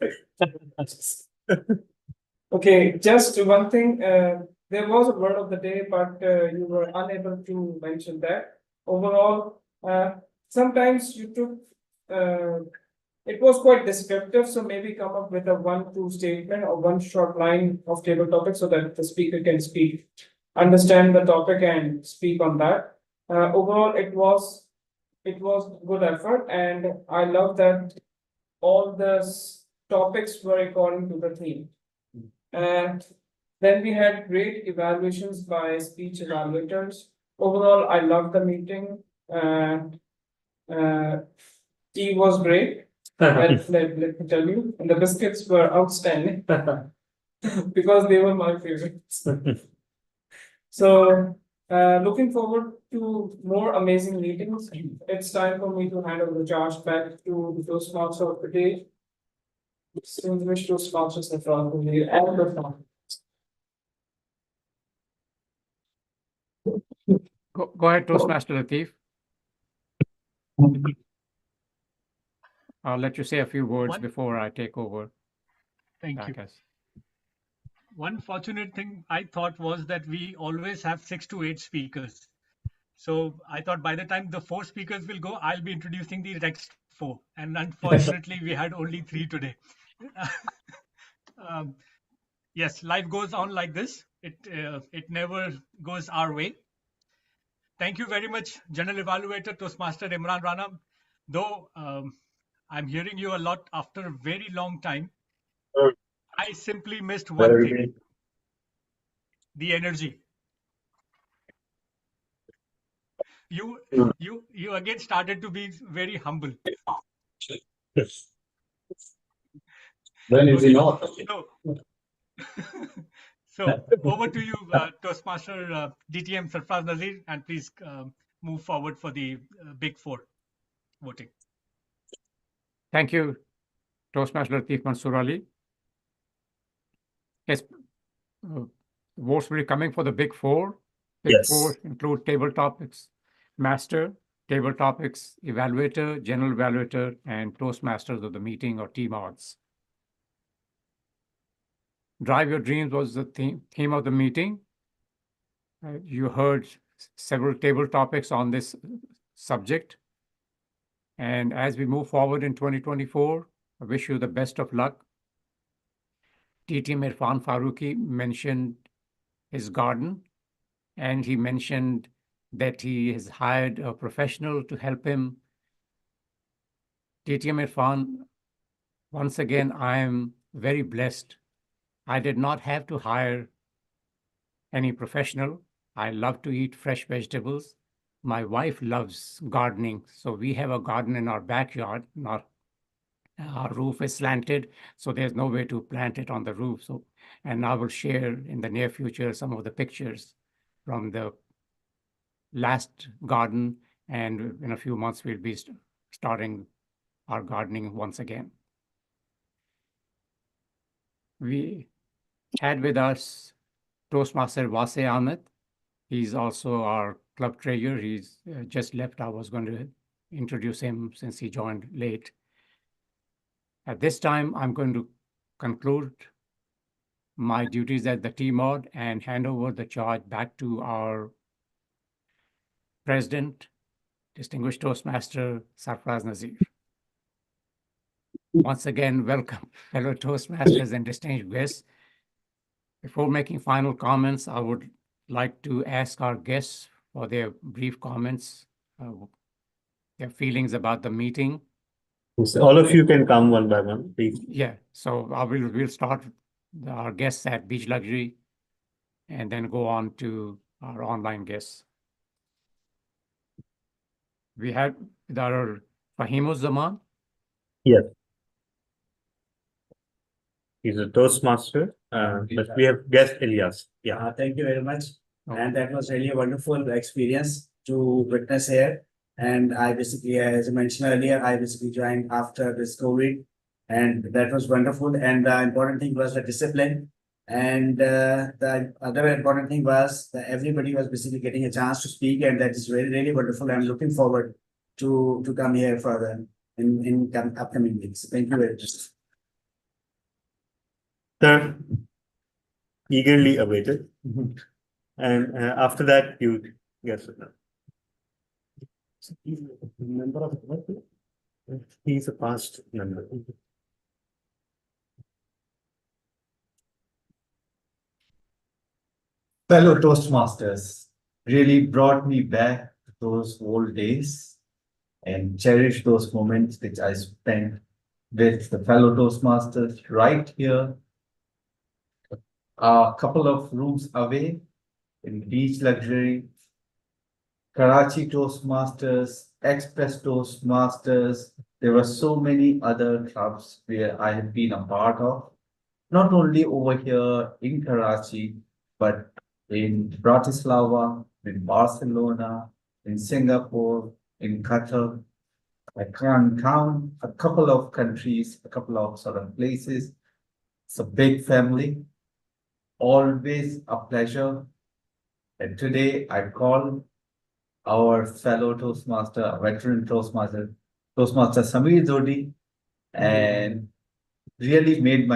Okay, just one thing. There was a word of the day, but you were unable to mention that. Overall, sometimes you took. It was quite descriptive, so maybe come up with a 1-2 statement or one short line of table topic so that the speaker can speak understand the topic and speak on that. Overall, it was good effort, and I love that all the topics were according to the theme. And then we had great evaluations by speech evaluators. Overall, I loved the meeting, and tea was great. Let me tell you, and the biscuits were outstanding because they were my favorites. So, looking forward to more amazing meetings. It's time for me to hand over the charge back to the Toastmaster of the day. Distinguished Toastmasters in front of you and the front. Go ahead, Toastmaster Latif. I'll let you say a few words before I take over. Thank you. One fortunate thing I thought was that we always have 6 to 8 speakers. So I thought by the time the 4 speakers will go, I'll be introducing the next 4. And unfortunately, we had only 3 today. Yes, life goes on like this. It never goes our way. Thank you very much, General Evaluator Toastmaster Imran Rana. Though I'm hearing you a lot after a very long time, I simply missed one thing: the energy. You again started to be very humble. When is he not? So over to you, Toastmaster DTM Sarfraz Nazir, and please move forward for the Big Four voting. Thank you, Toastmaster Latif Mansoor Ali. Yes, votes will be coming for the Big Four. Big Four include table topics, master, table topics, evaluator, general evaluator, and Toastmasters of the meeting or team odds. Drive Your Dreams was the theme of the meeting. You heard several table topics on this subject. And as we move forward in 2024, I wish you the best of luck. DTM Irfan Farooqi mentioned his garden, and he mentioned that he has hired a professional to help him. DTM Irfan, once again, I am very blessed. I did not have to hire any professional. I love to eat fresh vegetables. My wife loves gardening, so we have a garden in our backyard. Our roof is slanted, so there's no way to plant it on the roof. And I will share in the near future some of the pictures from the last garden, and in a few months we'll be starting our gardening once again. We had with us Toastmaster Wase Ahmed. He's also our club treasurer. He's just left. I was going to introduce him since he joined late. At this time, I'm going to conclude my duties as the team mod and hand over the charge back to our president, distinguished Toastmaster Sarfraz Nazir. Once again, welcome, fellow Toastmasters and distinguished guests. Before making final comments, I would like to ask our guests for their brief comments, their feelings about the meeting. All of you can come one by one, please. Yeah, so we'll start our guests at Beach Luxury and then go on to our online guests. We have our Fahimuz Zaman. Yes. He's a Toastmaster, but we have guest Elias. Yeah. Thank you very much. And that was really a wonderful experience to witness here. And I basically, as I mentioned earlier, I basically joined after this COVID, and that was wonderful. And the important thing was the discipline. And the other important thing was that everybody was basically getting a chance to speak, and that is really, really wonderful. I'm looking forward to come here further in upcoming weeks. Thank you very much. Sir, eagerly awaited. And after that, you guess it now. He's a member of what? He's a past member. fellow Toastmasters really brought me back to those old days and cherish those moments which I spent with the fellow Toastmasters right here, a couple of rooms away in Beach Luxury, Karachi Toastmasters, Express Toastmasters. There were so many other clubs where I have been a part of, not only over here in Karachi, but in Bratislava, in Barcelona, in Singapore, in Qatar. I can count a couple of countries, a couple of sort of places. It's a big family, always a pleasure. And today I call our fellow Toastmaster, veteran Toastmaster, Toastmaster Samir Dodi, and really made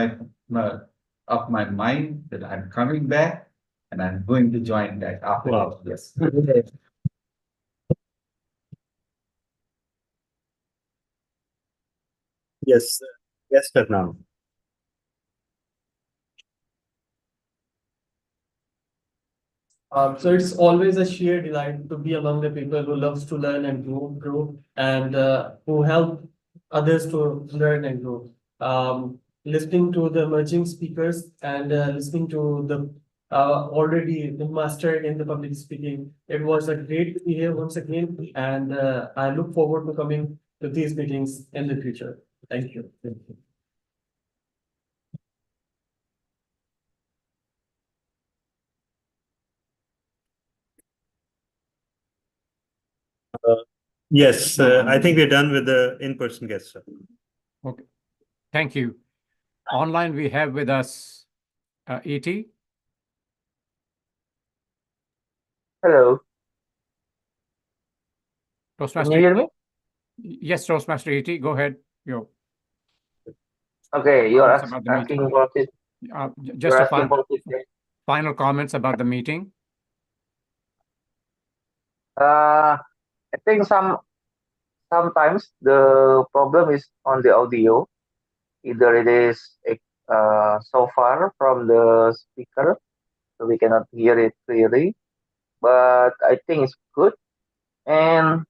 up my mind that I'm coming back and I'm going to join that after Wow. yes. Yes, yes, Fernando. So it's always a sheer delight to be among the people who loves to learn and grow, and who help others to learn and grow. Listening to the emerging speakers and listening to the already the master in the public speaking, it was a great to be here once again, and I look forward to coming to these meetings in the future. Thank you. Thank you. Yes, I think we're done with the in-person guests. Sir. Okay, thank you. Online, we have with us E.T. Hello. Toastmaster. Can you hear me? Yes, Toastmaster E.T. Go ahead. Yo. Okay, you're Comments about the asking meeting. about it. Just You're a asking about it. final comments about the meeting. I think sometimes the problem is on the audio. Either it is so far from the speaker, so we cannot hear it clearly. But I think it's good. And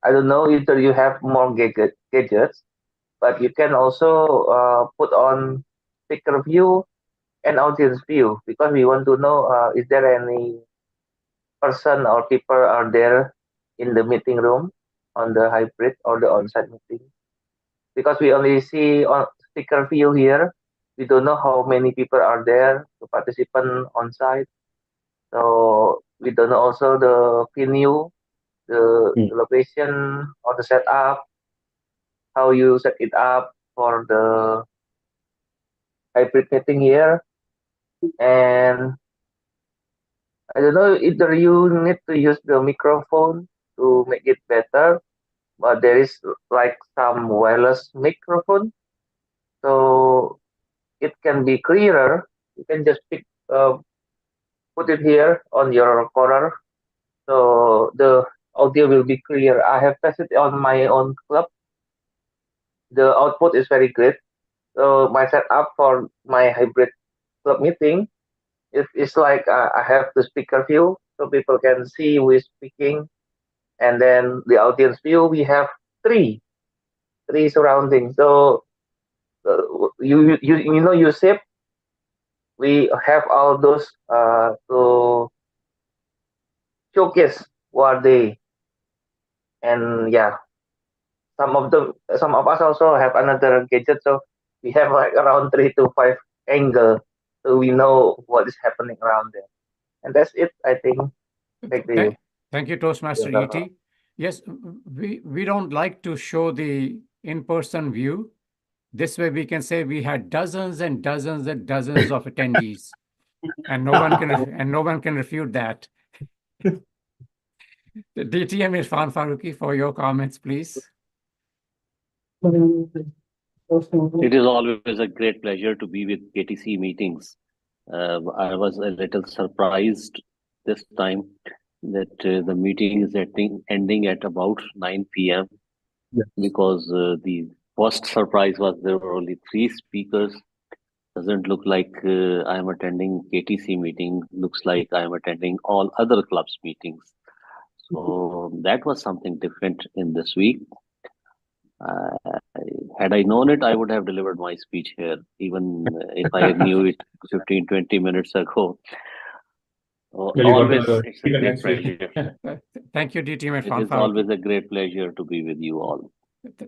I don't know if you have more gadgets, but you can also put on speaker view and audience view, because we want to know is there any person or people are there in the meeting room on the hybrid or the on-site meeting, because we only see on speaker view here. We don't know how many people are there, the participant on site. So we don't know also the venue, the location or the setup, how you set it up for the hybrid meeting here. And I don't know, either you need to use the microphone to make it better, but there is like some wireless microphone, so it can be clearer. You can just put it here on your corner, so the audio will be clear. I have tested it on my own club. The output is very great. So my setup for my hybrid club meeting is like I have the speaker view, so people can see who is speaking, and then the audience view we have three surroundings. So you know you save. We have all those to showcase what they, and yeah, some of us also have another gadget, so we have like around 3 to 5 angle, so we know what is happening around there. And that's it, I think. Thank you. Thank you, Toastmaster E.T. Yes, we don't like to show the in-person view. This way we can say we had dozens and dozens and dozens of attendees, and no one can refute that. The DTM Irfan Farooqi, for your comments, please. It is always a great pleasure to be with KTC meetings. I was a little surprised this time that the meeting is ending at about 9 p.m. Yes. Because the first surprise was there were only 3 speakers, Doesn't look like I am attending KTC meeting, looks like I am attending all other clubs meetings. So that was something different in this week. Had I known it, I would have delivered my speech here, even if I knew it 15, 20 minutes ago. Always, it's a great pleasure. Thank you, DTM and It is Fanfare. always a great pleasure to be with you all.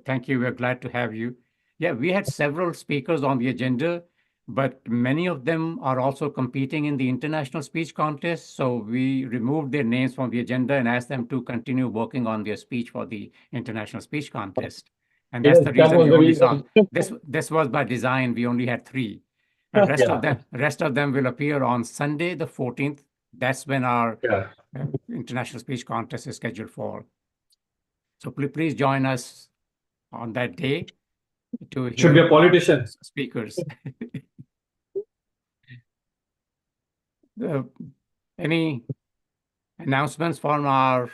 Thank you. We're glad to have you. Yeah, we had several speakers on the agenda, but many of them are also competing in the international speech contest. So we removed their names from the agenda and asked them to continue working on their speech for the international speech contest. And that's Yes, the that reason was we the only saw reason. this was by design. We only had 3. And rest of them will appear on Sunday, the 14th. That's when our international speech contest is scheduled for. So please join us on that day to hear Should be a politician. speakers. Any announcements from our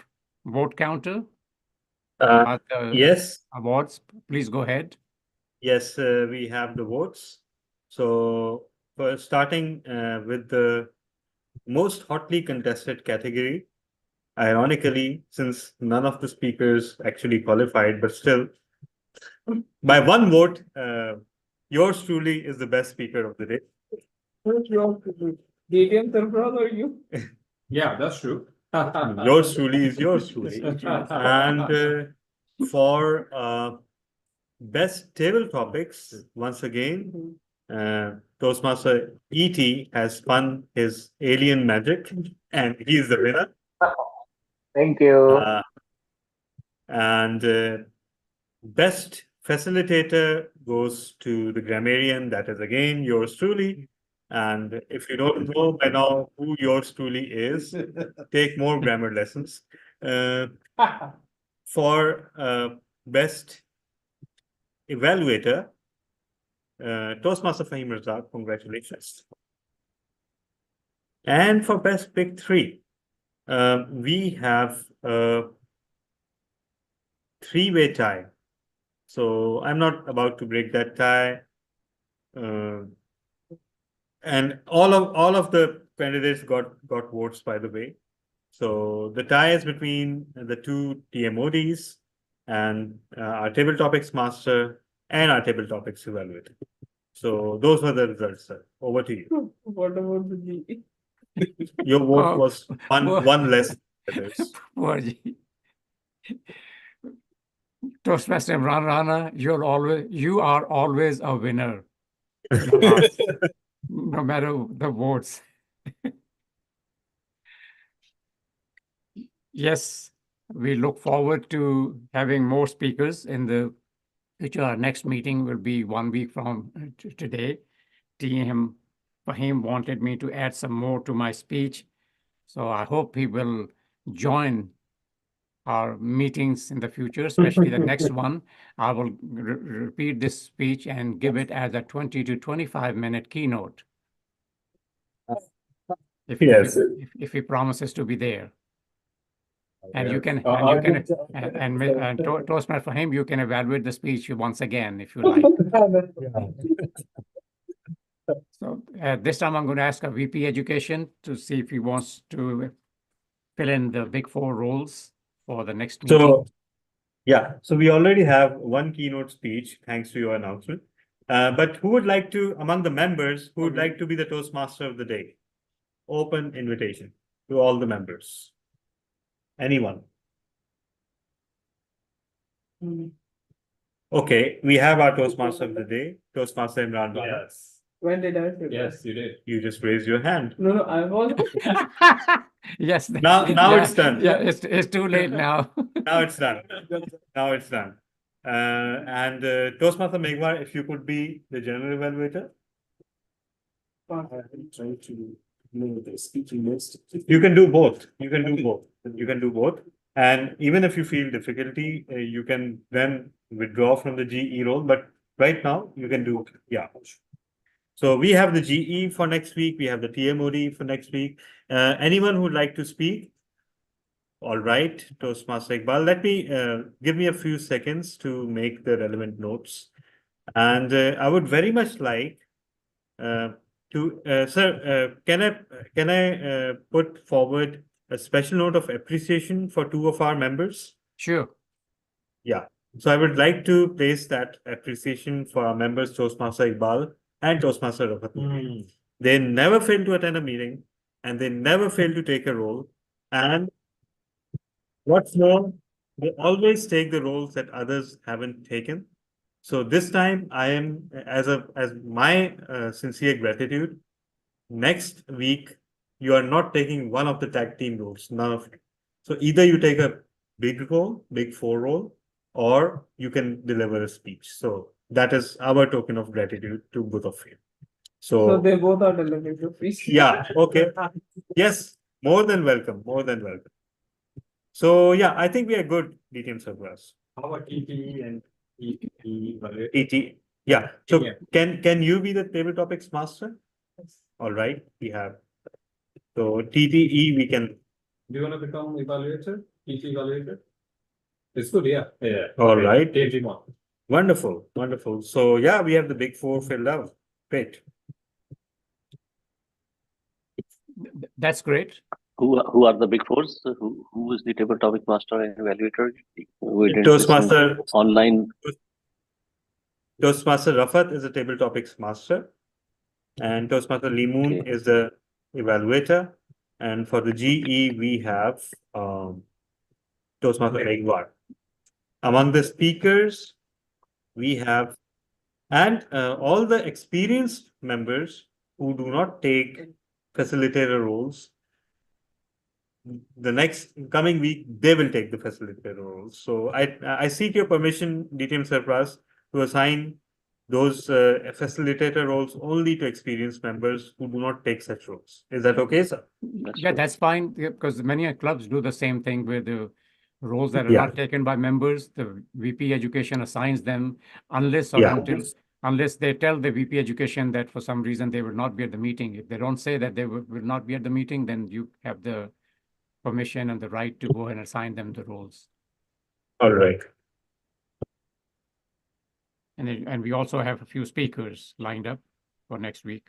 vote counter? Yes. Awards, please go ahead. Yes, we have the votes. So for starting with the most hotly contested category, ironically, since none of the speakers actually qualified, but still, by 1 vote, yours truly is the best speaker of the day. DTM Tilbral or you? Yeah, that's true. Yours truly is yours truly. And for best table topics, once again, Toastmaster ET has spun his alien magic, and he's the winner. Thank you. And best facilitator goes to the grammarian. That is again yours truly. And if you don't know by now who yours truly is, take more grammar lessons. For best evaluator, Toastmaster Fahim Razak, congratulations. And for best pick 3, we have a 3-way tie. So I'm not about to break that tie. And all of the candidates got votes, by the way. So the tie is between the 2 TMODs and our table topics master and our table topics evaluator. So those were the results, sir. Over to you. What about the G? Your vote was one less than others. Poor G. Toastmaster Imran Rana, you are always a winner. No matter the votes. Yes, we look forward to having more speakers in the future. Our next meeting will be 1 week from today. TM Fahim wanted me to add some more to my speech. So I hope he will join our meetings in the future, especially the next one. I will repeat this speech and give it as a 20 to 25-minute keynote. If he promises to be there. And you can, Toastmaster for him, you can evaluate the speech once again if you like. So this time I'm going to ask a VP Education to see if he wants to fill in the big 4 roles for the next meeting. So, yeah, so we already have 1 keynote speech, thanks to your announcement. But who would like to, among the members, who would like to be the Toastmaster of the day? Open invitation to all the members. Anyone? Okay, we have our Toastmaster of the day, Toastmaster Imran Rana. Yes. When did I say Yes, you did. You just raised your hand. No, I was. Yes. Now it's done. Yeah, it's too late now. Now it's done. Now it's done. And Toastmaster Megwar, if you could be the general evaluator. I'm trying to know the speaking list. You can do both. You can do both. You can do both. And even if you feel difficulty, you can then withdraw from the GE role. But right now, you can do, yeah. So we have the GE for next week. We have the TMOD for next week. Anyone who would like to speak? All right, Toastmaster Iqbal, let me give me a few seconds to make the relevant notes. And I would very much like sir, can I put forward a special note of appreciation for two of our members? Sure. Yeah. So I would like to place that appreciation for our members, Toastmaster Iqbal and Toastmaster Rafat. They never fail to attend a meeting and they never fail to take a role. And what's more, they always take the roles that others haven't taken. So this time I am, as my sincere gratitude, next week you are not taking one of the tag team roles, none of it. So either you take a big role, big four role, or you can deliver a speech. So that is our token of gratitude to both of you. So they both are delivering to please. Yeah, okay. Yes, more than welcome, more than welcome. So yeah, I think we are good, DTM surplus. How about TT and ET? ET, yeah. So can you be the table topics master? All right, we have. So TTE we can. Do you want to become evaluator? TT evaluator? It's good, yeah. Yeah. All right. TT one. Wonderful, wonderful. So yeah, we have the big four filled out. Great. That's great. Who are the big fours? Who is the table topic master and evaluator? Toastmaster online. Toastmaster Rafat is a table topics master, and Toastmaster Limoon is the evaluator. And for the GE, we have Toastmaster Egwar. Among the speakers, we have, and all the experienced members who do not take facilitator roles, the next coming week, they will take the facilitator roles. So I seek your permission, DTM Surplus, to assign those facilitator roles only to experienced members who do not take such roles. Is that okay, sir? Yeah, that's fine, because many clubs do the same thing with the roles that are not taken by members. The VP Education assigns them unless or unless they tell the VP Education that for some reason they will not be at the meeting. If they don't say that they will not be at the meeting, then you have the permission and the right to go and assign them the roles. All right. And we also have a few speakers lined up for next week.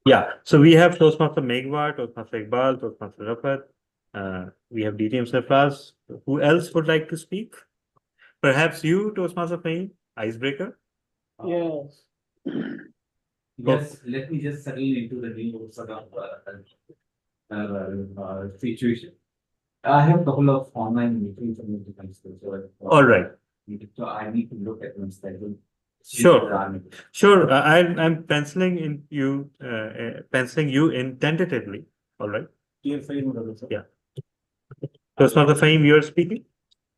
Yeah, so we have Toastmaster Megwar, Toastmaster Iqbal, Toastmaster Rafat. We have DTM Surplus. Who else would like to speak? Perhaps you, Toastmaster Fahim, icebreaker? Yes. Yes, let me just settle into the new situation. I have a couple of online meetings and different schools. All right. So I need to look at my schedule. Sure, sure. I'm penciling you in tentatively. All right. Yeah. Toastmaster Fahim, you are speaking.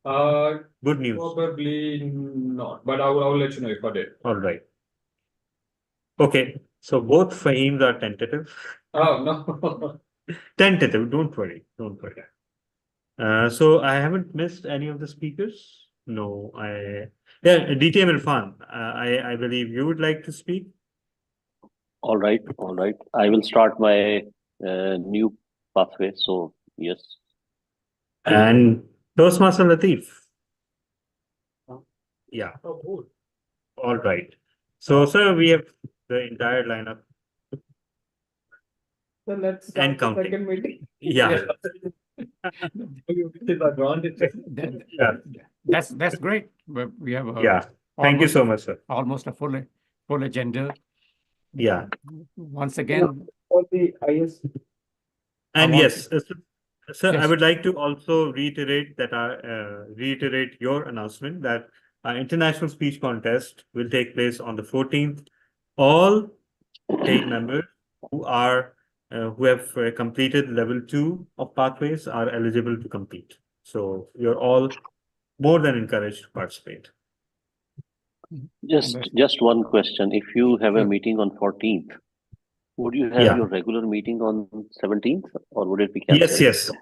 Good news. Probably not, but I will let you know if I did. All right. Okay, so both Fahims are tentative. Oh no. Tentative. Don't worry. Don't worry. So I haven't missed any of the speakers. No, DTM Irfan. I believe you would like to speak. All right, all right. I will start my new pathway. So yes. And Toastmaster Latif. Yeah. Oh, cool. All right. So, sir, we have the entire lineup. So let's start the second meeting. Yeah. That's great. We have Thank you so much, sir. Almost a full agenda. Yeah. Once again. For the highest. And yes, sir, Yes. I would like to also reiterate that reiterate your announcement that our international speech contest will take place on the 14th. All team members who have completed level 2 of pathways are eligible to compete. So you're all more than encouraged to participate. Just one question. If you have a meeting on 14th, would you have your regular meeting on 17th, or would it be cancelled?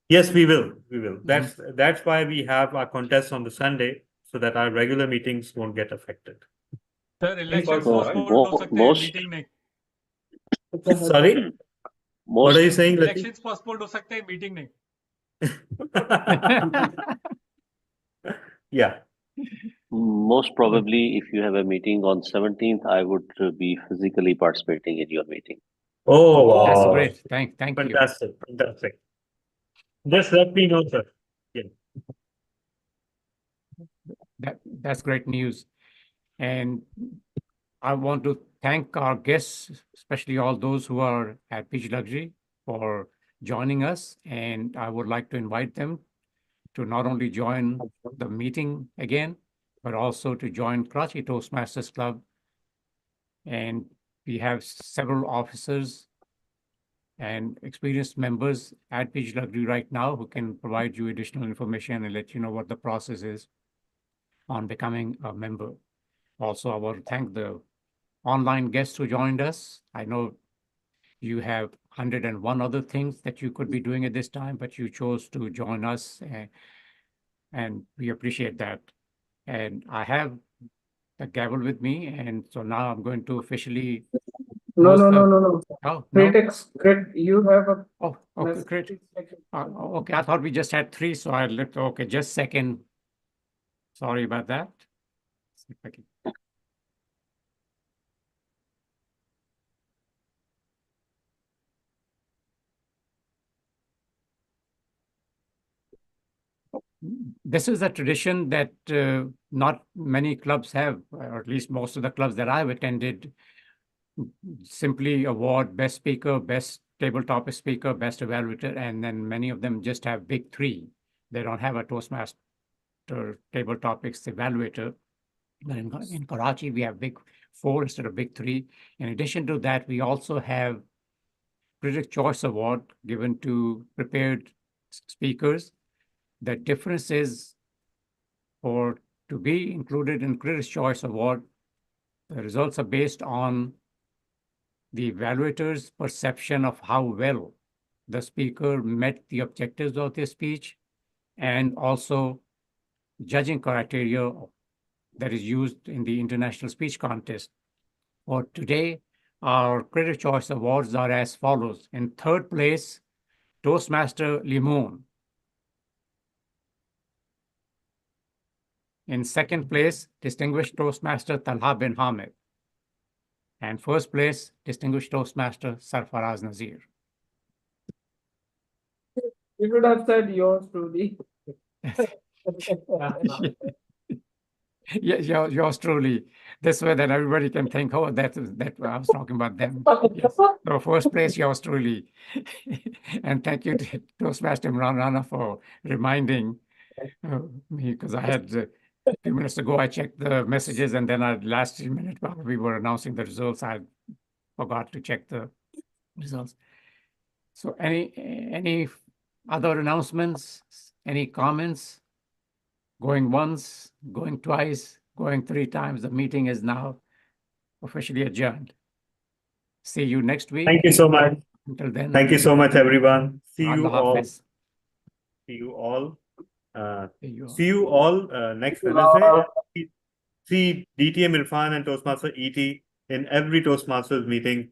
Yes, we will. We will. That's why we have our contest on the Sunday, so that our regular meetings won't get affected. Sir, elections postponed हो सकते हैं meeting नहीं. Sorry? What are you saying, Latif? Elections postponed हो सकते हैं meeting नहीं. Yeah. Most probably, if you have a meeting on 17th, I would be physically participating in your meeting. Oh, wow. That's great. Thank you. Fantastic, fantastic. Just let me know, sir. Yeah. That's great news. And I want to thank our guests, especially all those who are at Beach Luxury, for joining us. And I would like to invite them to not only join the meeting again, but also to join Karachi Toastmasters Club. And we have several officers and experienced members at Beach Luxury right now who can provide you additional information and let you know what the process is on becoming a member. Also, I want to thank the online guests who joined us. I know you have 101 other things that you could be doing at this time, but you chose to join us, and we appreciate that. And I have the gavel with me, and so now I'm going to officially No, close no, the- no, no, no. Oh, no? Crit, you have a. Oh, okay, great. Okay, I thought we just had three, so I looked, okay, just second. Sorry about that. See if I can- This is a tradition that not many clubs have, or at least most of the clubs that I've attended simply award best speaker, best tabletop speaker, best evaluator, and then many of them just have big three. They don't have a Toastmaster table topics evaluator. But in Karachi, we have big four instead of big three. In addition to that, we also have Critics' Choice Award given to prepared speakers. The difference is for to be included in Critics' Choice Award, the results are based on the evaluator's perception of how well the speaker met the objectives of their speech, and also judging criteria that is used in the International Speech Contest. For today, our Critics' Choice Awards are as follows. In third place, Toastmaster Limon. In second place, Distinguished Toastmaster Talha bin Hamid. And first place, Distinguished Toastmaster Sarfaraz Nazir. You should have said yours truly. Yeah, yours truly. This way, then everybody can think, oh, that I was talking about them. Yes. So first place, yours truly. And thank you to Toastmaster Imran Rana for reminding me, because I had a few minutes ago, I checked the messages, and then at last minute while we were announcing the results, I forgot to check the results. So any other announcements, any comments? Going once, going twice, going three times. The meeting is now officially adjourned. See you next week. Thank you so much. Until then. Thank you so much, everyone. See you Allah all. Hafiz. See you all. you all. See you all next Wednesday. See DTM Irfan and Toastmaster ET in every Toastmasters meeting